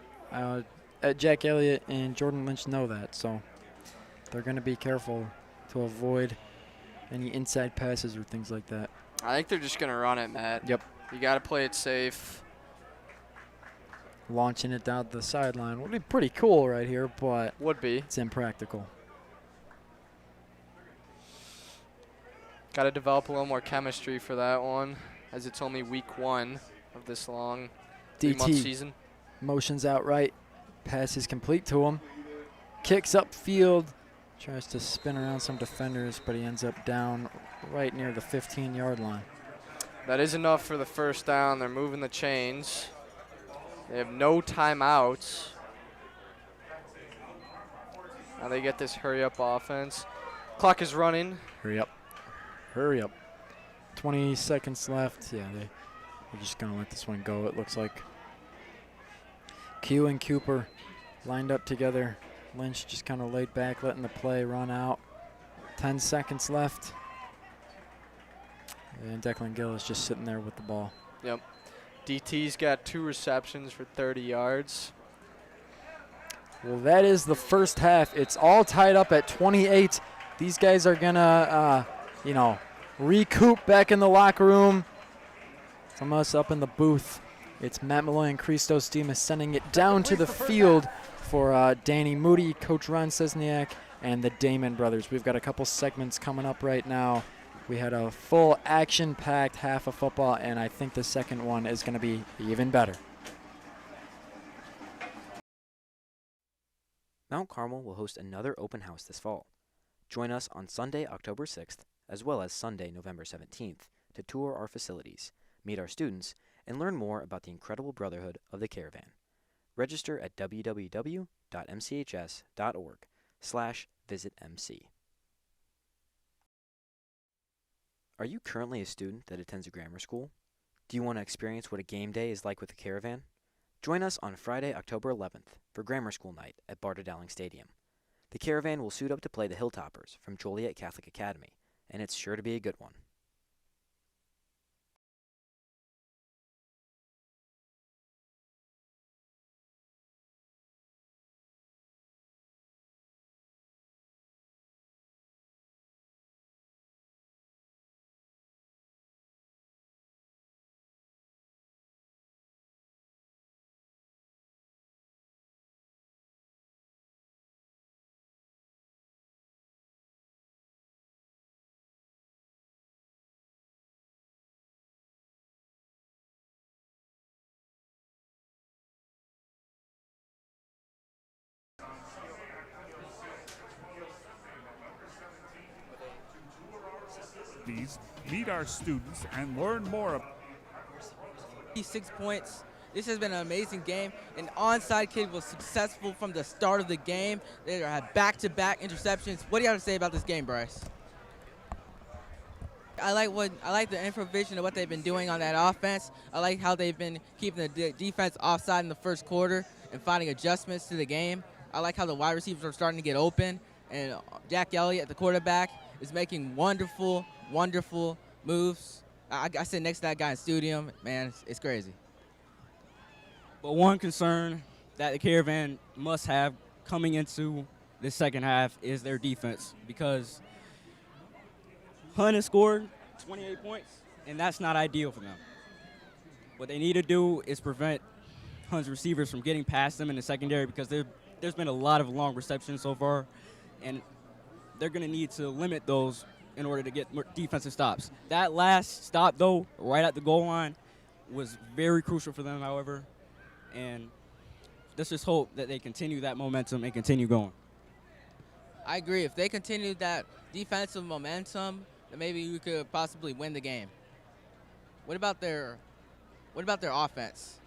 Jack Elliott and Jordan Lynch know that, so they're going to be careful to avoid any inside passes or things like that. I think they're just going to run it, Matt. Yep. You got to play it safe. Launching it down the sideline would be pretty cool right here, but would be. It's impractical. Got to develop a little more chemistry for that one, as it's only week 1 of this long 3-month season. Motions outright. Pass is complete to him. Kicks upfield. Tries to spin around some defenders, but he ends up down right near the 15-yard line. That is enough for the first down. They're moving the chains. They have no timeouts. Now they get this hurry-up offense. Clock is running. Hurry up. Hurry up. 20 seconds left. Yeah, they're just going to let this one go, it looks like. Q and Cooper lined up together. Lynch just kind of laid back, letting the play run out. 10 seconds left. And Declan Gill is just sitting there with the ball. Yep. DT's got 2 receptions for 30 yards. Well, that is the first half. It's all tied up at 28. These guys are going to, you know, recoup back in the locker room. From us up in the booth, it's Matt Malloy and Christos Dimas sending it down to the field for Danny Moody, Coach Ron Sesniak, and the Damon brothers. We've got a couple segments coming up right now. We had a full action-packed half of football, and I think the second one is going to be even better. Mount Carmel will host another open house this fall. Join us on Sunday, October 6th, as well as Sunday, November 17th, to tour our facilities, meet our students, and learn more about the incredible brotherhood of the Caravan. Register at www.mchs.org/visitmc. Are you currently a student that attends a grammar school? Do you want to experience what a game day is like with the Caravan? Join us on Friday, October 11th for Grammar School Night at Barda-Dowling Stadium. The Caravan will suit up to play the Hilltoppers from Joliet Catholic Academy, and it's sure to be a good one. these, meet our students, and learn more about 6 points. This has been an amazing game. An onside kick was successful from the start of the game. They had back-to-back interceptions. What do you have to say about this game, Bryce? I like the improvisation of what they've been doing on that offense. I like how they've been keeping the defense offside in the first quarter and finding adjustments to the game. I like how the wide receivers are starting to get open, and Jack Elliott, the quarterback, is making wonderful, wonderful moves. I sit next to that guy in stadium. Man, it's crazy. But one concern that the Caravan must have coming into the second half is their defense, because Hun has scored 28 points, and that's not ideal for them. What they need to do is prevent Hun's receivers from getting past them in the secondary, because there's been a lot of long receptions so far, and they're going to need to limit those in order to get more defensive stops. That last stop, though, right at the goal line, was very crucial for them, however, and let's just hope that they continue that momentum and continue going. I agree. If they continue that defensive momentum, then maybe we could possibly win the game. What about their offense?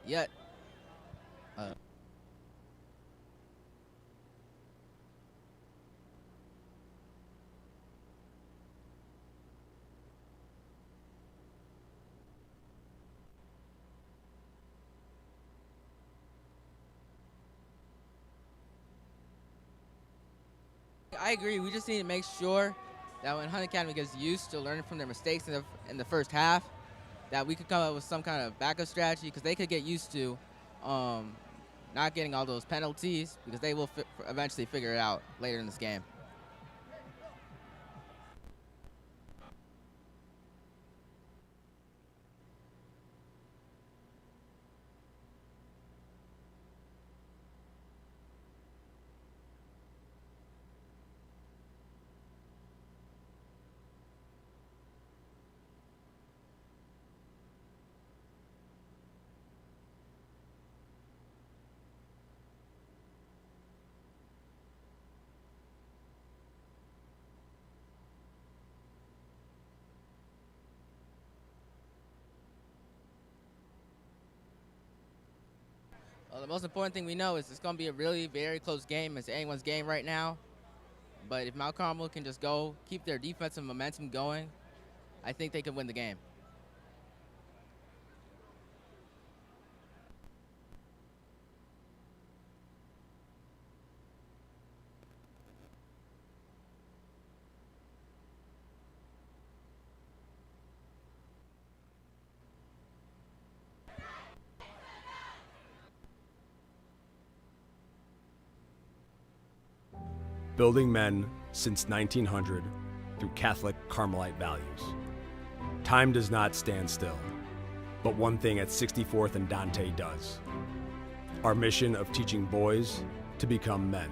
Yet, I agree. We just need to make sure that when Hun Academy gets used to learning from their mistakes in the first half, that we could come up with some kind of backup strategy, because they could get used to not getting all those penalties, because they will eventually figure it out later in this game. Well, the most important thing we know is it's going to be a really very close game. It's anyone's game right now. But if Mount Carmel can just keep their defensive momentum going, I think they can win the game. Building men since 1900 through Catholic Carmelite values. Time does not stand still, but one thing at 64th and Dante does. Our mission of teaching boys to become men.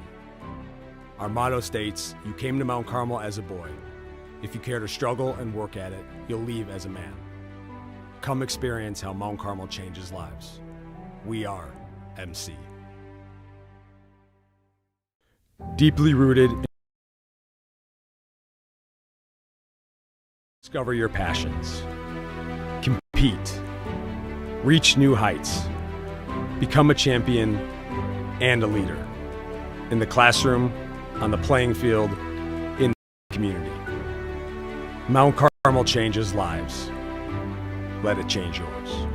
Our motto states, you came to Mount Carmel as a boy. If you care to struggle and work at it, you'll leave as a man. Come experience how Mount Carmel changes lives. We are MC. Deeply rooted. Discover your passions. Compete. Reach new heights. Become a champion and a leader. In the classroom, on the playing field, in the community. Mount Carmel changes lives. Let it change yours.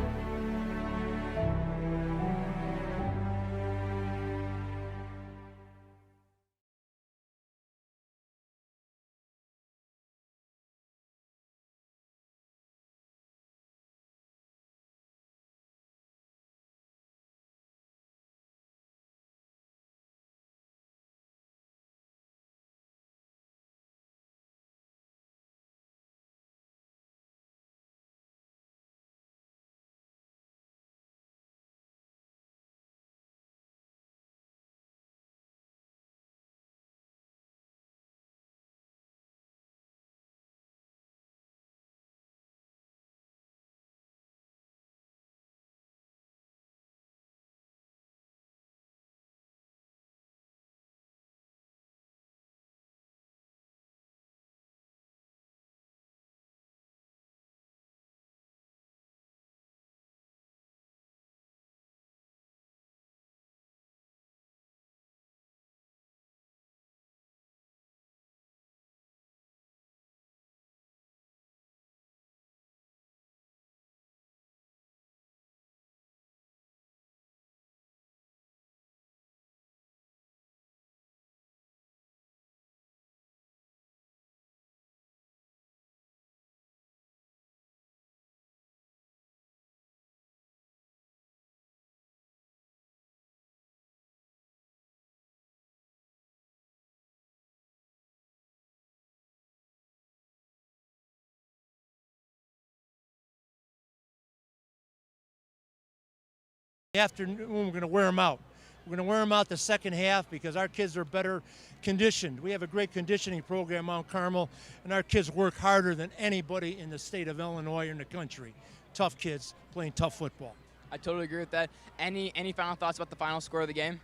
Afternoon, we're going to wear them out. We're going to wear them out the second half because our kids are better conditioned. We have a great conditioning program at Mount Carmel, and our kids work harder than anybody in the state of Illinois or in the country. Tough kids playing tough football. I totally agree with that. Any final thoughts about the final score of the game?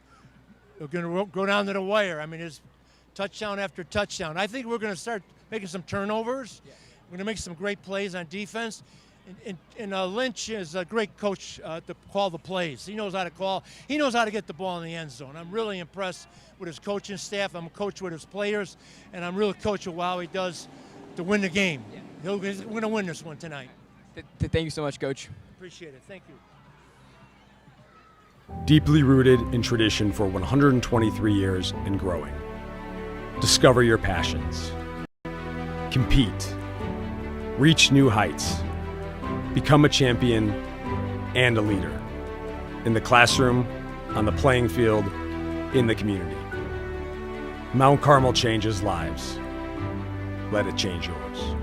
We're going to go down to the wire. I mean, it's touchdown after touchdown. I think we're going to start making some turnovers. Yeah. We're going to make some great plays on defense. And Lynch is a great coach to call the plays. He knows how to call. He knows how to get the ball in the end zone. I'm really impressed with his coaching staff. I'm a coach with his players, and I'm really coaching with how he does to win the game. Yeah. He's going to win this one tonight. Thank you so much, Coach. Appreciate it. Thank you. Deeply rooted in tradition for 123 years and growing. Discover your passions. Compete. Reach new heights. Become a champion and a leader. In the classroom, on the playing field, in the community. Mount Carmel changes lives. Let it change yours.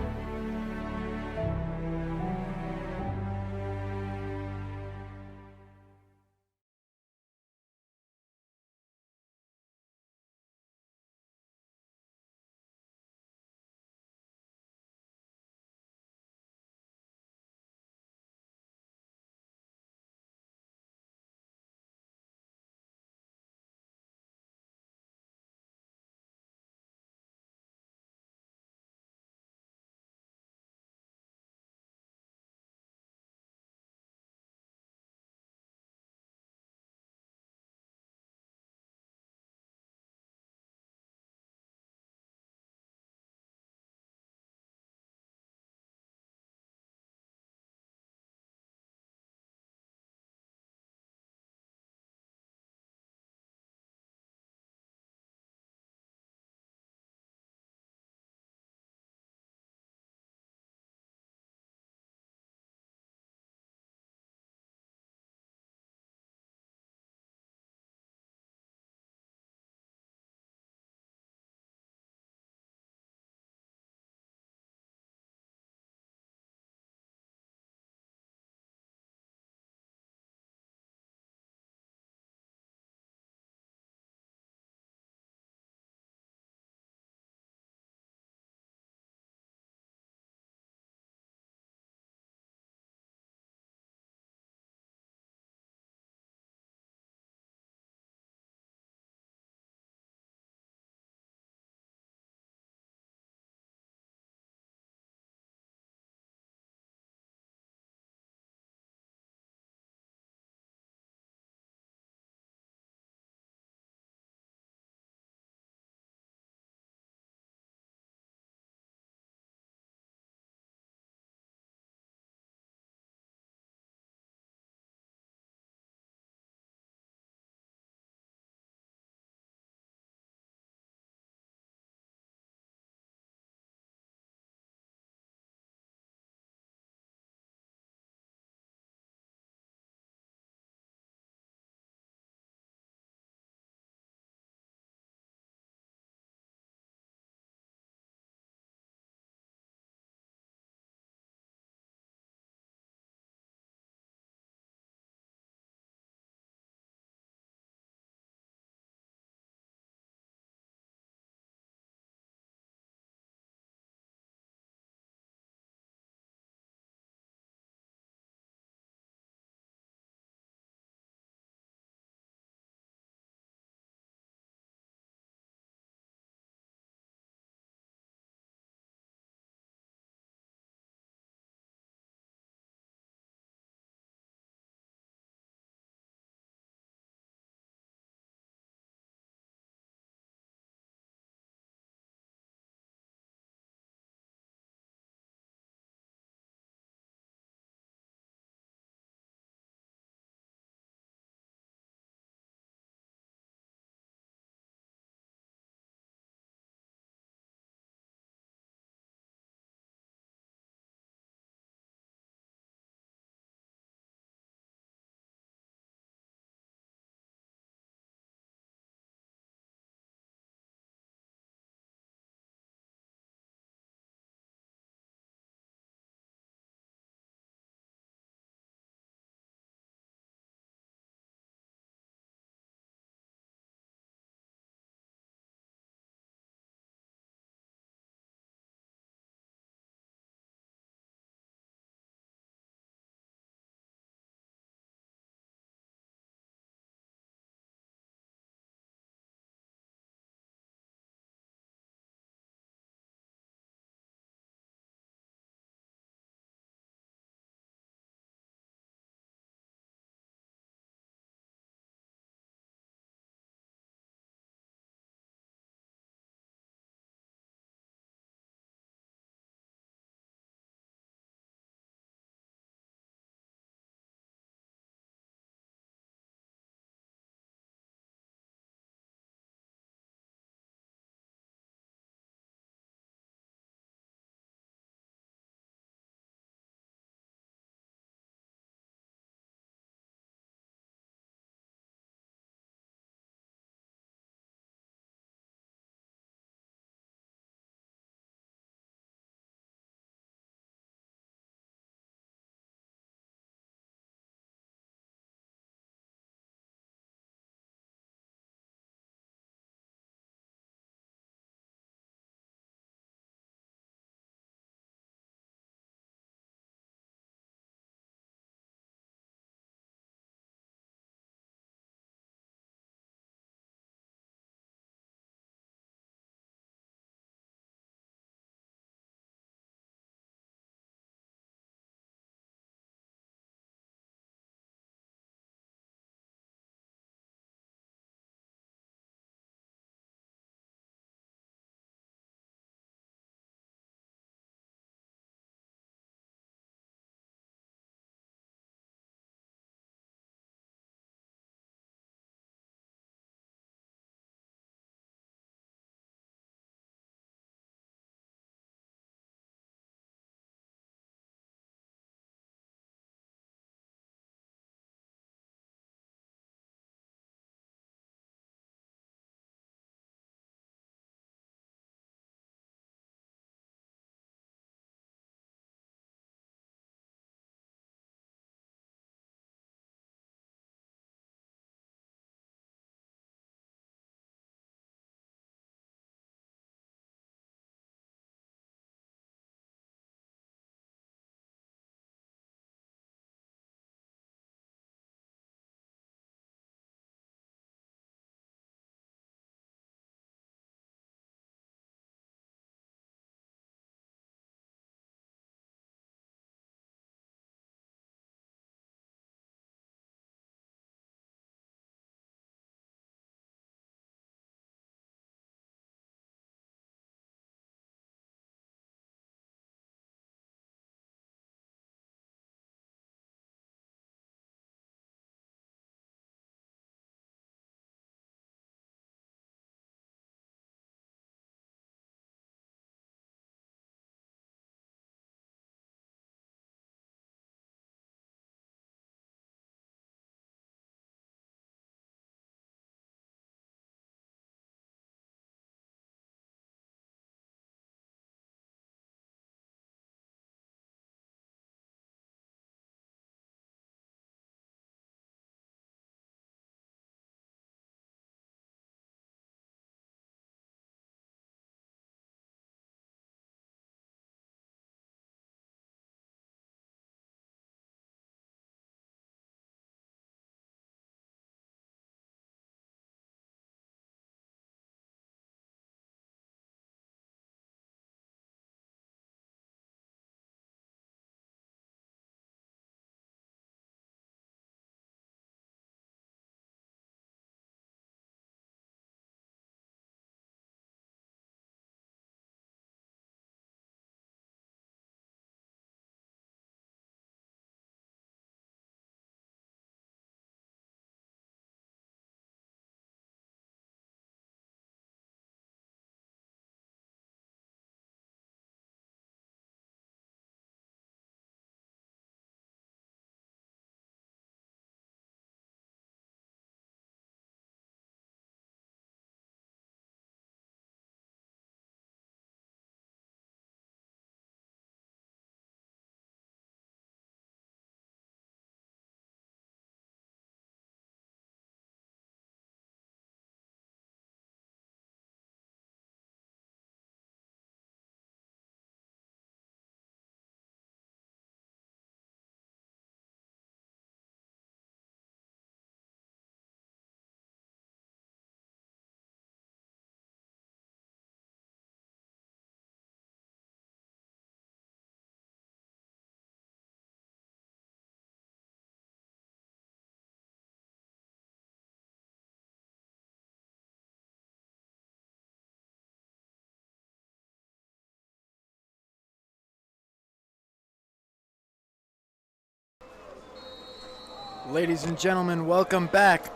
Ladies and gentlemen, welcome back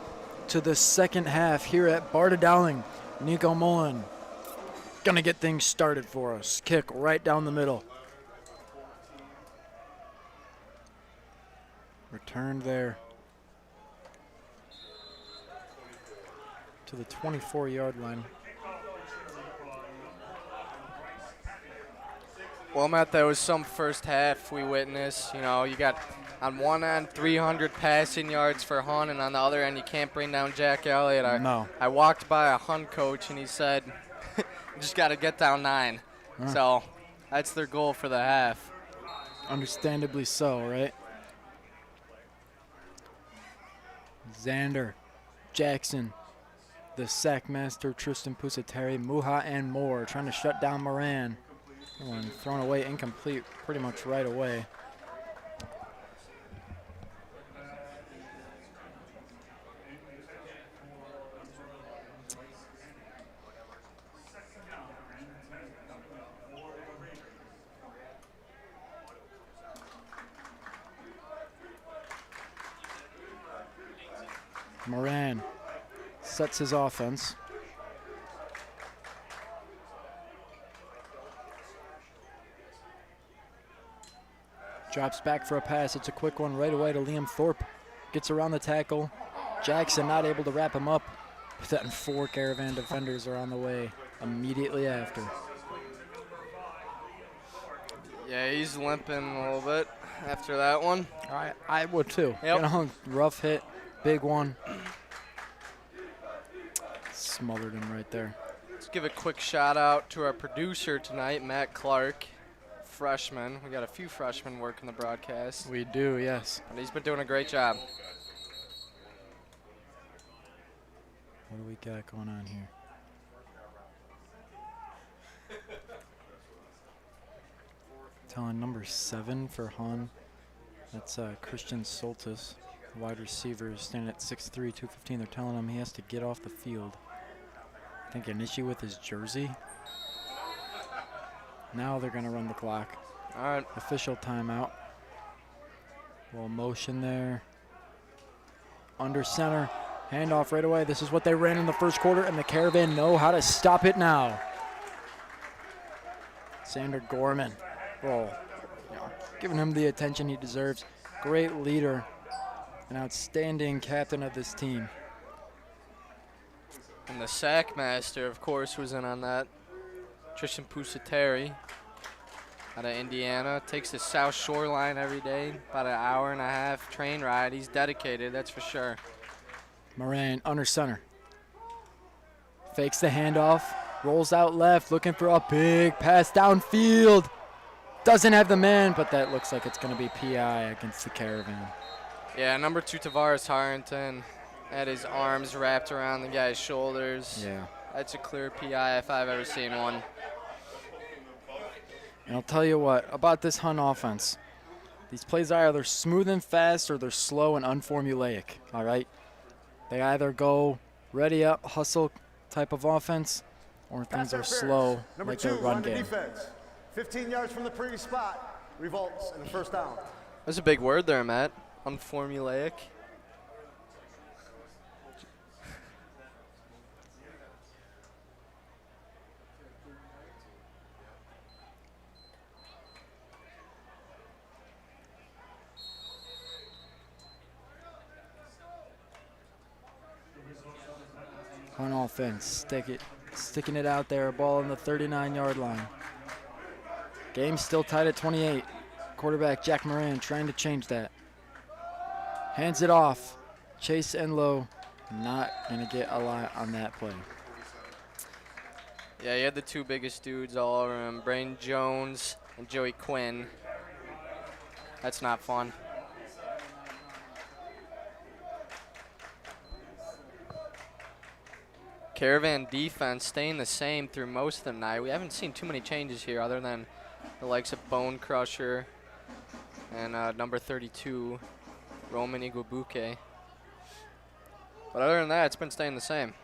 to the second half here at Barda-Dowling. Nico Mullen gonna get things started for us. Kick right down the middle. Returned there to the 24-yard line. Well, Matt, that was some first half we witnessed. You know, you got on one end 300 passing yards for Hun, and on the other end you can't bring down Jack Elliott. I walked by a Hun coach, and he said, you just got to get down 9. So that's their goal for the half. Understandably so, right? Xander, Jackson, the sack master, Tristan Pusateri, Muha, and more trying to shut down Moran. One thrown away, incomplete pretty much right away. Moran sets his offense. Drops back for a pass. It's a quick one right away to Liam Thorpe. Gets around the tackle. Jackson not able to wrap him up. But then 4 Caravan defenders are on the way immediately after. Yeah, he's limping a little bit after that one. I would too. Yep. You know, rough hit, big one. Smothered him right there. Let's give a quick shout out to our producer tonight, Matt Clark. Freshman. We got a few freshmen working the broadcast. We do, yes. And he's been doing a great job. What do we got going on here? Telling number 7 for Hun. That's Christian Soltis, wide receiver, standing at 6'3", 215. They're telling him he has to get off the field. I think an issue with his jersey. Now they're going to run the clock. All right. Official timeout. Well, motion there. Under center. Handoff right away. This is what they ran in the first quarter, and the Caravan know how to stop it now. Sander Gorman. Well, giving him the attention he deserves. Great leader. An outstanding captain of this team. And the sack master, of course, was in on that. Tristan Pusateri out of Indiana. Takes the South Shore line every day. About an hour and a half train ride. He's dedicated, that's for sure. Moran under center. Fakes the handoff. Rolls out left, looking for a big pass downfield. Doesn't have the man, but that looks like it's going to be PI against the Caravan. Yeah, number 2, Tavares Harrington, had his arms wrapped around the guy's shoulders. Yeah. That's a clear PI if I've ever seen one. And I'll tell you what, about this Hun offense, these plays are either smooth and fast or they're slow and unformulaic, all right? They either go ready up, hustle type of offense, or things are slow, Number like 2 their run on the game. defense. 15 yards from the previous spot. Revolts in the first down. That's a big word there, Matt. Unformulaic. On offense, sticking it out there, ball on the 39-yard line. Game still tied at 28. Quarterback Jack Moran trying to change that. Hands it off. Chase Enlow not going to get a lot on that play. Yeah, you had the 2 biggest dudes all over him, Brain Jones and Joey Quinn. That's not fun. Caravan defense staying the same through most of the night. We haven't seen too many changes here other than the likes of Bone Crusher and number 32, Roman Iguabuke. But other than that, it's been staying the same.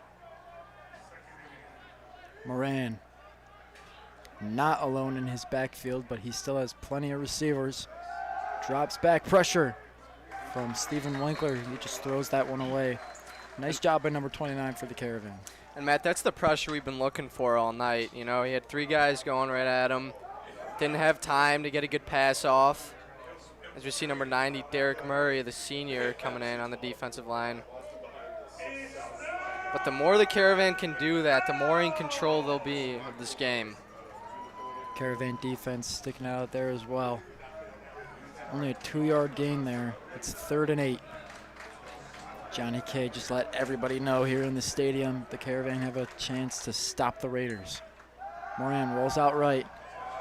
Moran not alone in his backfield, but he still has plenty of receivers. Drops back, pressure. from Stephen Winkler. He just throws that one away. Nice job by number 29 for the Caravan. And, Matt, that's the pressure we've been looking for all night. You know, he had 3 guys going right at him. Didn't have time to get a good pass off. As we see number 90, Derek Murray, the senior, coming in on the defensive line. But the more the Caravan can do that, the more in control they'll be of this game. Caravan defense sticking out there as well. Only a 2-yard gain there. It's 3rd and 8. Johnny K just let everybody know here in the stadium the Caravan have a chance to stop the Raiders. Moran rolls out right.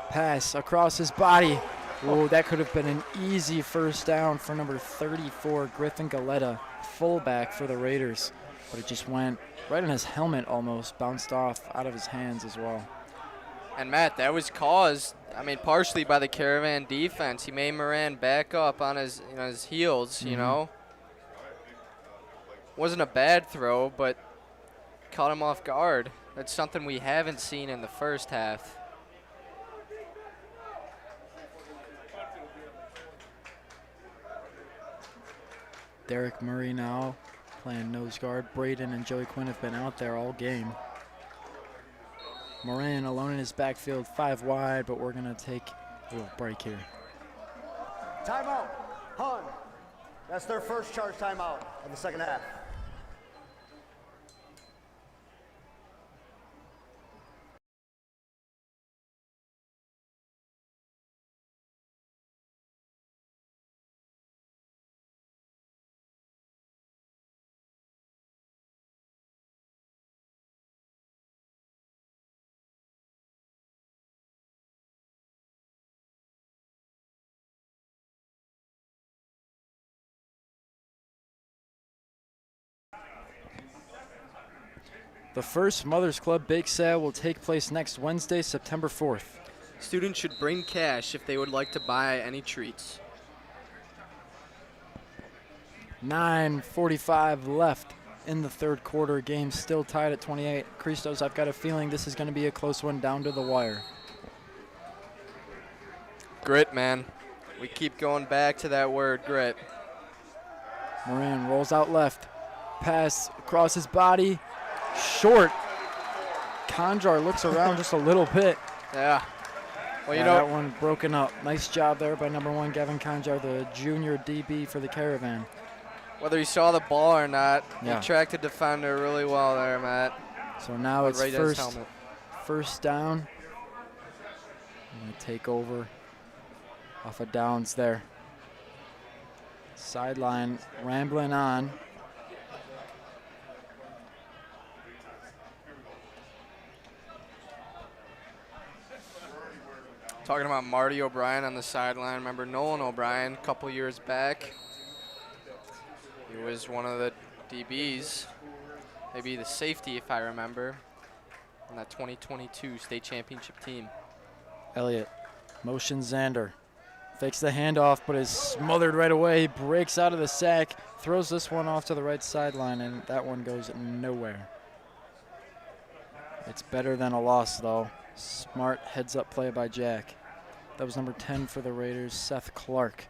Pass across his body. Oh, that could have been an easy first down for number 34, Griffin Galetta, fullback for the Raiders. But it just went right in his helmet almost, bounced off out of his hands as well. And, Matt, that was caused, I mean, partially by the Caravan defense. He made Moran back up on his, his heels, you know. Wasn't a bad throw, but caught him off guard. That's something we haven't seen in the first half. Derek Murray now playing nose guard. Braden and Joey Quinn have been out there all game. Moran alone in his backfield, 5 wide, but we're going to take a little break here. Timeout. Hun. That's their first charge timeout of the second half. The first Mothers Club Bake Sale will take place next Wednesday, September 4th. Students should bring cash if they would like to buy any treats. 9:45 left in the third quarter. Game still tied at 28. Christos, I've got a feeling this is going to be a close one down to the wire. Grit, man. We keep going back to that word, grit. Moran rolls out left. Pass across his body. Short. Conjar looks around just a little bit. Yeah. Well, you know, know, that one broken up. Nice job there by number 1, Gavin Conjar, the junior DB for the Caravan. whether he saw the ball or not, yeah. he tracked the defender really well there, Matt. So now it's right first down. I'm going to take over off of downs there. Sideline rambling on. Talking about Marty O'Brien on the sideline. Remember Nolan O'Brien a couple years back? He was one of the DBs, maybe the safety if I remember, on that 2022 state championship team. Elliott motions Xander. Fakes the handoff, but is smothered right away. He breaks out of the sack, throws this one off to the right sideline, and that one goes nowhere. It's better than a loss, though. Smart heads-up play by Jack. That was number 10 for the Raiders, Seth Clark.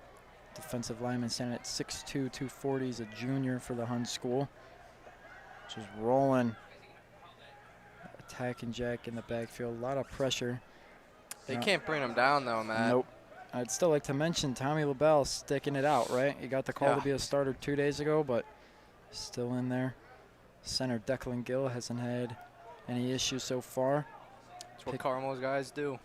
Defensive lineman standing at 6'2", 240. He's a junior for the Hun School. Just rolling. Attacking Jack in the backfield. A lot of pressure. They can't bring him down, though, Matt. Nope. I'd still like to mention Tommy LaBelle sticking it out, right? He got the call Yeah. to be a starter 2 days ago, but still in there. Center Declan Gill hasn't had any issues so far. That's what Carmel's guys do.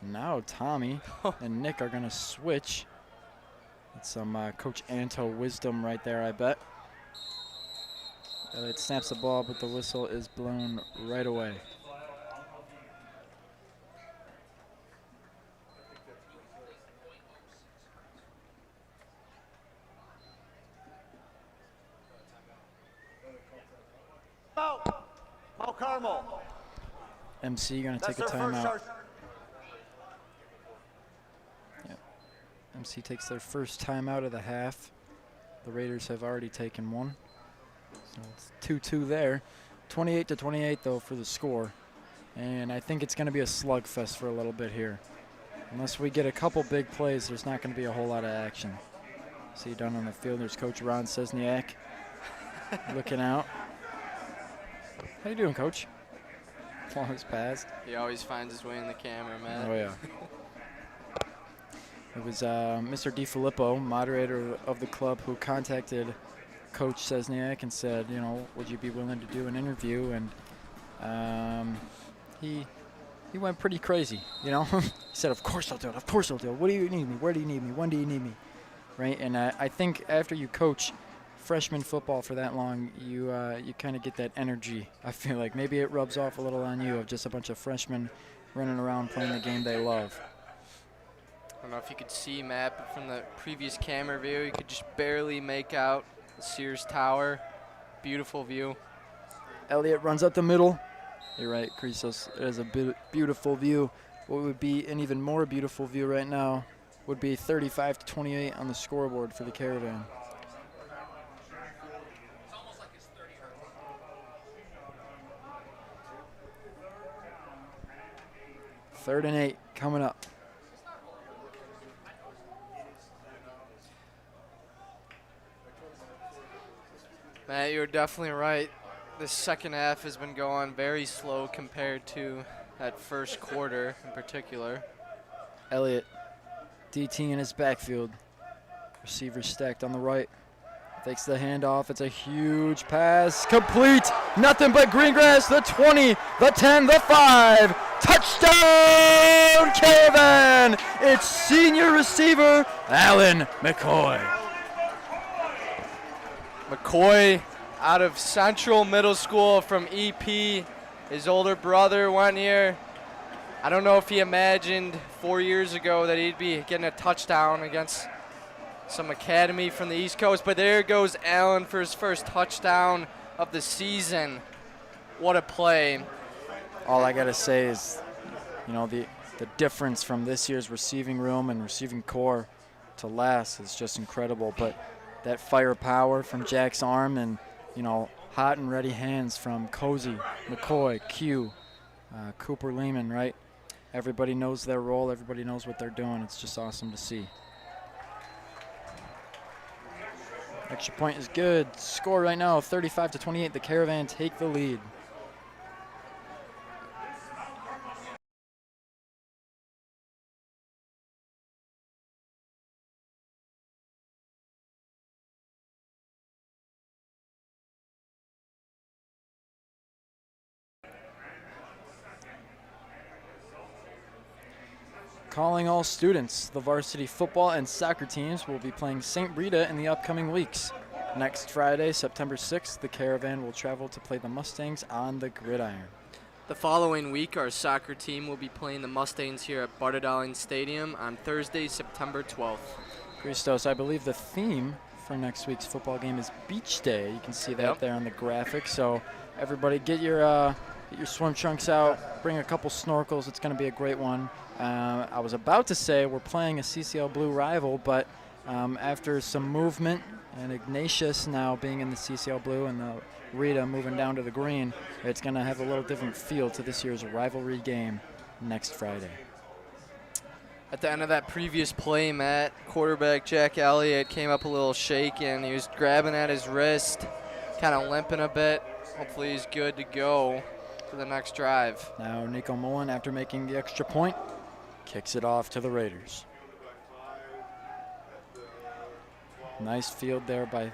Now Tommy and Nick are going to switch. That's some Coach Anto wisdom right there, I bet. Elliott snaps the ball, but the whistle is blown right away. Mount Carmel. MC going to take a timeout. Yep. MC takes their first timeout of the half. The Raiders have already taken one. So it's 2-2 there. 28-28 though for the score. And I think it's going to be a slugfest for a little bit here. Unless we get a couple big plays, there's not going to be a whole lot of action. See down on the field, there's Coach Ron Sesniak looking out. How you doing, Coach? Long's passed. He always finds his way in the camera, man. Oh, yeah. It was Mr. DiFilippo, moderator of the club, who contacted Coach Sesniak and said, you know, would you be willing to do an interview? And he went pretty crazy, you know. He said, of course I'll do it. Of course I'll do it. What do you need me? Where do you need me? When do you need me? Right? And I think after you coach freshman football for that long, you kind of get that energy. I feel like maybe it rubs off a little on you of just a bunch of freshmen running around playing the game they love. I don't know if you could see, Matt, but from the previous camera view, you could just barely make out the Sears Tower. Beautiful view. Elliott runs up the middle. You're right, Christos. It is a beautiful view. What would be an even more beautiful view right now would be 35-28 on the scoreboard for the Caravan. Third and 8 coming up. Matt, you're definitely right. This second half has been going very slow compared to that first quarter in particular. Elliott, DT in his backfield. Receiver stacked on the right. Takes the handoff. It's a huge pass. Complete. Nothing but green grass. The 20, the 10, the 5. Touchdown, Caravan! It's senior receiver, Alan McCoy. McCoy out of Central Middle School from EP. His older brother went here. I don't know if he imagined 4 years ago that he'd be getting a touchdown against some academy from the East Coast, but there goes Allen for his first touchdown of the season. What a play. All I gotta say is, you know, the difference from this year's receiving room and receiving core to last is just incredible. But that firepower from Jack's arm and, you know, hot and ready hands from Cozy, McCoy, Q, Cooper Lehman, right? Everybody knows their role. Everybody knows what they're doing. It's just awesome to see. Extra point is good. Score right now, 35-28. The Caravan take the lead. Calling all students, the varsity football and soccer teams will be playing St. Rita in the upcoming weeks. Next Friday, September 6th, the Caravan will travel to play the Mustangs on the gridiron. The following week, our soccer team will be playing the Mustangs here at Barda-Dowling Stadium on Thursday, September 12th. Christos, I believe the theme for next week's football game is Beach Day. You can see that there on the graphic. So everybody get your swim trunks out, bring a couple snorkels. It's going to be a great one. I was about to say we're playing a CCL Blue rival, but after some movement and Ignatius now being in the CCL Blue and the Rita moving down to the green, it's going to have a little different feel to this year's rivalry game next Friday. At the end of that previous play, Matt, quarterback Jack Elliott came up a little shaken. He was grabbing at his wrist, kind of limping a bit. Hopefully he's good to go for the next drive. Now Nico Mullen, after making the extra point, kicks it off to the Raiders. Nice field there by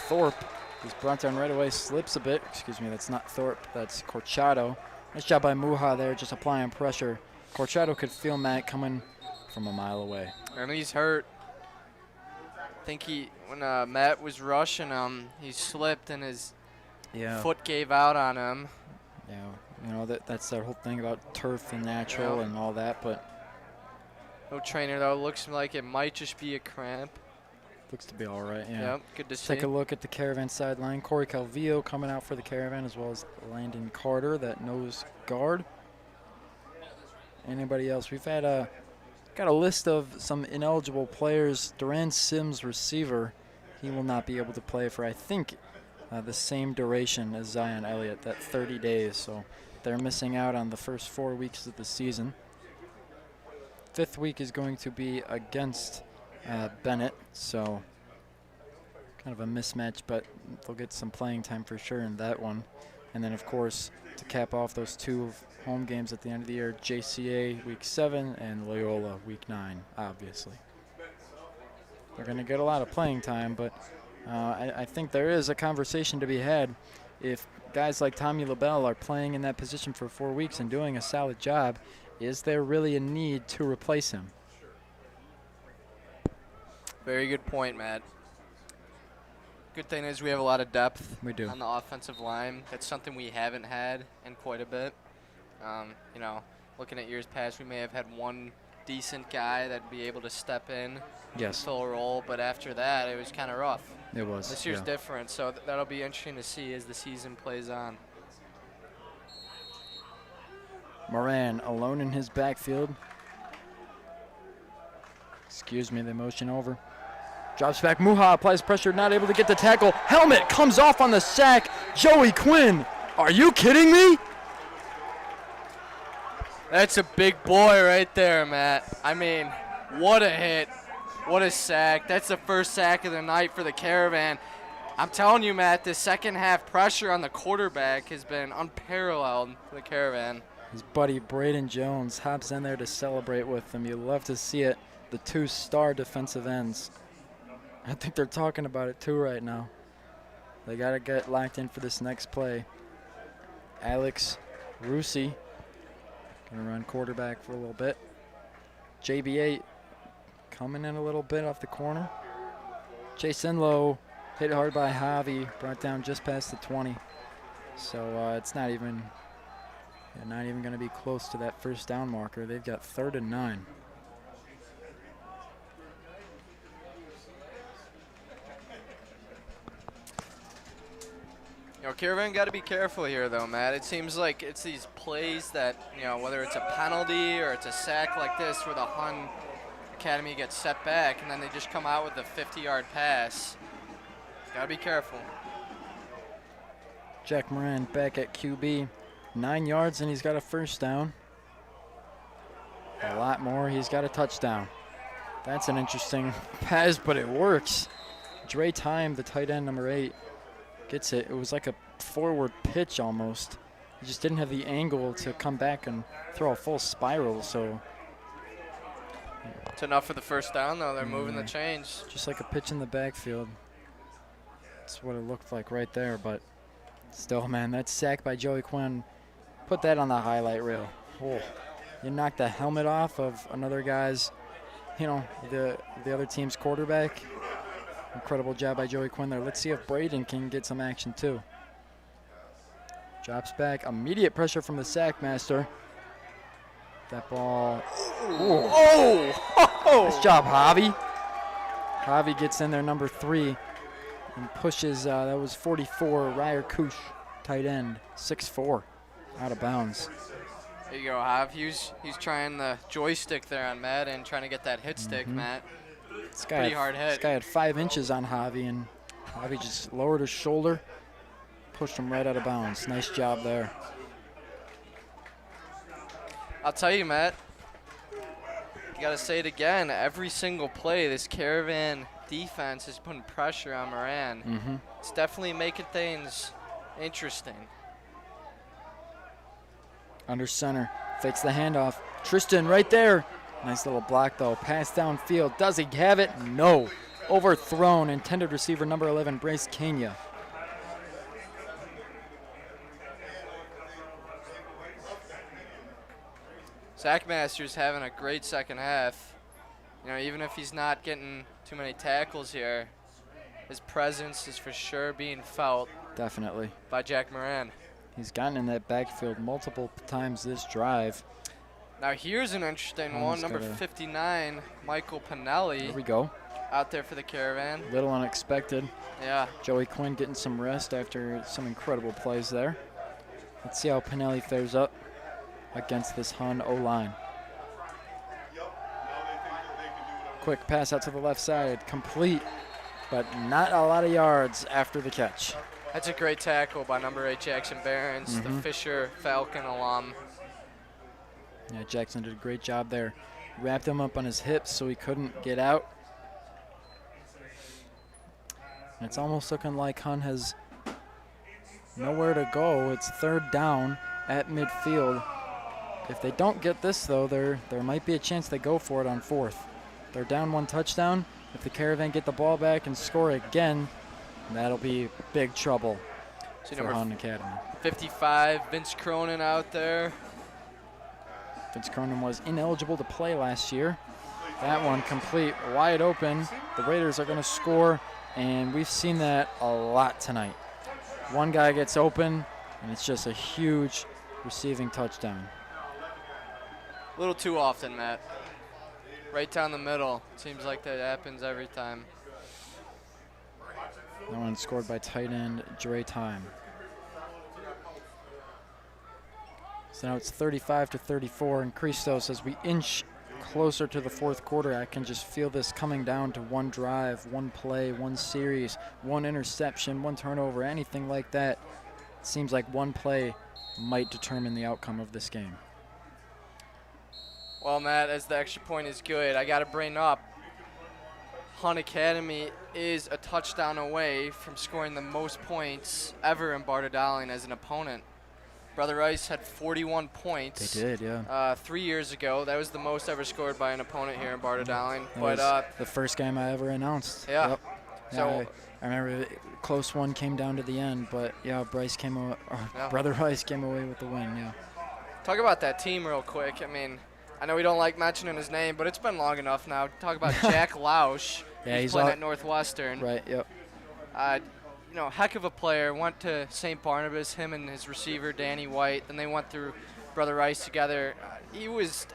Thorpe. He's brought down right away, slips a bit. Excuse me, that's not Thorpe, that's Corchado. Nice job by Muha there, just applying pressure. Corchado could feel Matt coming from a mile away. And he's hurt. I think when Matt was rushing him, he slipped and his foot gave out on him. Yeah, you know, that's that whole thing about turf and natural and all that, but no trainer though. Looks like it might just be a cramp. Looks to be all right, yeah. Yep, good to see. Take a look at the Caravan sideline. Corey Calvillo coming out for the Caravan, as well as Landon Carter, that nose guard. Anybody else? We've had got a list of some ineligible players. Duran Sims, receiver, he will not be able to play for, I think, the same duration as Zion Elliott, that 30 days. So they're missing out on the first 4 weeks of the season. Fifth week is going to be against Bennett, so kind of a mismatch, but they'll get some playing time for sure in that one. And then, of course, to cap off those 2 home games at the end of the year, JCA Week 7 and Loyola Week 9, obviously. They're going to get a lot of playing time, but I think there is a conversation to be had. If guys like Tommy LaBelle are playing in that position for 4 weeks and doing a solid job, is there really a need to replace him? Very good point, Matt. Good thing is we have a lot of depth on the offensive line. That's something we haven't had in quite a bit. You know, looking at years past, we may have had one decent guy that'd be able to step in and fill a role, but after that, it was kind of rough. It was. This year's different, so that'll be interesting to see as the season plays on. Moran alone in his backfield. Excuse me, the motion over. Drops back, Muha applies pressure, not able to get the tackle. Helmet comes off on the sack. Joey Quinn, are you kidding me? That's a big boy right there, Matt. I mean, what a hit. What a sack. That's the first sack of the night for the Caravan. I'm telling you, Matt, the second half pressure on the quarterback has been unparalleled for the Caravan. His buddy Braden Jones hops in there to celebrate with them. You love to see it. The 2 star defensive ends. I think they're talking about it too right now. They got to get locked in for this next play. Alex Rusi going to run quarterback for a little bit. JB8 coming in a little bit off the corner. Chase Enlow hit hard by Javi, brought down just past the 20. So it's not even going to be close to that first down marker. They've got 3rd and 9. You know, Caravan got to be careful here, though, Matt. It seems like it's these plays that, you know, whether it's a penalty or it's a sack like this where the Hun Academy gets set back and then they just come out with a 50-yard pass. Got to be careful. Jack Moran back at QB. 9 yards and he's got a first down. A lot more, he's got a touchdown. That's an interesting pass, but it works. Dre Time, the tight end, number 8. Gets it. It was like a forward pitch almost. He just didn't have the angle to come back and throw a full spiral, so. It's enough for the first down, though. They're moving the chains. Just like a pitch in the backfield. That's what it looked like right there, but still, man, that sack by Joey Quinn. Put that on the highlight reel. Oh, you knocked the helmet off of another guy's, you know, the other team's quarterback. Incredible job by Joey Quinn there. Let's see if Braden can get some action too. Drops back. Immediate pressure from the sack master. That ball. Oh! Nice job, Javi. Javi gets in there, number 3, and pushes. That was 44. Ryer Kush, tight end, 6'4", out of bounds. There you go, Jav. He's trying the joystick there on Madden, trying to get that hit stick, Matt. Pretty hard hit. This guy had 5 inches on Javi, and Javi just lowered his shoulder, pushed him right out of bounds. Nice job there. I'll tell you, Matt, you got to say it again. Every single play, this Caravan defense is putting pressure on Moran. It's definitely making things interesting. Under center, fakes the handoff. Tristan right there. Nice little block, though. Pass downfield. Does he have it? No. Overthrown. Intended receiver number 11, Bryce Kenya. Sackmaster's having a great second half. You know, even if he's not getting too many tackles here, his presence is for sure being felt. Definitely. By Jack Moran. He's gotten in that backfield multiple times this drive. Now here's an interesting one. Number 59, Michael Pinelli. There we go. Out there for the Caravan. Little unexpected. Yeah. Joey Quinn getting some rest after some incredible plays there. Let's see how Pinelli fares up against this Hun O-line. Quick pass out to the left side. Complete, but not a lot of yards after the catch. That's a great tackle by number 8, Jackson Behrens, the Fisher Falcon alum. Yeah, Jackson did a great job there. Wrapped him up on his hips so he couldn't get out. And it's almost looking like Hun has nowhere to go. It's 3rd down at midfield. If they don't get this, though, there might be a chance they go for it on 4th. They're down 1 touchdown. If the Caravan get the ball back and score again, that'll be big trouble for Hun Academy. 55, Vince Cronin out there. Vince Cronin was ineligible to play last year. That one complete, wide open. The Raiders are going to score, and we've seen that a lot tonight. One guy gets open, and it's just a huge receiving touchdown. A little too often, Matt. Right down the middle. Seems like that happens every time. That one scored by tight end Dre Time. So now it's 35-34, and Christos, as we inch closer to the 4th quarter, I can just feel this coming down to one drive, one play, one series, one interception, one turnover, anything like that. It seems like one play might determine the outcome of this game. Well, Matt, as the extra point is good, I got to bring up Hun Academy is a touchdown away from scoring the most points ever in Barda-Dowling as an opponent. Brother Rice had 41 points. They did, yeah. 3 years ago. That was the most ever scored by an opponent here in Barda-Dowling. That was the first game I ever announced. Yeah. Yep. So I remember close one came down to the end, but yeah, Brother Rice came away with the win. Yeah. Talk about that team real quick. I mean, I know we don't like mentioning his name, but it's been long enough now. Talk about Jack Lausch. Yeah, he's playing at Northwestern. Right. Yep. You know, heck of a player. Went to St. Barnabas, him and his receiver, Danny White. Then they went through Brother Rice together. He was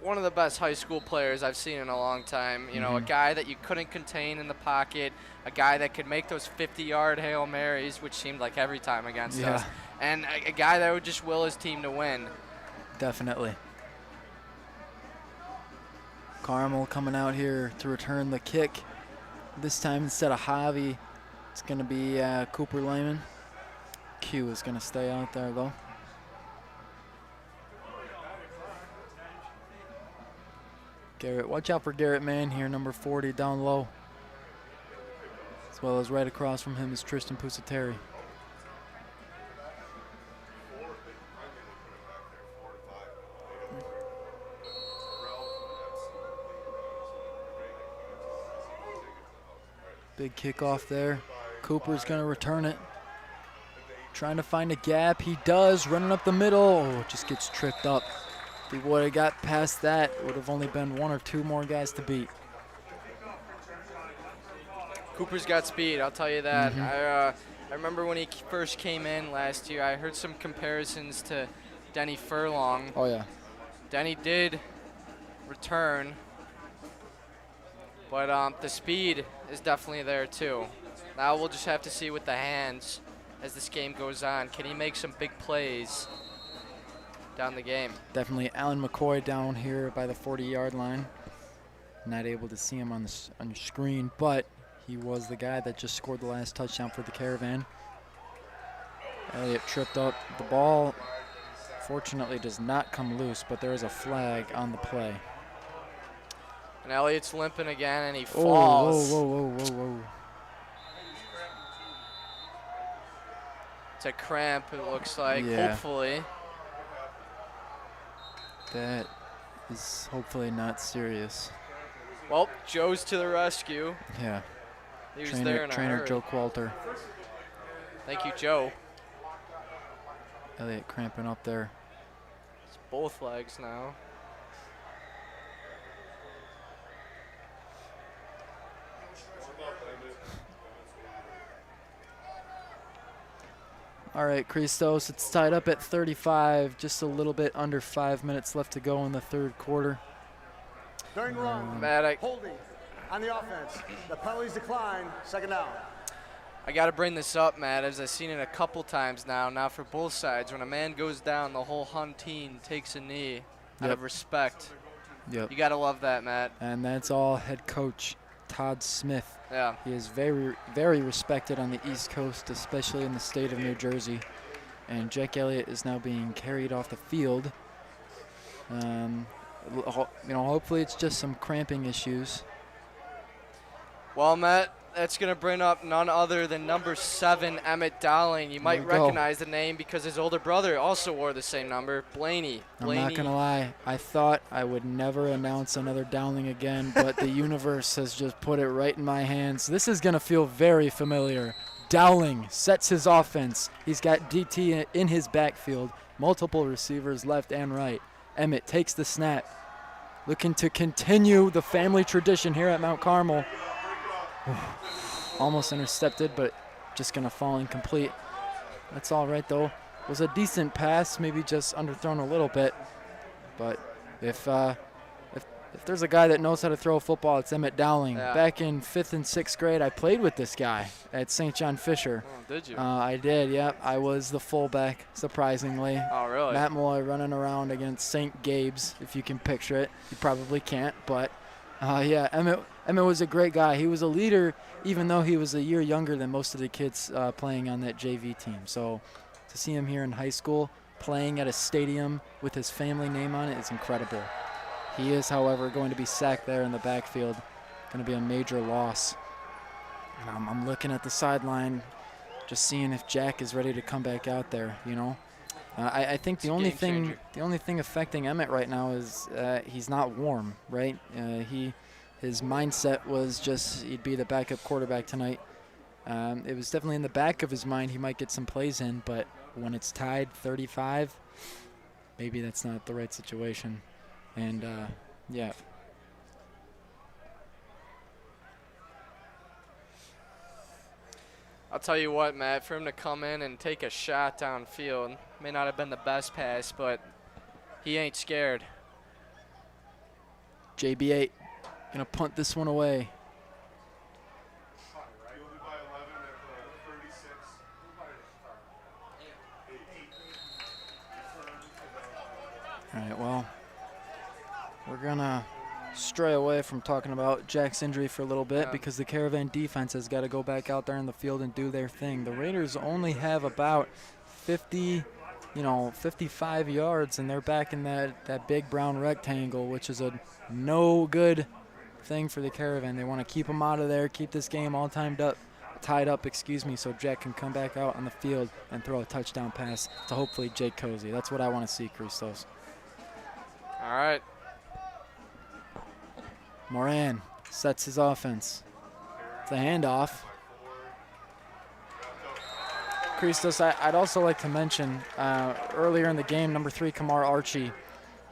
one of the best high school players I've seen in a long time. You know, a guy that you couldn't contain in the pocket, a guy that could make those 50-yard Hail Marys, which seemed like every time against us, and a guy that would just will his team to win. Definitely. Carmel coming out here to return the kick. This time instead of Javi, it's going to be Cooper Lehman. Q is going to stay out there, though. Garrett, watch out for Garrett Mann here, number 40, down low. As well as right across from him is Tristan Pusateri. Big kickoff there. Cooper's going to return it. Trying to find a gap. He does. Running up the middle. Oh, just gets tripped up. If he would have got past that, it would have only been 1 or 2 more guys to beat. Cooper's got speed, I'll tell you that. I remember when he first came in last year, I heard some comparisons to Denny Furlong. Oh, yeah. Denny did return, but the speed is definitely there too. Now we'll just have to see with the hands as this game goes on. Can he make some big plays down the game? Definitely Alan McCoy down here by the 40-yard line. Not able to see him on the screen, but he was the guy that just scored the last touchdown for the Caravan. Elliott tripped up. The ball, fortunately, does not come loose, but there is a flag on the play. And Elliott's limping again, and he falls. Whoa. It's a cramp, it looks like, Yeah. hopefully. That is hopefully not serious. Well, Joe's to the rescue. Yeah. He was there in a Trainer hurry. Joe Qualter. Thank you, Joe. Elliott cramping up there. It's both legs now. All right, Christos, it's tied up at 35, just a little bit under 5 minutes left to go in the 3rd quarter. During run, holding on the offense. The penalties decline, 2nd down. I got to bring this up, Matt, as I've seen it a couple times now for both sides. When a man goes down, the whole Hun team takes a knee out of respect. Yep. You got to love that, Matt. And that's all head coach Todd Smith. Yeah. He is very, very respected on the East Coast, especially in the state of New Jersey. And Jack Elliott is now being carried off the field. Hopefully Hopefully it's just some cramping issues. Well, Matt, that's going to bring up none other than number 7, Emmett Dowling. You might recognize the name because his older brother also wore the same number, Blaney. I'm not going to lie. I thought I would never announce another Dowling again, but the universe has just put it right in my hands. This is going to feel very familiar. Dowling sets his offense. He's got DT in his backfield, multiple receivers left and right. Emmett takes the snap, looking to continue the family tradition here at Mount Carmel. Almost intercepted, but just going to fall incomplete. That's all right, though. It was a decent pass, maybe just underthrown a little bit. But if there's a guy that knows how to throw a football, it's Emmett Dowling. Yeah. Back in 5th and 6th grade, I played with this guy at St. John Fisher. Oh, did you? I did, yep. I was the fullback, surprisingly. Oh, really? Matt Malloy running around against St. Gabe's, if you can picture it. You probably can't, but yeah, Emmett was a great guy. He was a leader, even though he was a year younger than most of the kids playing on that JV team. So to see him here in high school playing at a stadium with his family name on it is incredible. He is, however, going to be sacked there in the backfield. Going to be a major loss. And I'm looking at the sideline, just seeing if Jack is ready to come back out there, you know. I think the only thing affecting Emmett right now is he's not warm, right? His mindset was just he'd be the backup quarterback tonight. It was definitely in the back of his mind he might get some plays in, but when it's tied 35, maybe that's not the right situation. And yeah. I'll tell you what, Matt, for him to come in and take a shot downfield, may not have been the best pass, but he ain't scared. JB8 gonna punt this one away. All right, well, we're gonna stray away from talking about Jack's injury for a little bit because the Caravan defense has got to go back out there in the field and do their thing. The Raiders only have about 55 yards, and they're back in that big brown rectangle, which is a no good thing for the Caravan. They want to keep them out of there, keep this game all tied up, so Jack can come back out on the field and throw a touchdown pass to hopefully Jake Cozy. That's what I want to see, Christos. All right. Moran sets his offense. It's a handoff. Christos, I'd also like to mention earlier in the game, number 3, Kamar Archie,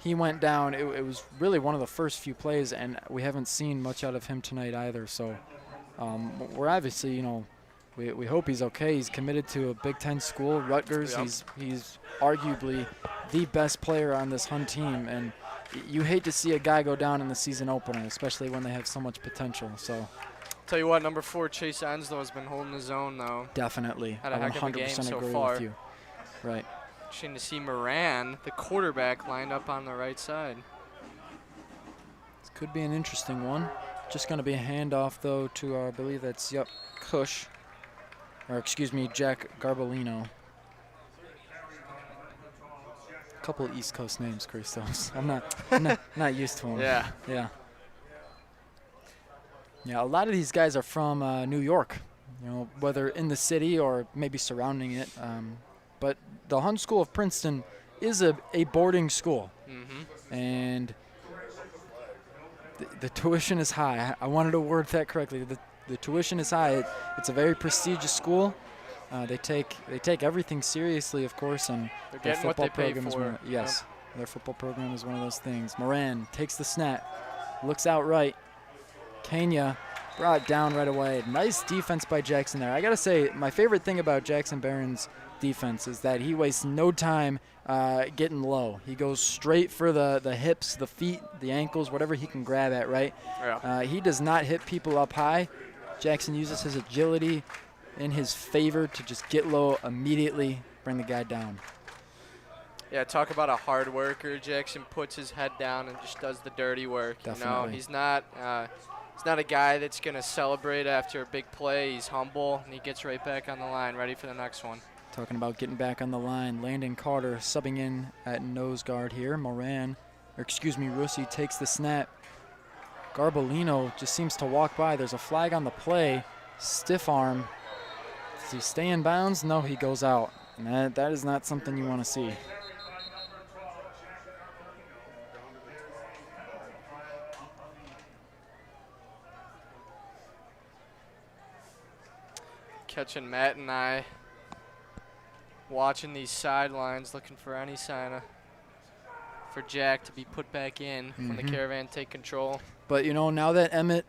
he went down. It was really one of the first few plays, and we haven't seen much out of him tonight either. So we're obviously, we hope he's okay. He's committed to a Big Ten school, Rutgers. Yep. He's arguably the best player on this Hun team, and you hate to see a guy go down in the season opener, especially when they have so much potential. So, tell you what, number 4, Chase Enslow has been holding his own, though. Definitely. Had a heck of a game so agree far. with you. Right. Interesting to see Moran, the quarterback, lined up on the right side. This could be an interesting one. Just going to be a handoff, though, to, I believe that's, Cush. Or, excuse me, Jack Garbolino. Couple of East Coast names, Christos. I'm not used to them. Yeah. Yeah. Yeah, a lot of these guys are from New York, whether in the city or maybe surrounding it. But the Hun School of Princeton is a boarding school. Mm-hmm. And the tuition is high. I wanted to word that correctly. The tuition is high. It's a very prestigious school. They take everything seriously, of course, and they're their getting what football they pay program is for. yes, their football program is one of those things. Moran takes the snap, looks out right. Kenya brought down right away. Nice defense by Jackson there. I gotta say, my favorite thing about Jackson Barron's defense is that he wastes no time getting low. He goes straight for the hips, the feet, the ankles, whatever he can grab at, right? Yeah. He does not hit people up high. Jackson uses his agility in his favor to just get low immediately, bring the guy down. Yeah, talk about a hard worker. Jackson puts his head down and just does the dirty work. Definitely. He's not a guy that's going to celebrate after a big play. He's humble, and he gets right back on the line, ready for the next one. Talking about getting back on the line, Landon Carter subbing in at nose guard here. Russi takes the snap. Garbolino just seems to walk by. There's a flag on the play. Stiff arm. Does he stay in bounds? No, he goes out. And that is not something you want to see. Catching Matt and I watching these sidelines, looking for any sign of for Jack to be put back in when the Caravan take control. But you know, now that Emmett,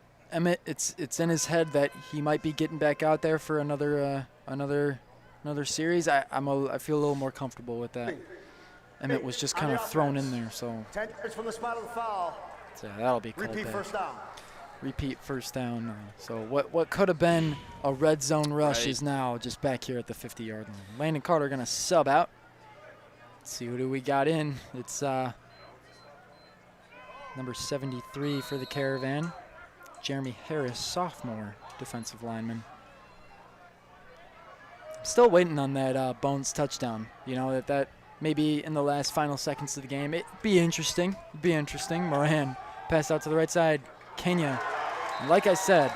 it's in his head that he might be getting back out there for another series. I feel a little more comfortable with that. Emmett was just kind of thrown in there, so 10 yards from the spot of the foul. So that'll be called Repeat back. first down. Repeat first down. So what could have been a red zone rush is now just back here at the 50-yard line. Landon Carter going to sub out. Let's see, who do we got in? It's number 73 for the Caravan, Jeremy Harris, sophomore defensive lineman. Still waiting on that Bones touchdown. You know, that maybe in the last final seconds of the game. It'd be interesting. Moran passed out to the right side. Kenya. And like I said,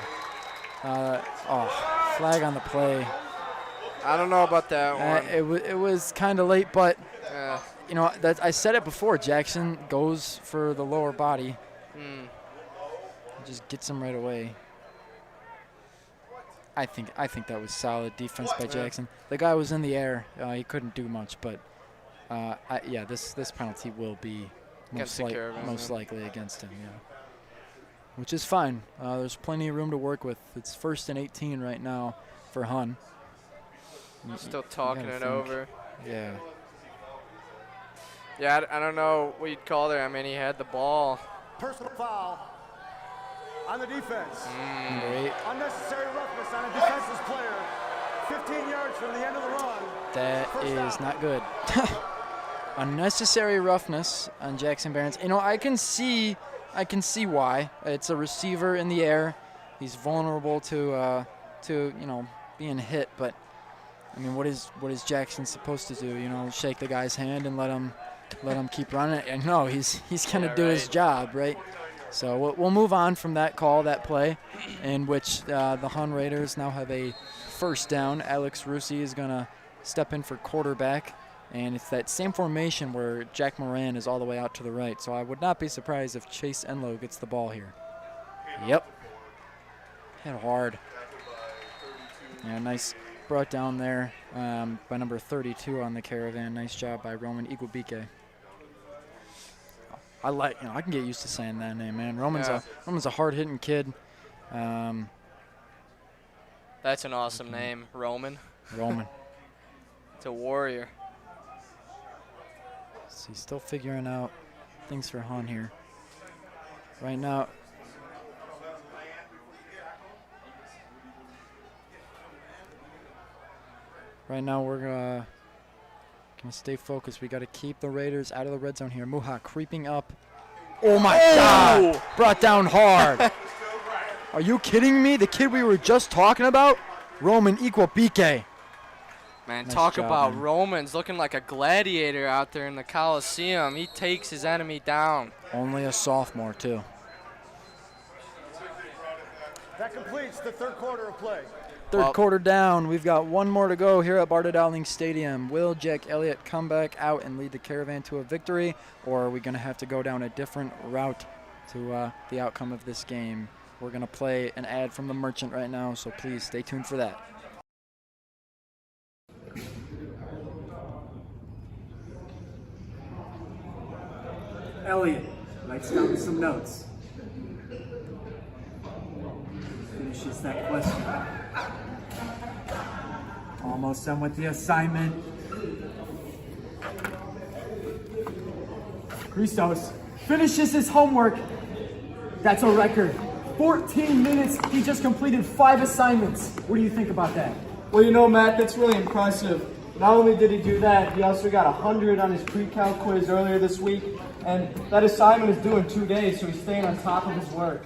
flag on the play. I don't know about that one. It was kind of late, but you know, I said it before. Jackson goes for the lower body. Just gets him right away. I think that was solid defense by Jackson. The guy was in the air. He couldn't do much, but this penalty will be most likely against him. Yeah. Which is fine. There's plenty of room to work with. It's 1st and 18 right now for Hun. Still talking it over. Yeah. Yeah, I don't know what you'd call there. I mean, he had the ball. Personal foul on the defense. Great. Unnecessary roughness on a defenseless player. 15 yards from the end of the run. That is not good. Unnecessary roughness on Jackson Barons. You know, I can see why. It's a receiver in the air. He's vulnerable to you know, being hit. But I mean, what is Jackson supposed to do? You know, shake the guy's hand and let him keep running? And no, he's gonna do his job, right? So we'll move on from that call, that play, in which the Hun Raiders now have a first down. Alex Rusi is gonna step in for quarterback. And it's that same formation where Jack Moran is all the way out to the right. So I would not be surprised if Chase Enlow gets the ball here. Yep. Hit hard. Yeah, nice. Brought down there by number 32 on the Caravan. Nice job by Roman Iguabike. I can get used to saying that name, man. Roman's a hard-hitting kid. That's an awesome name, Roman. It's a warrior. So he's still figuring out things for Hun here. Right now, we're gonna stay focused. We got to keep the Raiders out of the red zone here. Muha creeping up. Oh my God! Brought down hard. Are you kidding me? The kid we were just talking about, Roman Iguabike. Man, Nice talk job, about man. Romans looking like a gladiator out there in the Coliseum. He takes his enemy down. Only a sophomore too. That completes the third quarter of play. Third quarter down. We've got one more to go here at Barda-Dowling Stadium. Will Jack Elliott come back out and lead the Caravan to a victory, or are we going to have to go down a different route to the outcome of this game? We're going to play an ad from the Merchant right now, so please stay tuned for that. Elliot, writes down some notes. Finishes that question. Almost done with the assignment. Christos finishes his homework. That's a record. 14 minutes, he just completed 5 assignments. What do you think about that? Well, you know, Matt, that's really impressive. Not only did he do that, he also got 100 on his pre-calc quiz earlier this week. And that assignment is due in 2 days, so he's staying on top of his work.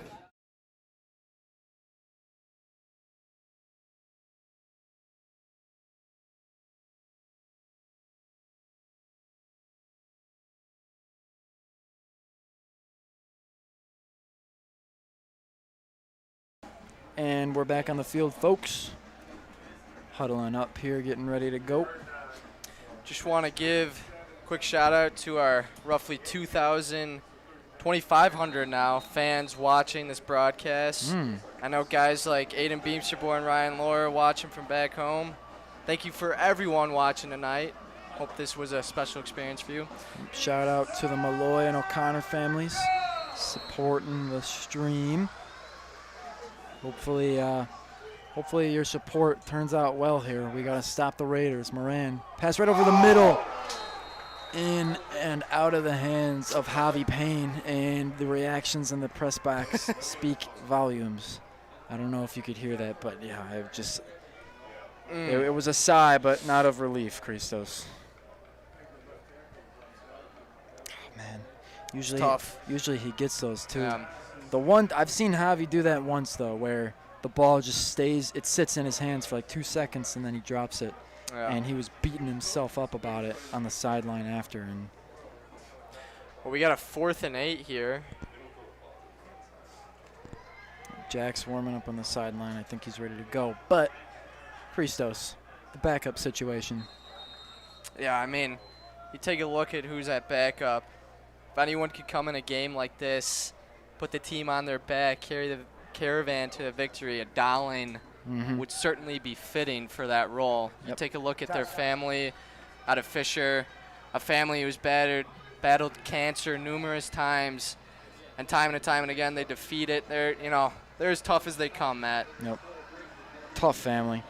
And we're back on the field, folks. Huddling up here, getting ready to go. Just want to give a quick shout out to our roughly 2,500 now fans watching this broadcast. I know guys like Aiden Beamsterbourne and Ryan Laura watching from back home. Thank you for everyone watching tonight. Hope this was a special experience for you. Shout out to the Malloy and O'Connor families supporting the stream. Hopefully your support turns out well here. We got to stop the Raiders. Moran, pass right over the middle. In and out of the hands of Javi Payne, and the reactions in the press box speak volumes. I don't know if you could hear that, but yeah, it was a sigh, but not of relief, Christos. Oh, man. Usually he gets those too. The one I've seen Javi do that once though, where the ball just it sits in his hands for like 2 seconds and then he drops it. Yeah. And he was beating himself up about it on the sideline after. And well, we got a 4th and 8 here. Jack's warming up on the sideline. I think he's ready to go. But Christos, the backup situation. Yeah, I mean, you take a look at who's at backup. If anyone could come in a game like this, put the team on their back, carry the Caravan to a victory, a Dowling would certainly be fitting for that role. Yep. You take a look at their family out of Fisher, a family who's battled cancer numerous times, and time and again they defeat it. They're as tough as they come, Matt. Yep. Tough family,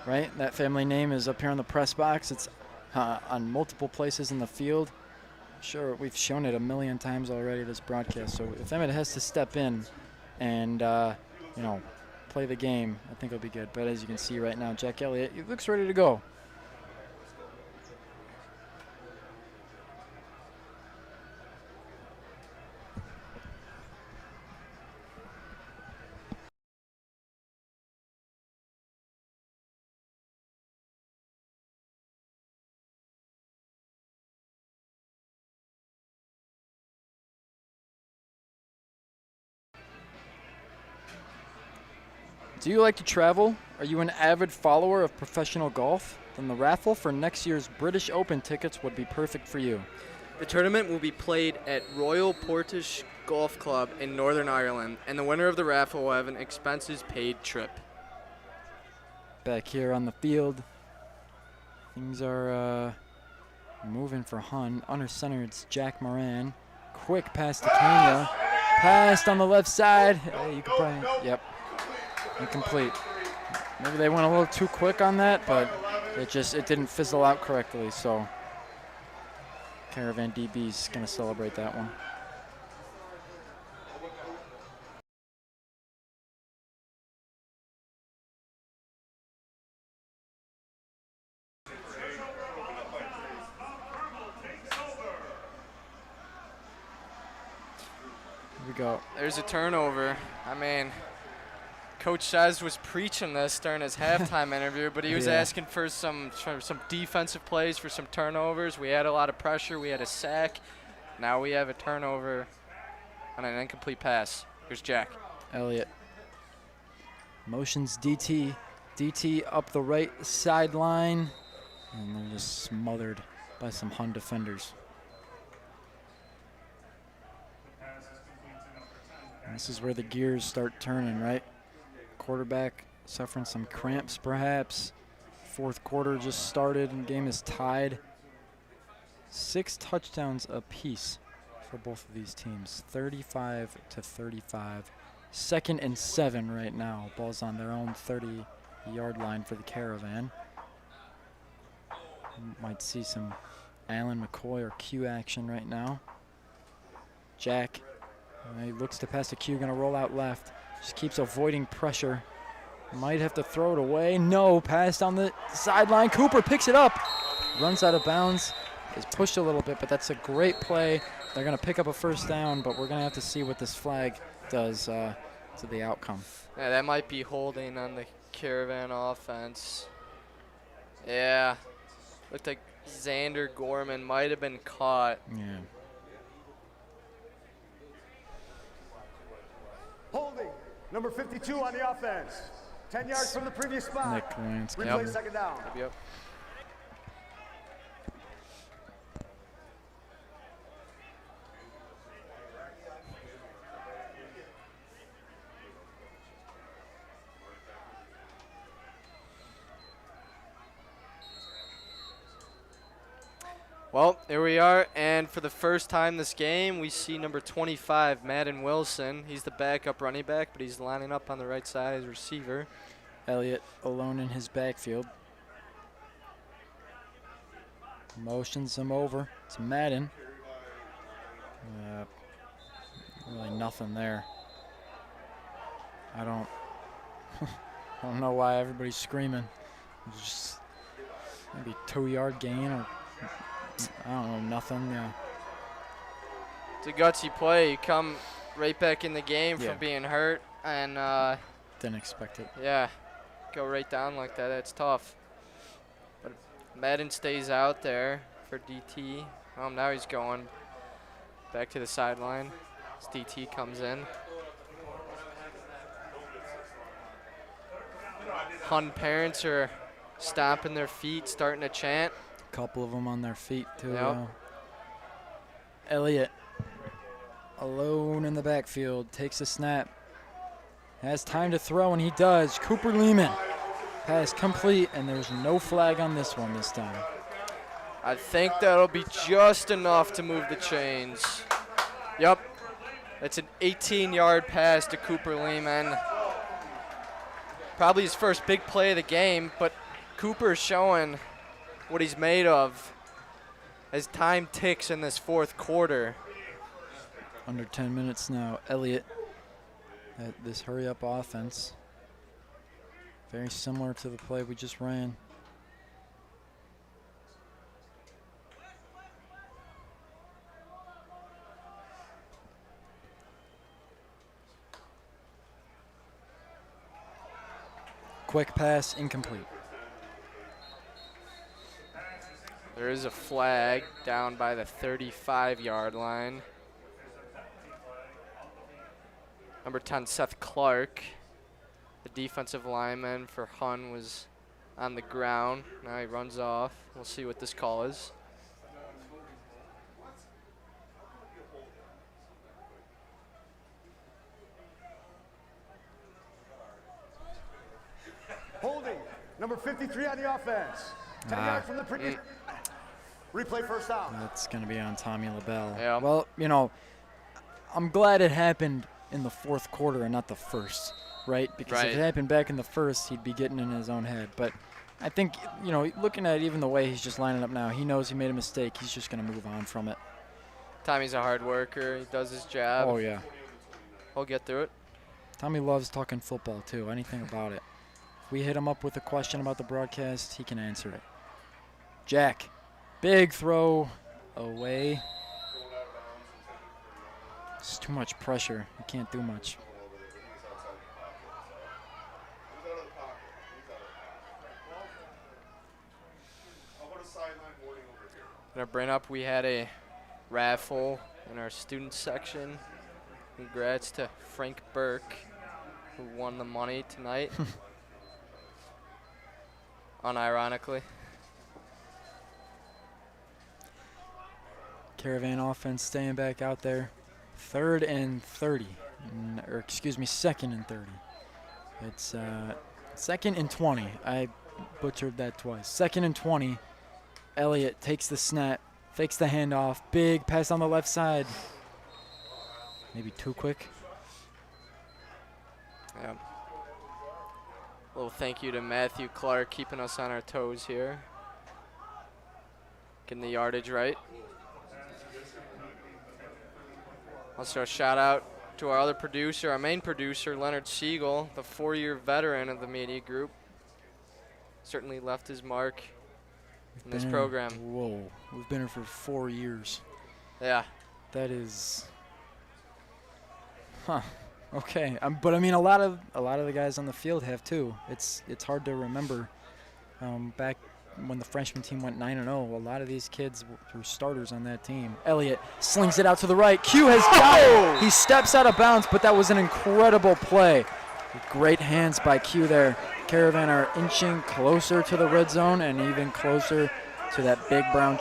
right? That family name is up here on the press box. It's on multiple places in the field. Sure, we've shown it a million times already this broadcast. So if Emmett has to step in and play the game, I think it'll be good. But as you can see right now, Jack Elliott, he looks ready to go. Do you like to travel? Are you an avid follower of professional golf? Then the raffle for next year's British Open tickets would be perfect for you. The tournament will be played at Royal Portish Golf Club in Northern Ireland, and the winner of the raffle will have an expenses-paid trip. Back here on the field, things are moving for Hun. Under center, it's Jack Moran. Quick pass to Kenya. Passed on the left side. You could probably, yep. Incomplete. Maybe they went a little too quick on that, but it didn't fizzle out correctly. So Caravan DB's gonna celebrate that one. Here we go. There's a turnover. I mean, Coach Shez was preaching this during his halftime interview, but he was asking for some defensive plays, for some turnovers. We had a lot of pressure. We had a sack. Now we have a turnover on an incomplete pass. Here's Jack. Elliott. Motions DT. DT up the right sideline. And they're just smothered by some Hun defenders. And this is where the gears start turning, right? Quarterback suffering some cramps, perhaps. Fourth quarter just started and game is tied. 6 touchdowns apiece for both of these teams, 35-35. 2nd and 7 right now. Ball's on their own 30-yard line for the Caravan. Might see some Alan McCoy or Q action right now. Jack, he looks to pass to Q, gonna roll out left. Just keeps avoiding pressure. Might have to throw it away. No, passed on the sideline. Cooper picks it up. Runs out of bounds. Is pushed a little bit, but that's a great play. They're going to pick up a first down, but we're going to have to see what this flag does to the outcome. Yeah, that might be holding on the Caravan offense. Yeah. Looked like Xander Gorman might have been caught. Yeah. Holding Number 52 on the offense. 10 yards from the previous spot. Nick Lansky. Replay second down. Yep. Well, here we are, and for the first time this game, we see number 25, Madden Wilson. He's the backup running back, but he's lining up on the right side as receiver. Elliott alone in his backfield. Motions him over to Madden. Really nothing there. I don't know why everybody's screaming. It's just maybe 2-yard gain or I don't know, nothing. Yeah. It's a gutsy play. You come right back in the game from being hurt, and didn't expect it. Yeah, go right down like that. That's tough. But Madden stays out there for DT. Now he's going back to the sideline as DT comes in. Hun parents are stomping their feet, starting to chant. Couple of them on their feet too. Yep. Elliott alone in the backfield, takes a snap, has time to throw, and he does. Cooper Lehman, pass complete, and there's no flag on this one this time. I think that'll be just enough to move the chains. Yep, it's an 18-yard pass to Cooper Lehman. Probably his first big play of the game, but Cooper's showing what he's made of as time ticks in this fourth quarter. Under 10 minutes now. Elliott at this hurry-up offense. Very similar to the play we just ran. Quick pass, incomplete. There is a flag down by the 35-yard line. Number 10, Seth Clark, the defensive lineman for Hun, was on the ground. Now he runs off. We'll see what this call is. Holding. Number 53 on the offense. 10 yards from the previous. Replay first down. That's going to be on Tommy LaBelle. Yeah. Well, you know, I'm glad it happened in the fourth quarter and not the first, right? Because if it happened back in the first, he'd be getting in his own head. But I think, you know, looking at even the way he's just lining up now, he knows he made a mistake. He's just going to move on from it. Tommy's a hard worker. He does his job. Oh, yeah. He'll get through it. Tommy loves talking football, too, anything about it. If we hit him up with a question about the broadcast, he can answer it. Jack. Big throw away. It's too much pressure. You can't do much. Gonna bring up, we had a raffle in our student section. Congrats to Frank Burke, who won the money tonight. Unironically. Caravan offense staying back out there. 3rd and 30. Or excuse me, 2nd and 30. It's 2nd and 20. I butchered that twice. 2nd and 20. Elliott takes the snap, fakes the handoff. Big pass on the left side. Maybe too quick. Yeah. A little thank you to Matthew Clark keeping us on our toes here. Getting the yardage right. Also a shout out to our other producer, our main producer, Leonard Siegel, the 4-year veteran of the media group. Certainly left his mark in this program. Whoa, we've been here for 4 years. Yeah. That is, okay. But I mean, a lot of the guys on the field have too. It's hard to remember. Back when the freshman team went 9-0, a lot of these kids were starters on that team. Elliott slings it out to the right. Q has got it. He steps out of bounds, but that was an incredible play Great hands by Q there. Caravan are inching closer to the red zone and even closer to that big brown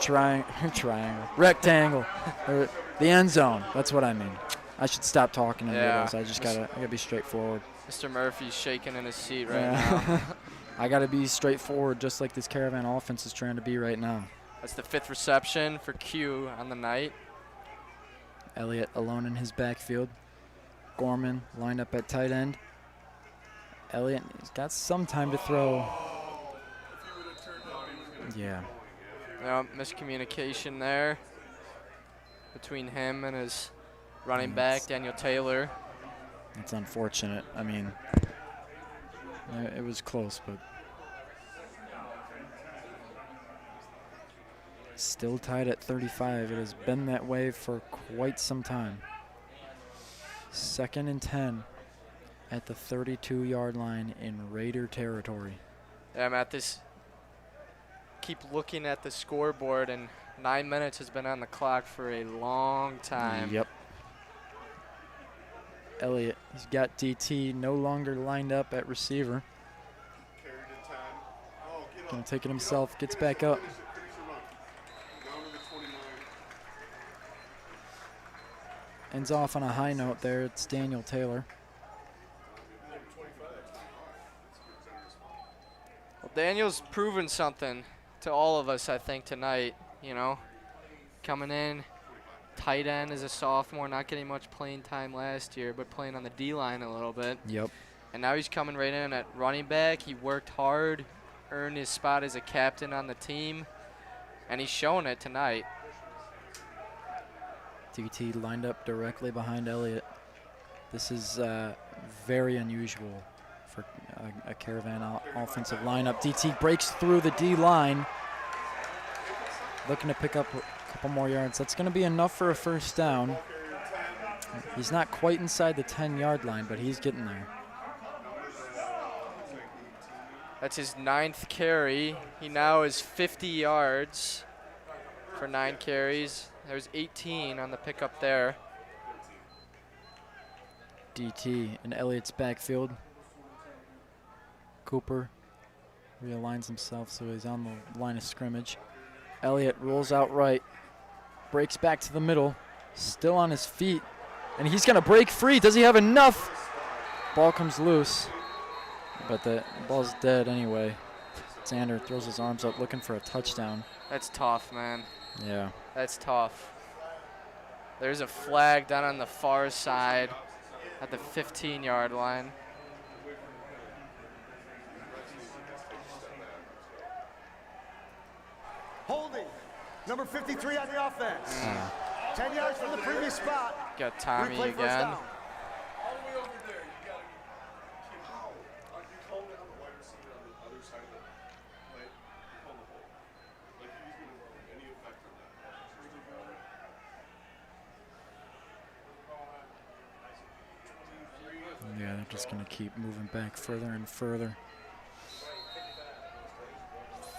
rectangle, or the end zone. That's what I mean. I should stop talking in riddles. I gotta be straightforward. Mr. Murphy's shaking in his seat right now. I gotta be straightforward, just like this Caravan offense is trying to be right now. That's the 5th reception for Q on the night. Elliott alone in his backfield. Gorman lined up at tight end. Elliott has got some time to throw. Yeah. Miscommunication there between him and his running back, Daniel Taylor. It's unfortunate. I mean, it was close, but still tied at 35. It has been that way for quite some time. 2nd and 10 at the 32-yard line in Raider territory. Yeah, Matt, keep looking at the scoreboard, and 9 minutes has been on the clock for a long time. Yep. Elliott, he's got DT no longer lined up at receiver. Gonna take it himself, gets back up. Ends off on a high note there. It's Daniel Taylor. Well, Daniel's proven something to all of us, I think, tonight. You know, coming in, tight end as a sophomore, not getting much playing time last year, but playing on the D-line a little bit. Yep. And now he's coming right in at running back. He worked hard, earned his spot as a captain on the team, and he's showing it tonight. DT lined up directly behind Elliott. This is very unusual for a Caravan offensive lineup. DT breaks through the D-line, looking to pick up a couple more yards. That's going to be enough for a first down. He's not quite inside the 10-yard line, but he's getting there. That's his 9th carry. He now is 50 yards for 9 carries. There's 18 on the pickup there. DT in Elliott's backfield. Cooper realigns himself so he's on the line of scrimmage. Elliott rolls out right, breaks back to the middle, still on his feet, and he's gonna break free. Does he have enough? Ball comes loose, but the ball's dead anyway. Xander throws his arms up looking for a touchdown. That's tough, man. Yeah. That's tough. There's a flag down on the far side at the 15-yard line. Holding. Number 53 on the offense. 10 yards from the previous spot. Got Tommy Replay first again. down. Yeah, they're just going to keep moving back further and further.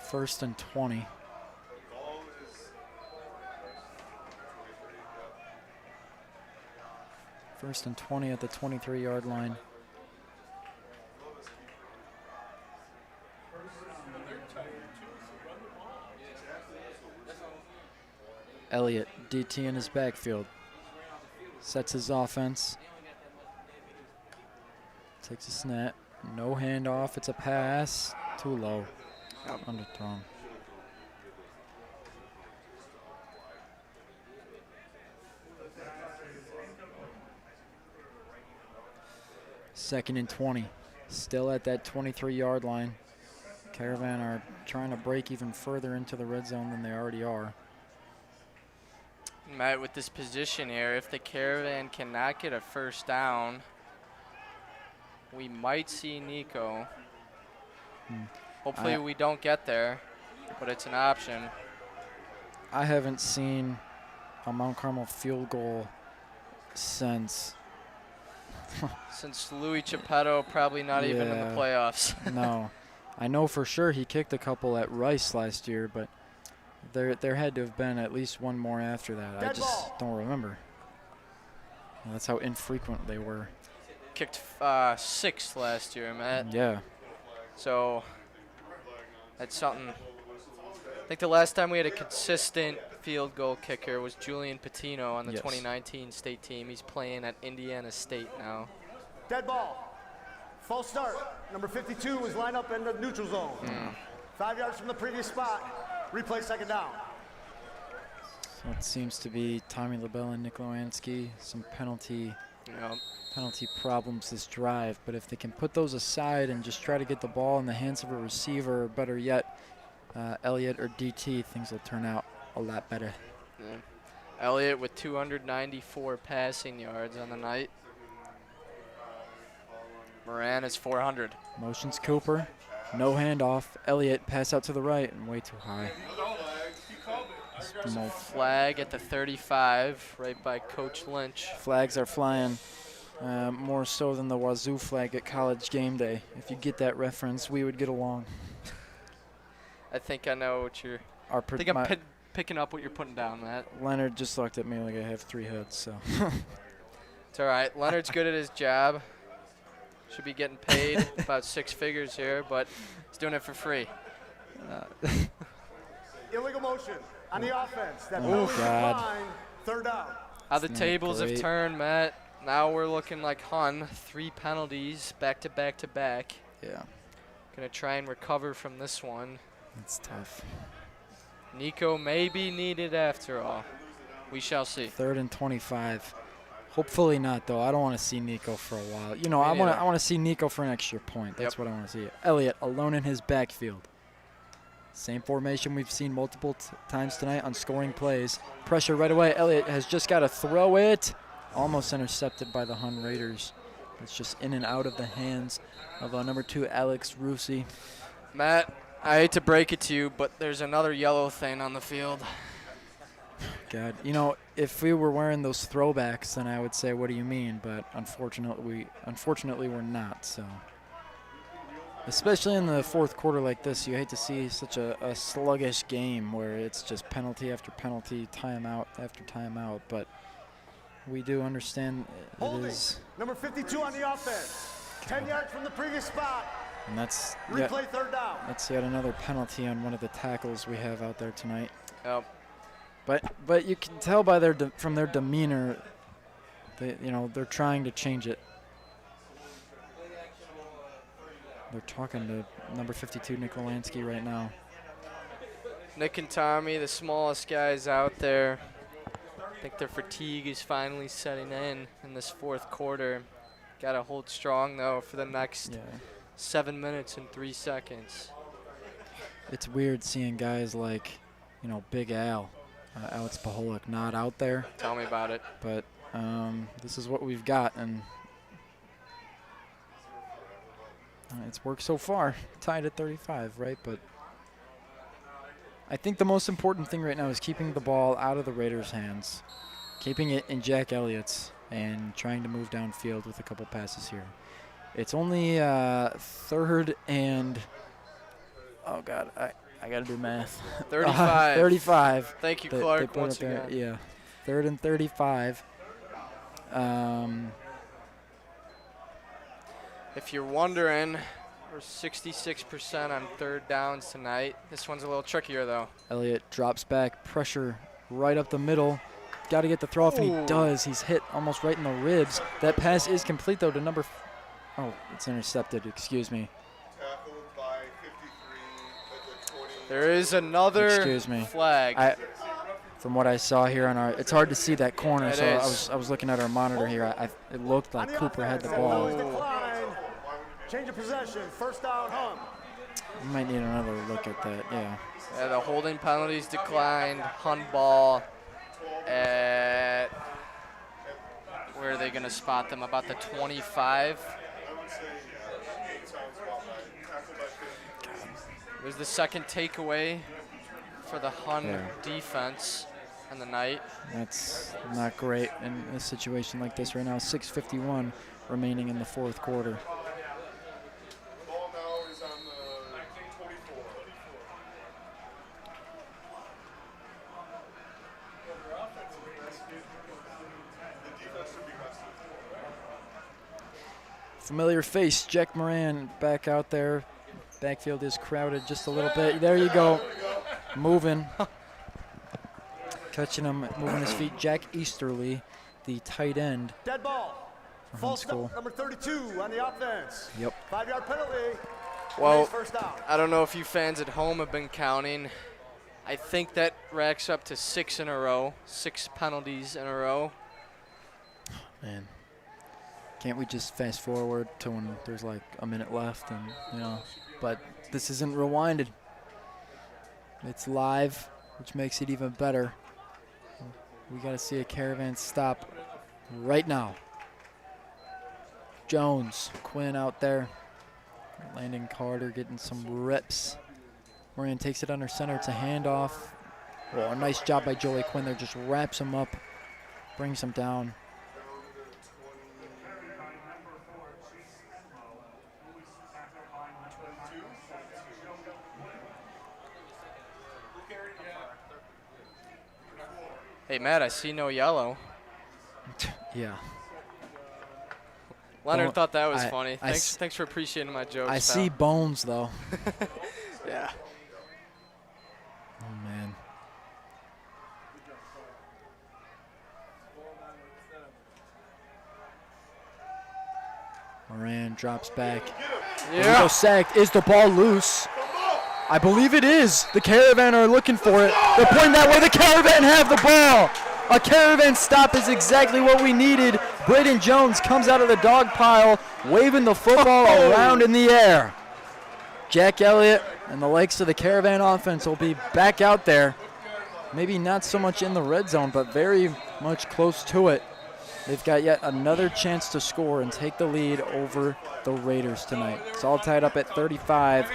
1st and 20. First and 20 at the 23-yard line. Elliott, DT in his backfield. Sets his offense. Takes a snap. No handoff. It's a pass. Too low. Underthrown. Second and 20. Still at that 23-yard line. Caravan are trying to break even further into the red zone than they already are. Matt, with this position here, if the Caravan cannot get a first down, we might see Nico. Hopefully we don't get there, but it's an option. I haven't seen a Mount Carmel field goal since Louis Geppetto, probably not even in the playoffs. No. I know for sure he kicked a couple at Rice last year, but there had to have been at least one more after that. I just don't remember. That's how infrequent they were. kicked 6 last year, Matt. Yeah. So that's something. I think the last time we had a consistent field goal kicker was Julian Patino on the 2019 state team. He's playing at Indiana State now. Dead ball. False start. Number 52 is lined up in the neutral zone. 5 yards from the previous spot. Replay second down. So it seems to be Tommy LaBelle and Nick Lewanski. Some penalty problems this drive. But if they can put those aside and just try to get the ball in the hands of a receiver, or better yet, Elliott or DT, things will turn out a lot better. Yeah. Elliott with 294 passing yards on the night. Moran is 400. Motions Cooper. No handoff. Elliott pass out to the right and way too high. Flag at the 35, right by Coach Lynch. Flags are flying, more so than the Wazoo flag at College Game Day. If you get that reference, we would get along. I think I know what you're. I'm picking up what you're putting down, Matt. Leonard just looked at me like I have 3 heads, so. It's all right. Leonard's good at his job. Should be getting paid about 6 figures here, but he's doing it for free. Illegal motion on the offense. That God. Third down. How the tables have turned, Matt. Now we're looking like Hun. 3 penalties back to back to back. Yeah. Gonna try and recover from this one. It's tough. Nico may be needed after all. We shall see. 3rd and 25. Hopefully not, though. I don't want to see Nico for a while. You know, I want to see Nico for an extra point. That's what I want to see. Elliott alone in his backfield. Same formation we've seen multiple times tonight on scoring plays. Pressure right away. Elliott has just got to throw it. Almost intercepted by the Hun Raiders. It's just in and out of the hands of number 2, Alex Rusi. Matt, I hate to break it to you, but there's another yellow thing on the field. God, you know, if we were wearing those throwbacks, then I would say, what do you mean? But unfortunately we're not, so. Especially in the 4th quarter like this, you hate to see such a sluggish game where it's just penalty after penalty, timeout after timeout. But we do understand it is. Number 52 on the offense. 10 yards from the previous spot. And that's replay third down. That's yet another penalty on one of the tackles we have out there tonight. Yep. But you can tell by from their demeanor, they're trying to change it. They're talking to number 52, Nick Lewanski, right now. Nick and Tommy, the smallest guys out there. I think their fatigue is finally setting in this 4th quarter. Got to hold strong, though, for the next 7 minutes and 3 seconds. It's weird seeing guys like, Big Al, Alex Paholic, not out there. Tell me about it. But this is what we've got, and it's worked so far. Tied at 35, right? But I think the most important thing right now is keeping the ball out of the Raiders' hands, keeping it in Jack Elliott's, and trying to move downfield with a couple passes here. It's only 3rd and, oh God, I got to do math. 35. 35. Thank you, Clark, once again. again. Yeah, 3rd and 35. If you're wondering, we're 66% on 3rd downs tonight. This one's a little trickier, though. Elliott drops back, pressure right up the middle. Got to get the throw off, and he does. He's hit almost right in the ribs. That pass is complete, though, to number it's intercepted. Excuse me. There is another flag. From what I saw here on it's hard to see that corner, It so is. I was looking at our monitor here. It looked like Cooper had the ball. Change of possession. First down, Hun. We might need another look at that, yeah. Yeah, the holding penalties declined. Hun ball at, where are they going to spot them? About the 25. There's the second takeaway for the Hun defense on the night. That's not great in a situation like this right now. 6:51 remaining in the 4th quarter. Ball now is on the 24. Familiar face, Jack Moran back out there. Backfield is crowded just a little bit. There you go. Moving. Catching him, moving his feet. Jack Easterly, the tight end. Dead ball. False step, number 32 on the offense. Yep. 5-yard penalty. Well, First down. I don't know if you fans at home have been counting. I think that racks up to 6 in a row, 6 penalties in a row. Man, can't we just fast forward to when there's like a minute left and, you know, but this isn't rewinded. It's live, which makes it even better. We got to see a Caravan stop right now. Jones, Quinn out there. Landon Carter getting some reps. Moran takes it under center. It's a handoff. Oh, a nice job by Joey Quinn there. Just wraps him up, brings him down. Hey, Matt, I see no yellow. Yeah. Leonard Well, thought that was I- funny. I Thanks for appreciating my jokes, I pal. see bones, though. Yeah. Oh, man. Moran drops back. There we go, sacked. Is the ball loose? I believe it is. The Caravan are looking for it. They're pointing that way. The Caravan have the ball. A Caravan stop is exactly what we needed. Braden Jones comes out of the dog pile, waving the football around in the air. Jack Elliott and the likes of the Caravan offense will be back out there. Maybe not so much in the red zone, but very much close to it. They've got yet another chance to score and take the lead over the Raiders tonight. It's all tied up at 35.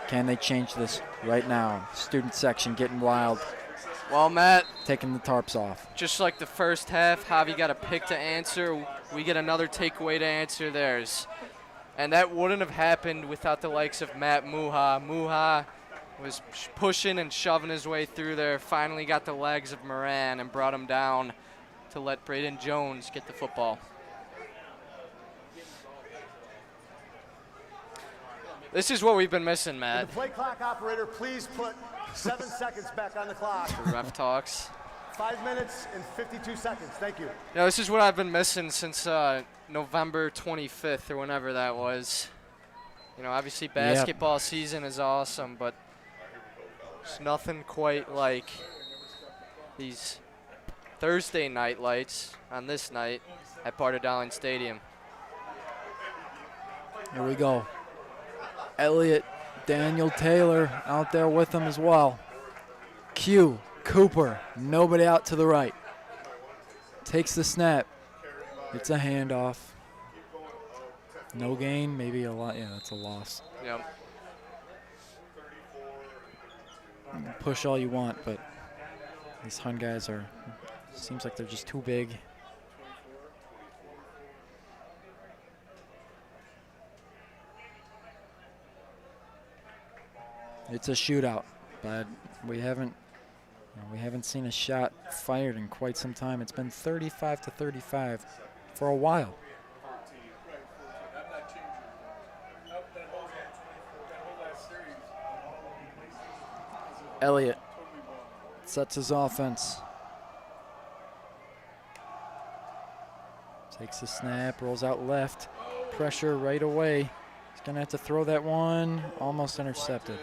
Can they change this right now? Student section getting wild. Well, Matt. Taking the tarps off. Just like the first half, Javi got a pick to answer. We get another takeaway to answer theirs. And that wouldn't have happened without the likes of Matt Muha. Muha was pushing and shoving his way through there, finally got the legs of Moran and brought him down to let Braden Jones get the football. This is what we've been missing, Matt. The play clock operator, please put 7 seconds back on the clock. The ref talks. 5 minutes and 52 seconds. Thank you. Yeah, this is what I've been missing since November 25th or whenever that was. You know, obviously basketball season is awesome, but there's nothing quite like these Thursday night lights on this night at Barda-Dowling Stadium. Here we go. Elliott, Daniel Taylor out there with them as well. Q, Cooper, nobody out to the right. Takes the snap. It's a handoff. No gain, maybe a lot. Yeah, that's a loss. Yep. Push all you want, but these Hun guys are, seems like they're just too big. It's a shootout, but we haven't seen a shot fired in quite some time. It's been 35-35 for a while. Elliott sets his offense. Takes the snap, rolls out left. Pressure right away. He's going to have to throw that one. Almost intercepted.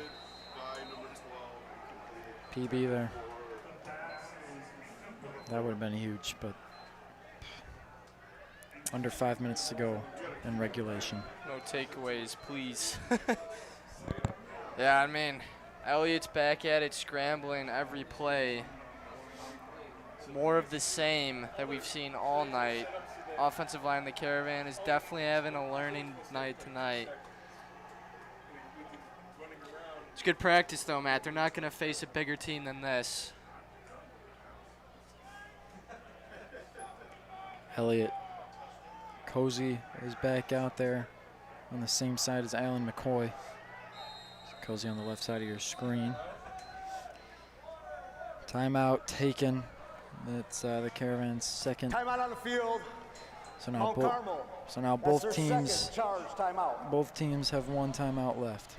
PB there. That would have been huge, but under 5 minutes to go in regulation. No takeaways, please. Yeah, I mean, Elliott's back at it, scrambling every play. More of the same that we've seen all night. Offensive line, the Caravan is definitely having a learning night tonight. It's good practice, though, Matt. They're not going to face a bigger team than this. Elliott. Cozy is back out there on the same side as Alan McCoy. Cozy on the left side of your screen. Timeout taken. That's the Caravan's second. Timeout on the field. So now, Mount Carmel. both That's their teams, second charge timeout. both teams have one timeout left.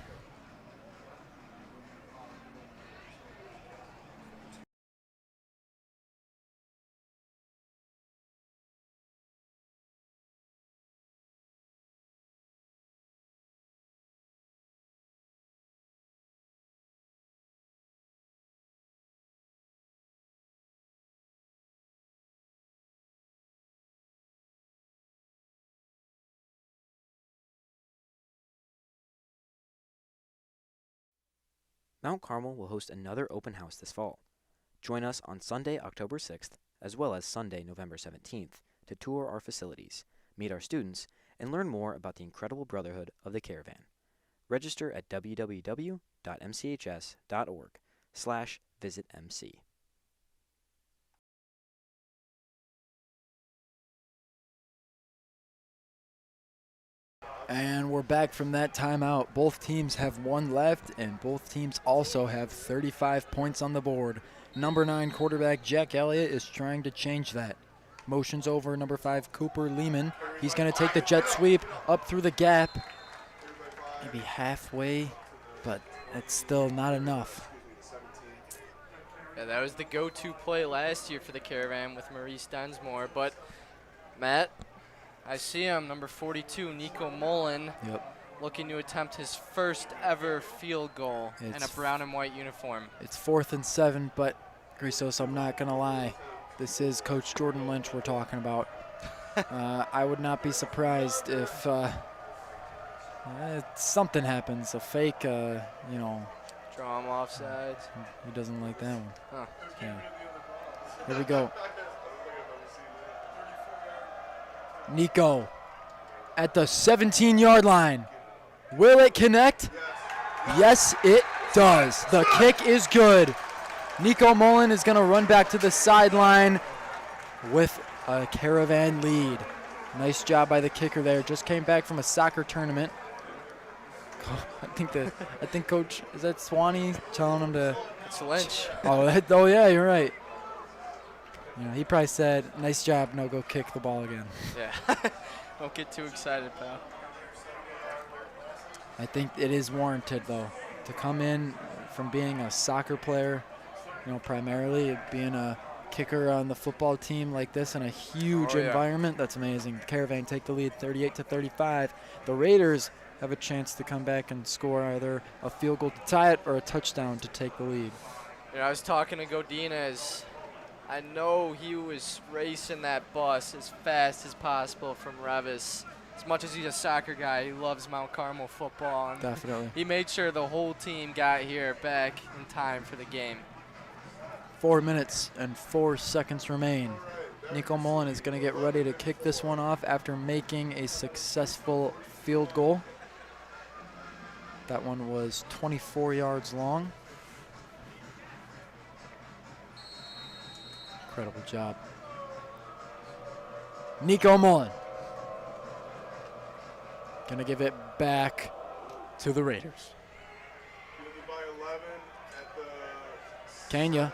Mount Carmel will host another open house this fall. Join us on Sunday, October 6th, as well as Sunday, November 17th, to tour our facilities, meet our students, and learn more about the incredible brotherhood of the Caravan. Register at www.mchs.org/visitmc. And we're back from that timeout. Both teams have one left, and both teams also have 35 points on the board. Number 9 quarterback Jack Elliott is trying to change that. Motions over number 5 Cooper Lehman. He's going to take the jet sweep up through the gap. Maybe halfway, but it's still not enough. Yeah, that was the go-to play last year for the Caravan with Marist Densmore. But, Matt, I see him, number 42, Nico Mullen, looking to attempt his first ever field goal in a brown and white uniform. It's 4th and 7, but, Christos, I'm not going to lie. This is Coach Jordan Lynch we're talking about. I would not be surprised if something happens, a fake, you know. Draw him offsides. He doesn't like that one. Huh. Yeah. Here we go. Nico at the 17-yard line. Will it connect? Yes, it does. The kick is good. Nico Mullen is going to run back to the sideline with a Caravan lead. Nice job by the kicker there. Just came back from a soccer tournament. I think Coach, is that Swanee telling him to? It's Lynch. Oh yeah, you're right. You know, he probably said, "Nice job, no, go kick the ball again." Yeah, don't get too excited, pal. I think it is warranted though to come in from being a soccer player, you know, primarily being a kicker on the football team like this in a huge environment. That's amazing. Caravan take the lead, 38-35. The Raiders have a chance to come back and score either a field goal to tie it or a touchdown to take the lead. You know, I was talking to Godinez. I know he was racing that bus as fast as possible from Revis. As much as he's a soccer guy, he loves Mount Carmel football. And definitely. He made sure the whole team got here back in time for the game. 4 minutes and 4 seconds remain. Nico Mullen is going to get ready to kick this one off after making a successful field goal. That one was 24 yards long. Incredible job. Nico Mullen. Gonna give it back to the Raiders. Kenya.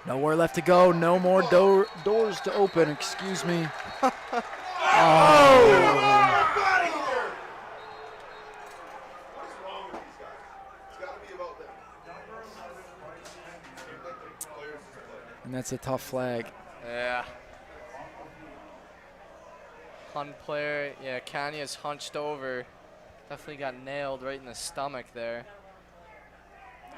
Nowhere left to go. No more doors to open. Excuse me. And that's a tough flag. Yeah. Hun player, yeah, Kanya's hunched over. Definitely got nailed right in the stomach there.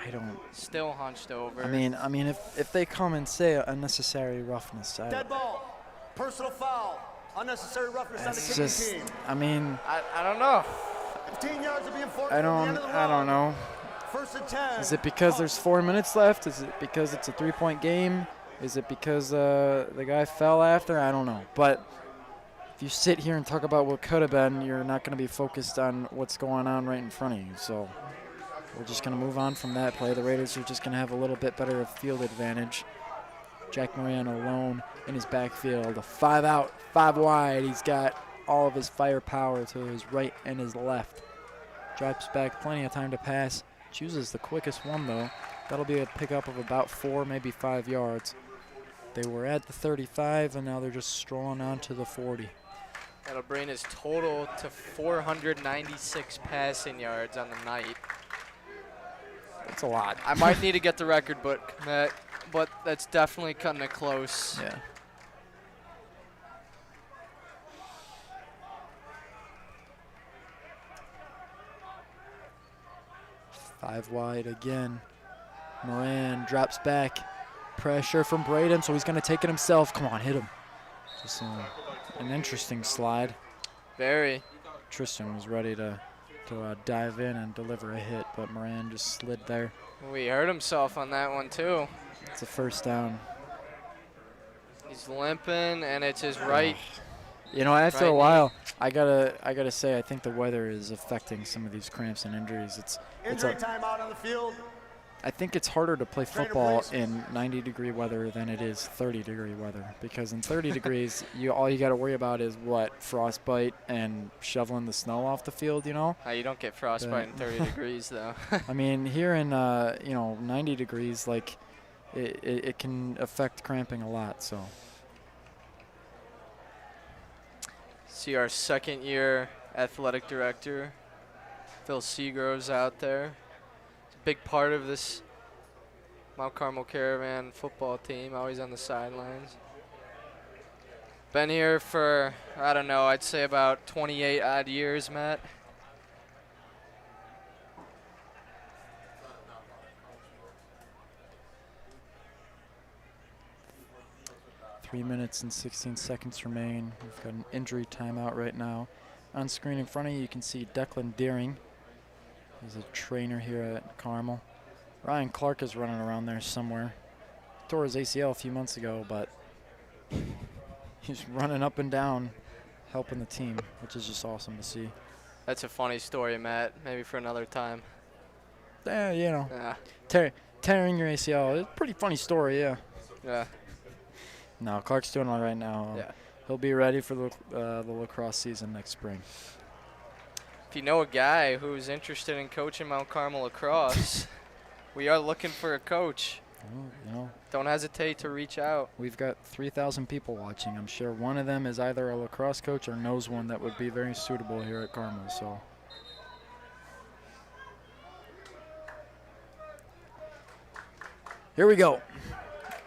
I don't. Still hunched over. I mean, if they come and say unnecessary roughness, Dead ball, personal foul, unnecessary roughness on the it's kicking just. team. I mean. I don't know. 15 yards to be enforced. I don't know. 1st and 10. Is it because there's 4 minutes left? Is it because it's a 3-point game? Is it because the guy fell after? I don't know. But if you sit here and talk about what could have been, you're not going to be focused on what's going on right in front of you. So we're just going to move on from that play. The Raiders are just going to have a little bit better field advantage. Jack Moran alone in his backfield. A 5 out, 5 wide. He's got all of his firepower to his right and his left. Drops back, plenty of time to pass. Chooses the quickest one, though. That'll be a pickup of about 4, maybe 5 yards. They were at the 35, and now they're just strolling on to the 40. That'll bring his total to 496 passing yards on the night. That's a lot. I might need to get the record book, but that's definitely cutting it close. Yeah. Five wide again. Moran drops back. Pressure from Braden, so he's going to take it himself. Come on, hit him. Just an interesting slide. Very. Tristan was ready to dive in and deliver a hit, but Moran just slid there. He hurt himself on that one, too. It's a first down. He's limping, and it's his right. You know, after right a while, I gotta say, I think the weather is affecting some of these cramps and injuries. Injury timeout on the field. I think it's harder to play football in 90-degree weather than it is 30-degree weather, because in 30 degrees, all you got to worry about is what, frostbite and shoveling the snow off the field. You know. You don't get frostbite in 30 degrees though. I mean, here in 90 degrees, like it can affect cramping a lot. So. See our second-year athletic director, Phil Seagrove's out there. Big part of this Mount Carmel Caravan football team, always on the sidelines. Been here for, I don't know, I'd say about 28 odd years, Matt. Three minutes and 16 seconds remain. We've got an injury timeout right now. On screen in front of you, you can see Declan Deering. He's a trainer here at Carmel. Ryan Clark is running around there somewhere. Tore his ACL a few months ago, but he's running up and down, helping the team, which is just awesome to see. That's a funny story, Matt. Maybe for another time. Yeah, you know. Yeah. Tearing your ACL, it's a pretty funny story, yeah. Yeah. No, Clark's doing all right now. Yeah. He'll be ready for the lacrosse season next spring. If you know a guy who's interested in coaching Mount Carmel lacrosse, we are looking for a coach. You know, don't hesitate to reach out. We've got 3,000 people watching. I'm sure one of them is either a lacrosse coach or knows one that would be very suitable here at Carmel. So. Here we go.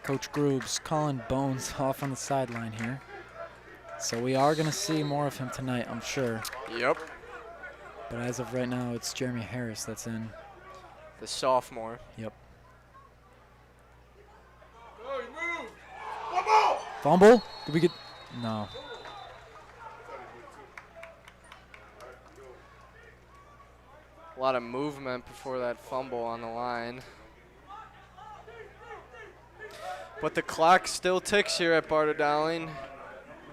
Coach Grubbs calling Bones off on the sideline here. So we are going to see more of him tonight, I'm sure. Yep. But as of right now, it's Jeremy Harris that's in. The sophomore. Yep. Fumble? Did we get? No. A lot of movement before that fumble on the line. But the clock still ticks here at Barda-Dowling.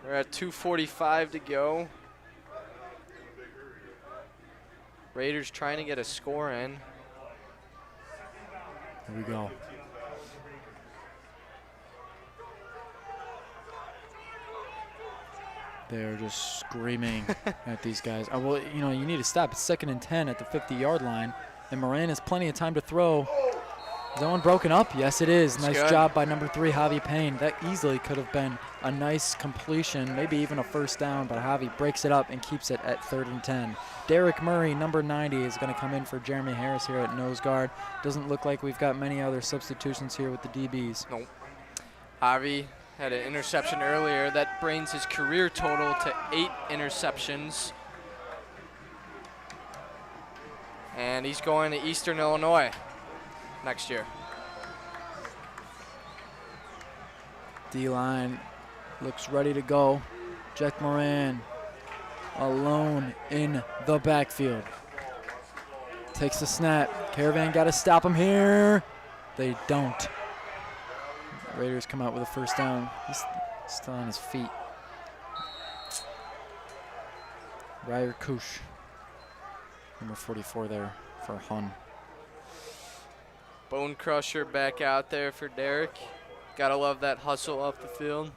We're at 2:45 to go. Raiders trying to get a score in. Here we go. They're just screaming at these guys. Well, you know, you need to stop. It's 2nd and 10 at the 50-yard line, and Moran has plenty of time to throw. Is that one broken up? Yes, it is. Nice job by number 3, Javi Payne. That easily could have been a nice completion, maybe even a first down, but Javi breaks it up and keeps it at 3rd and 10. Derek Murray, number 90, is going to come in for Jeremy Harris here at nose guard. Doesn't look like we've got many other substitutions here with the DBs. Nope. Javi had an interception earlier. That brings his career total to 8 interceptions. And he's going to Eastern Illinois next year. D-line looks ready to go. Jack Moran alone in the backfield. Takes the snap. Caravan got to stop him here. They don't. Raiders come out with a first down. He's still on his feet. Ryer Kush, number 44 there for Hun. Bone Crusher back out there for Derek. Gotta love that hustle up the field.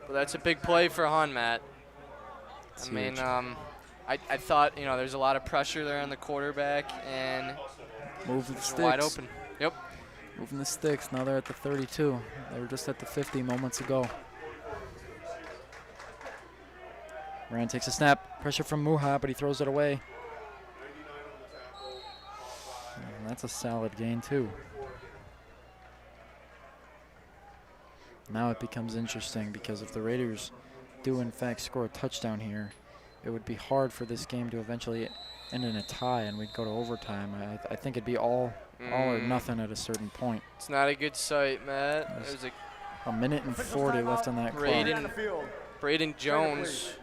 But that's a big play for Hun, Matt. It's I mean, huge. I thought, you know, there's a lot of pressure there on the quarterback, and move the sticks. wide open. Yep. Moving the sticks. Now they're at the 32. They were just at the 50 moments ago. Moran takes a snap. Pressure from Muha, but he throws it away. And that's a solid gain, too. Now it becomes interesting because if the Raiders do, in fact, score a touchdown here, it would be hard for this game to eventually end in a tie, and we'd go to overtime. I think it'd be all or nothing at a certain point. It's not a good sight, Matt. There's a minute and 40 left on that clock. Braden Jones,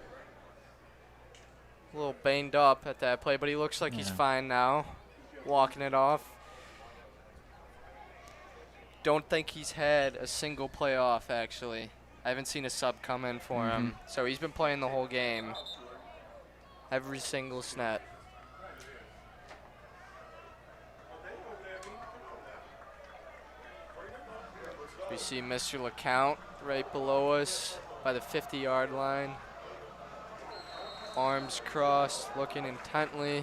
a little banged up at that play, but he looks like he's fine now, walking it off. Don't think he's had a single play off, actually. I haven't seen a sub come in for him. So he's been playing the whole game. Every single snap. We see Mr. LeCount right below us by the 50-yard line. Arms crossed, looking intently.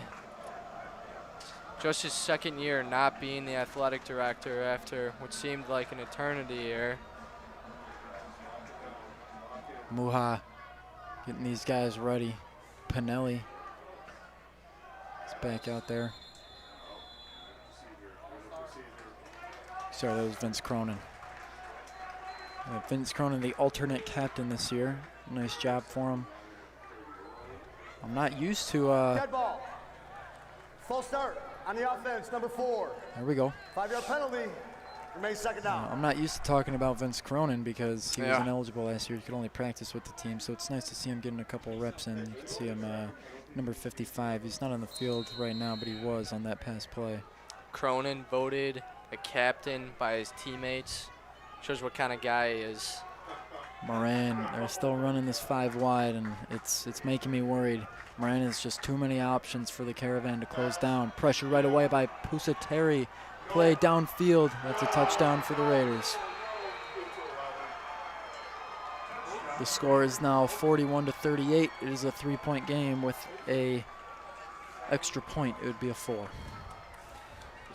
Just his second year not being the athletic director after what seemed like an eternity here. Muha getting these guys ready. Pinelli is back out there. Sorry, that was Vince Cronin. Vince Cronin, the alternate captain this year. Nice job for him. I'm not used to. Dead ball. Full start on the offense, number 4. There we go. 5-yard penalty. Remains second down. I'm not used to talking about Vince Cronin because he was ineligible last year. He could only practice with the team, so it's nice to see him getting a couple reps in. You can see him number 55. He's not on the field right now, but he was on that pass play. Cronin voted a captain by his teammates. Shows what kind of guy he is. Moran, they're still running this 5 wide, and it's making me worried. Moran is just too many options for the Caravan to close down. Pressure right away by Pusateri. Play downfield. That's a touchdown for the Raiders. The score is now 41-38. It is a 3-point game with a extra point. It would be a 4.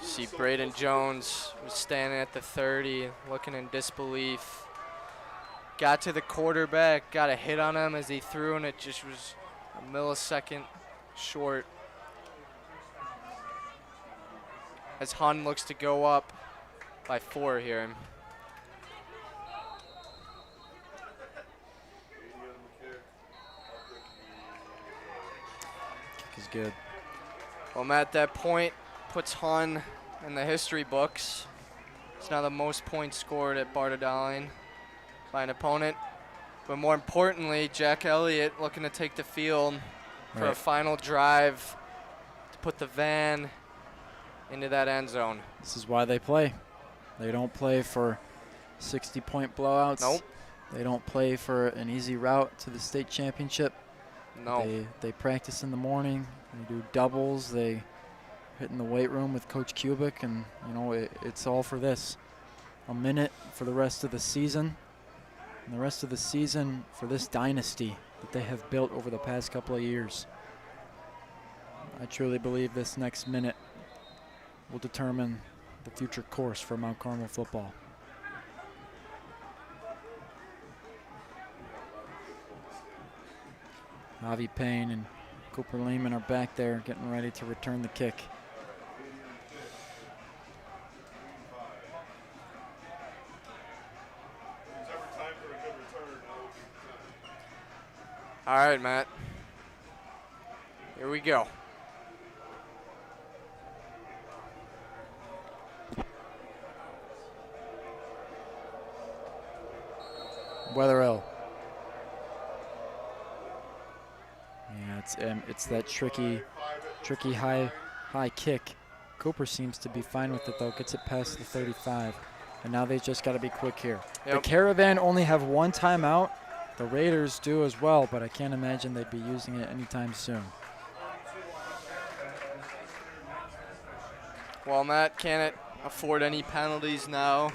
You see Braden Jones was standing at the 30, looking in disbelief. Got to the quarterback, got a hit on him as he threw, and it just was a millisecond short. As Hun looks to go up by 4 here. Kick is good. Well, at that point, puts Hun in the history books. It's now the most points scored at Barda-Dowling by an opponent. But more importantly, Jack Elliott looking to take the field for a final drive to put the van into that end zone. This is why they play. They don't play for 60-point blowouts. Nope. They don't play for an easy route to the state championship. No. They practice in the morning. They do doubles. They hit in the weight room with Coach Kubik, and you know it's all for this. A minute for the rest of the season, and the rest of the season for this dynasty that they have built over the past couple of years. I truly believe this next minute will determine the future course for Mount Carmel football. Javi Payne and Cooper Lehman are back there getting ready to return the kick. All right, Matt. Here we go. Weatherell. Yeah, it's that tricky high kick. Cooper seems to be fine with it though. Gets it past the 35, and now they just got to be quick here. Yep. The Caravan only have 1 timeout. The Raiders do as well, but I can't imagine they'd be using it anytime soon. Well, Matt can't afford any penalties now.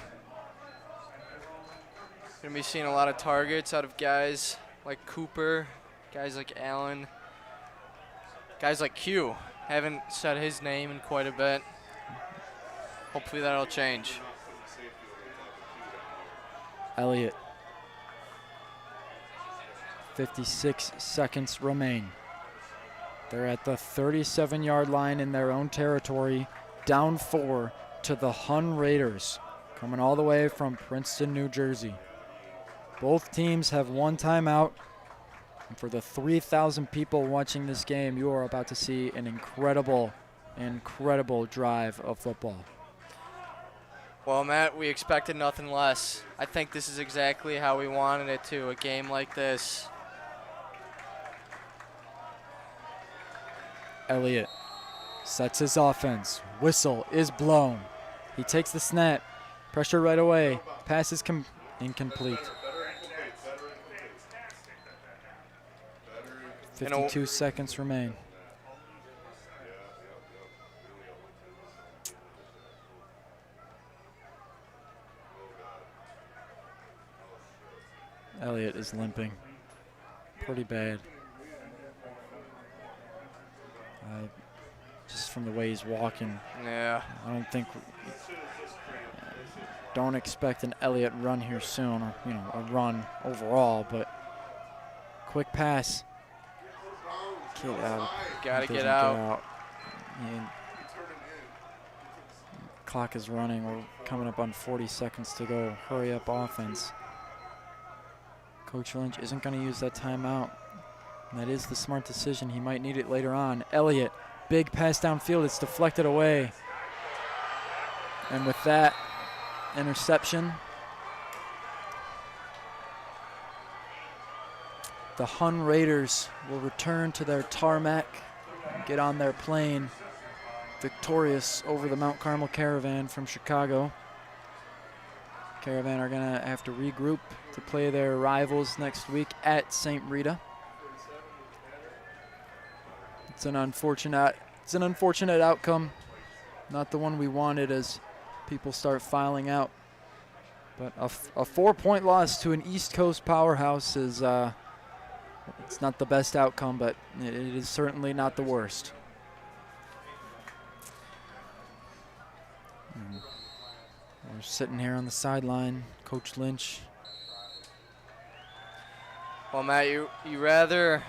Gonna be seeing a lot of targets out of guys like Cooper, guys like Allen, guys like Q. Haven't said his name in quite a bit. Hopefully that'll change. Elliott. 56 seconds remain. They're at the 37-yard line in their own territory, down 4 to the Hun Raiders, coming all the way from Princeton, New Jersey. Both teams have one timeout. And for the 3,000 people watching this game, you are about to see an incredible drive of football. Well, Matt, we expected nothing less. I think this is exactly how we wanted it to, a game like this. Elliott sets his offense. Whistle is blown. He takes the snap. Pressure right away. Pass is incomplete. 52 seconds remain. Elliott is limping pretty bad. Just from the way he's walking. Yeah. I don't expect an Elliott run here soon, or a run overall, but quick pass. Get out. Gotta get out. Clock is running. We're coming up on 40 seconds to go. Hurry up offense. Coach Lynch isn't going to use that timeout. And that is the smart decision. He might need it later on. Elliott, big pass downfield. It's deflected away. And with that interception, the Hun Raiders will return to their tarmac and get on their plane, victorious over the Mount Carmel Caravan from Chicago. Caravan are going to have to regroup to play their rivals next week at St. Rita. It's an unfortunate outcome, not the one we wanted as people start filing out. But a 4-point loss to an East Coast powerhouse is it's not the best outcome, but it is certainly not the worst. We're sitting here on the sideline, Coach Lynch. Well, Matt, you rather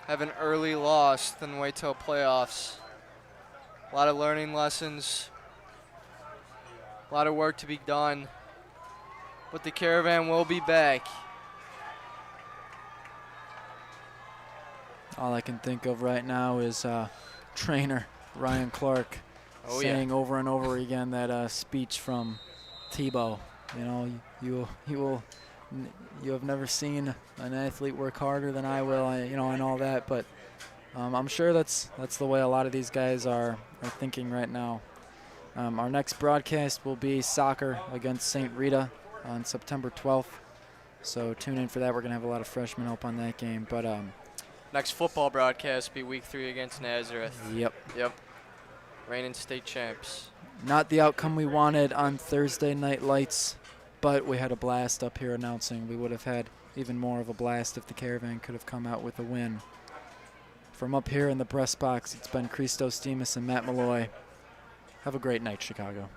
have an early loss than wait till playoffs. A lot of learning lessons, a lot of work to be done, but the Caravan will be back. All I can think of right now is trainer Ryan Clark saying over and over again that speech from Tebow. You have never seen an athlete work harder than I will, and all that. But I'm sure that's the way a lot of these guys are thinking right now. Our next broadcast will be soccer against St. Rita on September 12th. So tune in for that. We're gonna have a lot of freshmen help on that game. But next football broadcast will be week 3 against Nazareth. Yep. Reigning state champs. Not the outcome we wanted on Thursday Night Lights, but we had a blast up here announcing. We would have had even more of a blast if the Caravan could have come out with a win. From up here in the press box, it's been Christos Demas and Matt Malloy. Have a great night, Chicago.